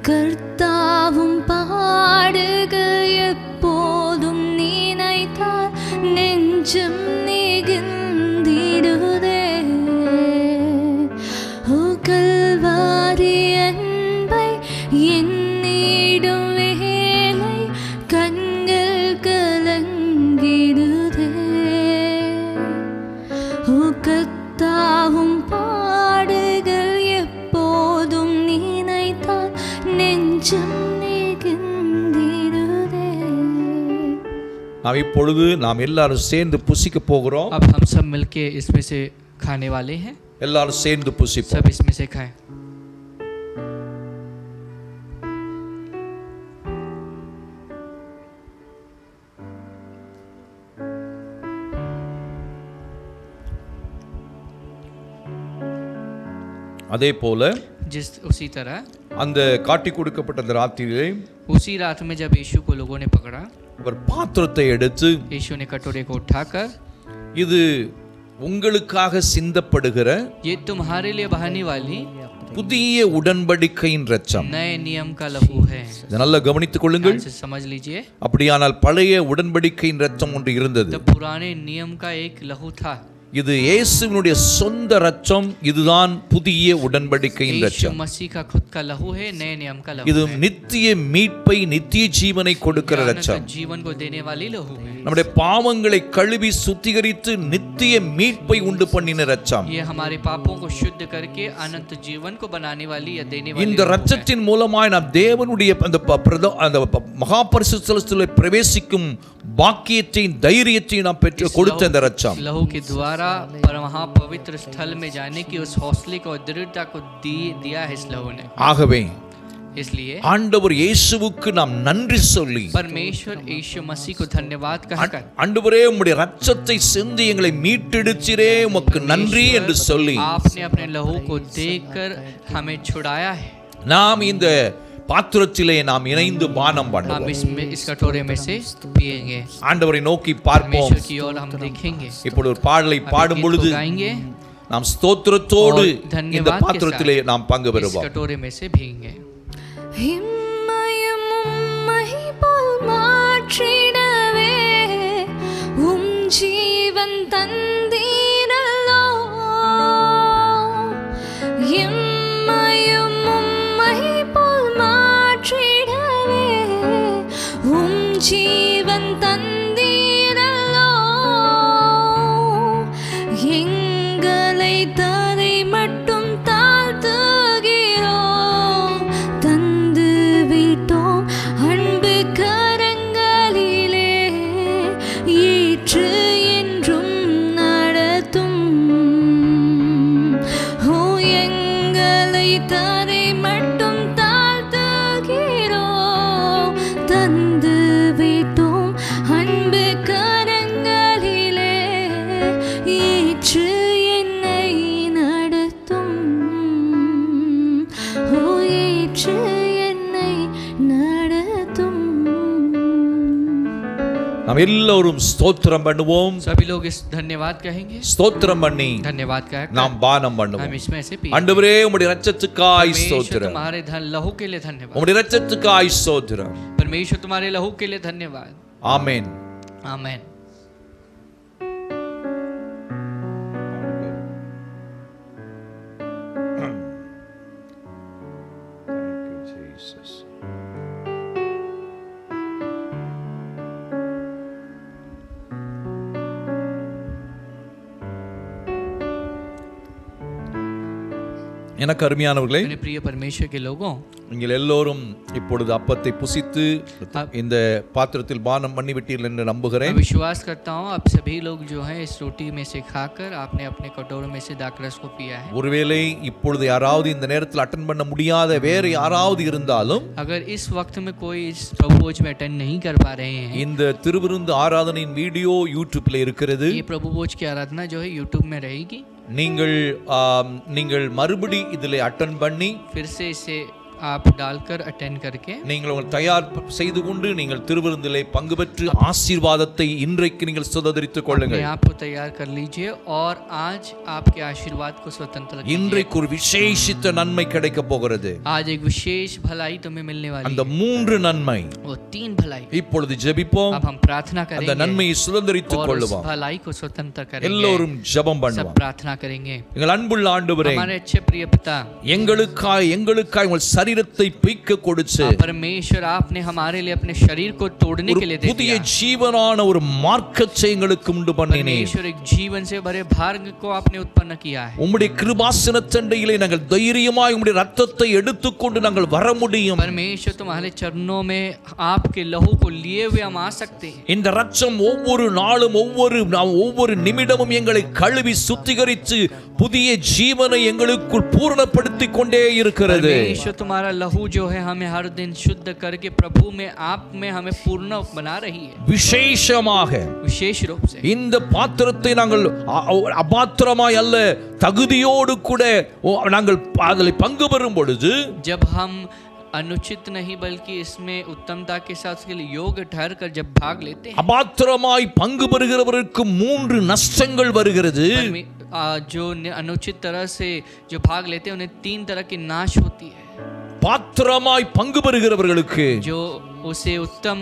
கர்த்தாவும் பாடுக எப்போதும் நினைத்தால் நெஞ்சம் நெகிழ்ந்திடுதே. ஓ கல்வாரி அன்பை என்னிடும் வேலை கண்கள் கலங்கிடுதே, ஓ கர்த்தாவும் பாடுகள் எப்போதும் நினைத்தால் நெஞ்சம் நெகிழ்ந்திடுதே. நாம் இப்பொழுது நாம் எல்லாரும் சேர்ந்து புசிக்க போகிறோம். अब हम सब मिलके इसमें से खाने वाले हैं। எல்லாரும் சேர்ந்து புசிப்போம். सब इसमें से खाएं। அதே போல उसी तरह அந்த காட்டி கொடுக்கப்பட்ட அந்த ராத்திரியிலே उसी रात में जब यीशु को लोगों ने पकड़ा, அவர் பாத்திரத்தை எடுத்து, यीशु ने कटोरे को उठाकर, இது உங்களுக்காக சிந்தப்படுகிற ये तुम्हारे लिए बहाने वाली புதிய உடன்படிக்கையின் இரத்தம். नए नियम का लहू है। இதை நல்லா கவனித்துக் கொள்ளுங்கள். ध्यान से समझ लीजिए। அப்படியானால் பழைய உடன்படிக்கையின் இரத்தம் ஒன்று இருந்தது. तो पुराने नियम का एक लहू था। இது இயேசுவினுடைய சொந்த இரத்தம். இதுதான் புதிய உடன்படிக்கையின் यीशु இரத்தம். मसीह का खुद का लहू है, नए नियम का लहू இது है। நித்திய மீட்பை, நித்திய ஜீவனை கொடுக்கிற இரத்தம். जीवन को देने वाली लहू है। நம்முடைய பாவங்களை கழுவி சுத்திகரித்து நித்திய மீட்பை உண்டு பண்ணின இரத்தம். ये हमारे पापों को शुद्ध करके अनंत जीवन को बनाने वाली या देने वाली இந்த இரத்தத்தின் மூலமாய் நாம் தேவனுடைய அந்த மகா பரிசுத்த ஸ்தலத்திலே பிரவேசிக்கும் பாக்கியத்தையும் தைரியத்தையும் நாம் பெற்று கொடுத்த இந்த இரத்தம். लहू के द्वारा पर वहां पवित्र स्थल में जाने की उस हौसले को, दृढ़ता को दिया है इस लहू ने। ஆகவே इसलिए ஆண்டவர் இயேசுவுக்கு நாம் நன்றி சொல்லி, परमेश्वर यीशु मसीह को धन्यवाद कहकर, ஆண்டவரே உம்முடைய இரத்தத்தை சிந்தி எங்களை மீட்டெடுத்தீரே, உமக்கு நன்றி என்று சொல்லி आपने अपने लहू को देकर हमें छुड़ाया है। நாம் இந்த பாத்திரத்திலே நாம் இணைந்து பானம் हम பண்ணுவோம். इस कटोरे में से पिएंगे, ஆண்டவரை நோக்கி பார்ப்போம். परमेश्वर की ओर हम देखेंगे। இப்பொழுது ஒரு பாடலை பாடும் गीत பொழுது को गाएंगे நாம் ஸ்தோத்திரத்தோடு और இந்த धन्यवाद के பாத்திரத்திலே साथ நாம் பங்கு इस பெறுவோம். कटोरे में से भीगेंगे। हिम्मयम उम्महि पोल माற்றிடவே உம் ஜீவன் தந்தீரல்லோ हिम्मयम उम्महि पोल माற்றிடவே உம் ஜீவன் தந்தீரல்லோ எங்களை தரை மட்டும் தாழ்த்துகிறோம் தந்து விட்டோம் அன்பு கரங்களிலே ஏற்று என்றும் நடத்தும் ஓ எங்களை தரை மட்டும் தாழ்த்துகிறோம் தந்து விட்டோம் அன்பு கரங்களிலே ஏற்று என்னை நடத்தும் ஓ ஏற்று என்னை நடத்தும் நாம் எல்லோரும் ஸ்தோத்திரம் பண்ணுவோம். सभी लोग इस धन्यवाद कहेंगे, ஸ்தோத்திரம் பண்ணி धन्यवाद कहकर நாம் பானம் हम பண்ணுவோம். इसमें से पिएंगे। ஆண்டவரே உம்முடைய இரத்தத்துக்காய் परमेश्वर ஸ்தோத்திரம். तुम्हारे लहू के लिए धन्यवाद। உம்முடைய இரத்தத்துக்காய் ஸ்தோத்திரம். परमेश्वर तुम्हारे लहू के लिए धन्यवाद। ஆமென். आमेन। எனக்கு அருமையானவர்களே, मेरे प्रिय परमेश्वर के लोगों, நீங்கள் எல்லோரும் இப்பொழுது அப்பத்தை புசித்து இந்த பாத்திரத்தில் பானம் பண்ணிவிட்டீர்கள் என்று நம்புகிறேன். मैं विश्वास करता हूँ आप सभी लोग जो हैं इस रोटी में से खाकर आपने अपने कटोरों में से दाखरस को पिया है। ஒருவேளை இப்பொழுது யாராவது இந்த நேரத்தில் அட்டெண்ட் பண்ண முடியாத வேறு யாராவது இருந்தாலும் अगर इस वक्त में कोई इस प्रभु भोज में अटेंड नहीं कर पा रहे हैं, இந்த திருவிருந்து ஆராதனையின் வீடியோ யூடியூப்ல இருக்கிறது. ये प्रभु भोज की आराधना जो है यूट्यूब में रहेगी। நீங்கள் மறுபடி இதில் அட்டெண்ட் பண்ணி फिर से इसे आप डालकर अटेंड करके நீங்கள் உங்களை தயார் செய்து கொண்டு நீங்கள் திருவிருந்திலே பங்கு பெற்று ஆசீர்வாதத்தை இன்றைக்கு நீங்கள் சுதந்திரித்துக் கொள்ளுங்கள். अपने आप को तैयार कर लीजिए और आज आपके आशीर्वाद को स्वतंत्र कीजिए। இன்றைக்கு ஒரு விசேஷித்த நன்மை கிடைக்க போகிறது. आज एक विशेष भलाई तुम्हें मिलने वाली அந்த है। மூன்று நன்மை वो 3 भलाई। இப்பொழுது ஜெபிப்போம். अब हम प्रार्थना அந்த करेंगे நன்மையை சுதந்திரித்துக் और उस கொள்ளுவோம். भलाई को स्वतंत्र करेंगे। எல்லோரும் ஜெபம் सब பண்ணுவோம். प्रार्थना करेंगे। எங்கள் அன்புள்ள ஆண்டவரே, हमारे अच्छे प्रिय पिता, எங்களுக்காய் உங்கள் சரீரத்தை பிய்க்க கொடுத்து परमेश्वर आपने हमारे लिए अपने शरीर को तोड़ने के लिए दे புதிய दिया। ஜீவனான ஒரு மார்க்கத்தை எங்களுக்கு உண்டு பண்ணினீர். परमेश्वर एक जीवन से भरे भाग्य को आपने उत्पन्न किया है। உம்முடைய கிருபாசன தண்டையிலே நாங்கள் தைரியமாய் உம்முடைய ரத்தத்தை எடுத்துக்கொண்டு நாங்கள் வர முடியும். परमेश्वर तुम्हारे चरणों में आपके लहू को लिए हुए हम आ सकते हैं। இந்த ரத்தம் ஒவ்வொரு நாளும் ஒவ்வொரு நிமிடமும் எங்களை கழுவி சுத்திகரித்து புதிய ஜீவனை எங்களுக்குள் பூரணப்படுத்திக் கொண்டே இருக்கிறது. परमेश्वर तुम्हारा लहू जो है हमें हर दिन शुद्ध करके प्रभु में आप में हमें पूर्ण बना रही है। விசேஷமாக विशेष रूप से இந்த பாத்திரத்தை நாங்கள் அபாத்திரமாய் அல்ல, தகுதியோடு கூட நாங்கள் அதில் பங்கு பெறும் பொழுது जब हम अनुचित नहीं बल्कि इसमें उत्तमता के साथ उसके लिए योग्य ठहर कर जब भाग लेते हैं, அபாத்திரமாய் பங்கு பெறுகிறவருக்கு 3 நஷ்டங்கள் வருகிறது. जो अनुचित तरह से जो भाग लेते हैं उन्हें 3 तरह की नाश होती है. பாத்திரமாய் பங்கு பெறுகிறவர்களுக்கு जो उसे उत्तम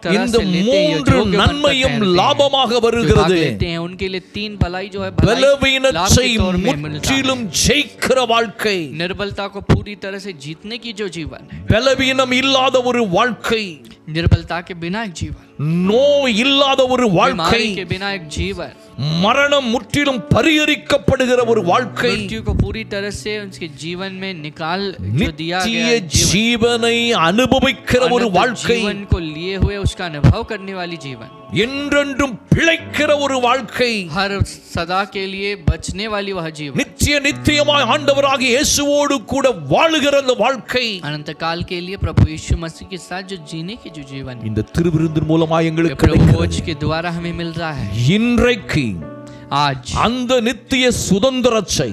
तरह இந்த से लेते हैं, 3 நன்மையும் லாபமாக வருகிறது. उनके लिए 3 भलाई जो है लाभ பலவீனத்தை के तौर में मिलता है. முற்றிலும் ஜெயிக்கிற வாழ்க்கை, निर्बलता को पूरी तरह से जीतने की जो जीवन है, பலவீனம் இல்லாத ஒரு வாழ்க்கை, निर्बलता के बिना एक जीवन, நோய் இல்லாத ஒரு வாழ்க்கை, बीमारी के बिना एक जीवन, மரணம் முற்றிலும் பரிகரிக்கப்படுகிற ஒரு வாழ்க்கை, मृत्यु को पूरी तरह से उसके जीवन में निकाल जो दिया நித்திய गया जीवन, ஜீவனை அனுபவிக்கிற ஒரு अनंत வாழ்க்கை, जीवन को लिए हुए उसका अनुभव करने वाली जीवन, என்றென்றும் பிழைக்கிற ஒரு வாழ்க்கை, हर सदा के लिए बचने वाली वह जीवन, நித்தியமாய் ஆண்டவராகிய இயேசுவோடு கூட வாழுகிற அந்த வாழ்க்கை, अनंत काल के लिए प्रभु यीशु मसीह के साथ जो जीने की जो जीवन है, இந்த திருவிருந்தின் மூலமாக எங்களுக்கு प्रभु கிடைக்கிறது. भोज के द्वारा हमें मिल रहा है. இன்றைக்கு आज அந்த நித்திய சுதந்திரத்தை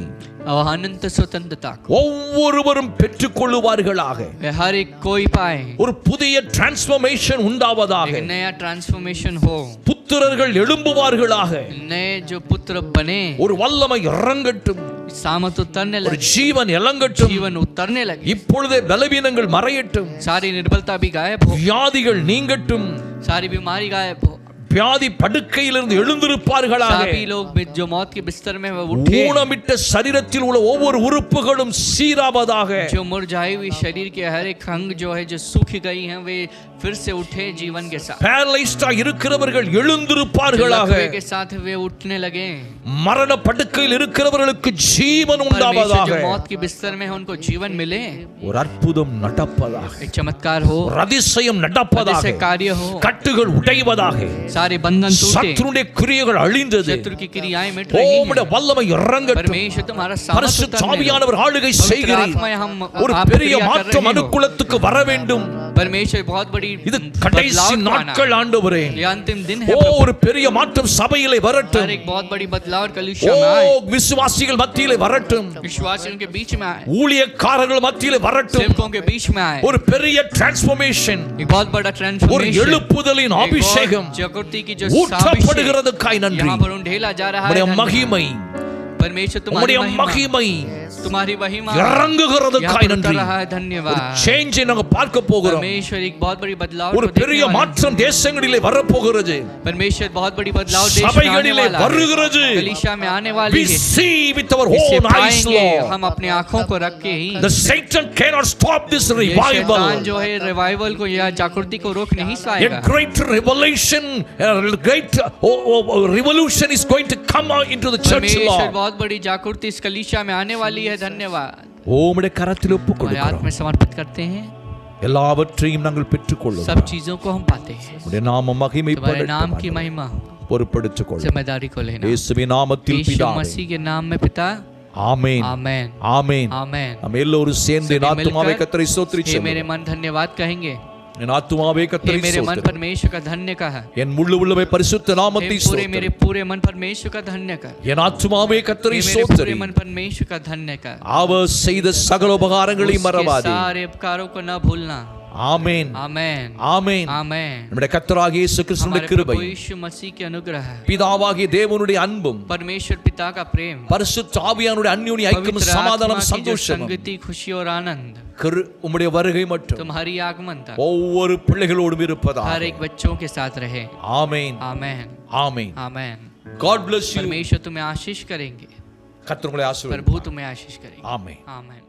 और अनंत स्वतंत्रता ஒவ்வொருவரும் பெற்றுக் கொள்ளுவார்களாக. हर एक कोई पाए, ஒரு புதிய டிரான்ஸ்ஃபர்மேஷன் உண்டாவதாக. एक नया ट्रांसफॉर्मेशन हो, புத்திரர்கள் எழும்புவார்களாக. नए जो पुत्र बने, ஒரு வல்லமை இறங்கட்டும், सामर्थ उतरने ஒரு लगे, ஜீவன் இறங்கட்டும். जीवन उतरने लगे, இப்பொழுதே பலவீனங்கள் மறையட்டும், सारी निर्बलता भी गायब हो, வியாதிகள் நீங்கட்டும், सारी बीमारी गायब हो, வியாதி படுக்கையிலிருந்து எழுந்திருப்பார்களாக. सभी लोग जो मौत के बिस्तर में वह उठे, ஊனமிட்ட சரீரத்தில் உள்ள ஒவ்வொரு உறுப்புகளும் சீராவதாக. जो मुरझाई हुई शरीर के हर एक अंग जो है जो सूख गई हैं वे फिर से उठे जीवन के साथ, பேரலைஸ்டா இருக்கிறவர்கள் எழுந்திருப்பார்களாக. लकवे के साथ वे उठने लगे, மரண படுக்கையில் இருக்கிறவர்களுக்கு ஜீவன் परमेश्वर உண்டாவதாக. जो मौत के बिस्तर में है उनको जीवन मिले, ஒரு அற்புதம் நடப்பதாக, एक चमत्कार हो, ஒரு அதிசயம் நடப்பதாக, से कार्य हो, கட்டுகள் உடைவதாக, सारे बंधन टूटे, சத்துருடைய கிரியைகள் அழிந்தது. शत्रु की क्रियाएं मिट रही உம்முடைய हैं, வல்லமை இறங்கட்டும். परमेश्वर तुम्हारा सामर्थ பரிசுத்த उतरने दो, ஆவியானவர் ஆளுகை पवित्र செய்கிறீர். आत्मा हम ஒரு आप பெரிய क्रिया कर மாற்றம் रहे हो, அனுகூலத்துக்கு வர வேண்டும். परमेश्वर बहुत बड़ी இது बदलाव கடைசி को आना நாட்கள் है. ஆண்டவரே. ये अंतिम दिन ஓ है प्रभु, ஒரு பெரிய மாற்றம் சபையிலே हर வரட்டும். एक बहुत बड़ी बदलाव और ஓ कलुषा में आए, விசுவாசிகள் மத்தியிலே வரட்டும், विश्वासियों के बीच में आए, ஊழியக்காரர்கள் மத்தியிலே வரட்டும். सेवकों के बीच में आए, ஒரு பெரிய டிரான்ஸ்ஃபர்மேஷன், एक बहुत बड़ा ஒரு ट्रांसफॉर्मेशन, எழுப்புதலின் அபிஷேகம் जागृति की जो अभिषेक ஊற்றப்படுகிறதுக்காய் நன்றி. यहाँ पर उंडेला जा रहा है, உம்முடைய धन्यवाद। மகிமை, परमेश्वर तुम्हारी உம்முடைய महिमा, மகிமை तुम्हारी महिमा இறங்குகிறதுக்காய் यहाँ पर நன்றி. उतर रहा है, ஒரு धन्यवाद। சேஞ்சை நாங்க பார்க்க போகிறோம். परमेश्वर एक बहुत बड़ी बदलाव ஒரு को देखने பெரிய वाले हैं। மாற்றம் தேசங்களிலே வரப்போகிறது. परमेश्वर बहुत बड़ी बदलाव देश में आने சபைகளிலே वाला है, வருகிறது. कलीसिया में आने We वाली है, see with our इसे own eyes, पाएंगे Lord. हम अपने आंखों को रख के ही। The Satan cannot stop this ये revival. शैतान जो है रिवाइवल को या जागृति को रोक नहीं A पाएगा। great revelation, a great revolution is going to come out into the church, परमेश्वर Lord. बहुत बड़ी जागृति इस कलीसिया में आने वाली है, धन्यवाद। உம்முடைய கரத்தில் हमारे ஒப்புக் हाथ கொடுக்கிறோம். में समर्पित करते हैं, எல்லாவற்றையும் நாங்கள் सब பெற்றுக்கொள்ளும். चीजों को हम पाते हैं, உம்முடைய நாமம் तुम्हारे नाम की மகிமைப்படட்டும். महिमा हो, பொறுப்படுத்திக் கொள்ளும். जिम्मेदारी को लेना। இயேசுவின் நாமத்தில் यीशु பிதாவே. मसीह के नाम में पिता, ஆமென். आमेन, ஆமென். आमेन। நாம் எல்லோரும் சேர்ந்து என் सभी ஆத்துமாவை मिलकर, கர்த்தரை हे ஸ்தோத்திரிச்சோம். मेरे मन धन्यवाद कहेंगे, என் ஆத்துமாவை हे கர்த்தரை मेरे मन ஸ்தோத்திரி. परमेश्वर का धन्य का है, என் முழு உள்ளமே பரிசுத்த हे நாமத்தை पूरे ஸ்தோத்திரி. मेरे पूरे मन परमेश्वर का धन्य कर, என் ஆத்துமாவை கர்த்தரை हे मेरे पूरे ஸ்தோத்திரி. मन परमेश्वर का धन्य कर, அவர் செய்த சகல உபகாரங்களையும் उसके மறவாதே. सारे उपकारों को न भूलना। ஆமென். आमेन, ஆமென். आमेन। நம்முடைய கர்த்தராகிய இயேசு கிறிஸ்துவின் हमारे கிருபை, प्रभु यीशु मसीह की अनुग्रह है, பிதாவாகிய தேவனுடைய அன்பும், परमेश्वर पिता का प्रेम, பரிசுத்த ஆவியானுடைய அந்யோன்ய ஐக்கியமும் पवित्र சமாதானம் आत्मा की जो சந்தோஷமும் संगति, खुशी और आनंद உம்முடைய வருகை மற்றும் तुम्हारी आगमन तक ஒவ்வொரு பிள்ளைகளோடும் இருப்பதாக. हर एक बच्चों के साथ रहे। ஆமென். आमेन, ஆமென். आमेन। God bless you. परमेश्वर तुम्हें आशीष करेंगे, கர்த்தர் உங்களை ஆசீர்வதிப்பார். प्रभु तुम्हें आशीष करेंगे। ஆமென். आमेन।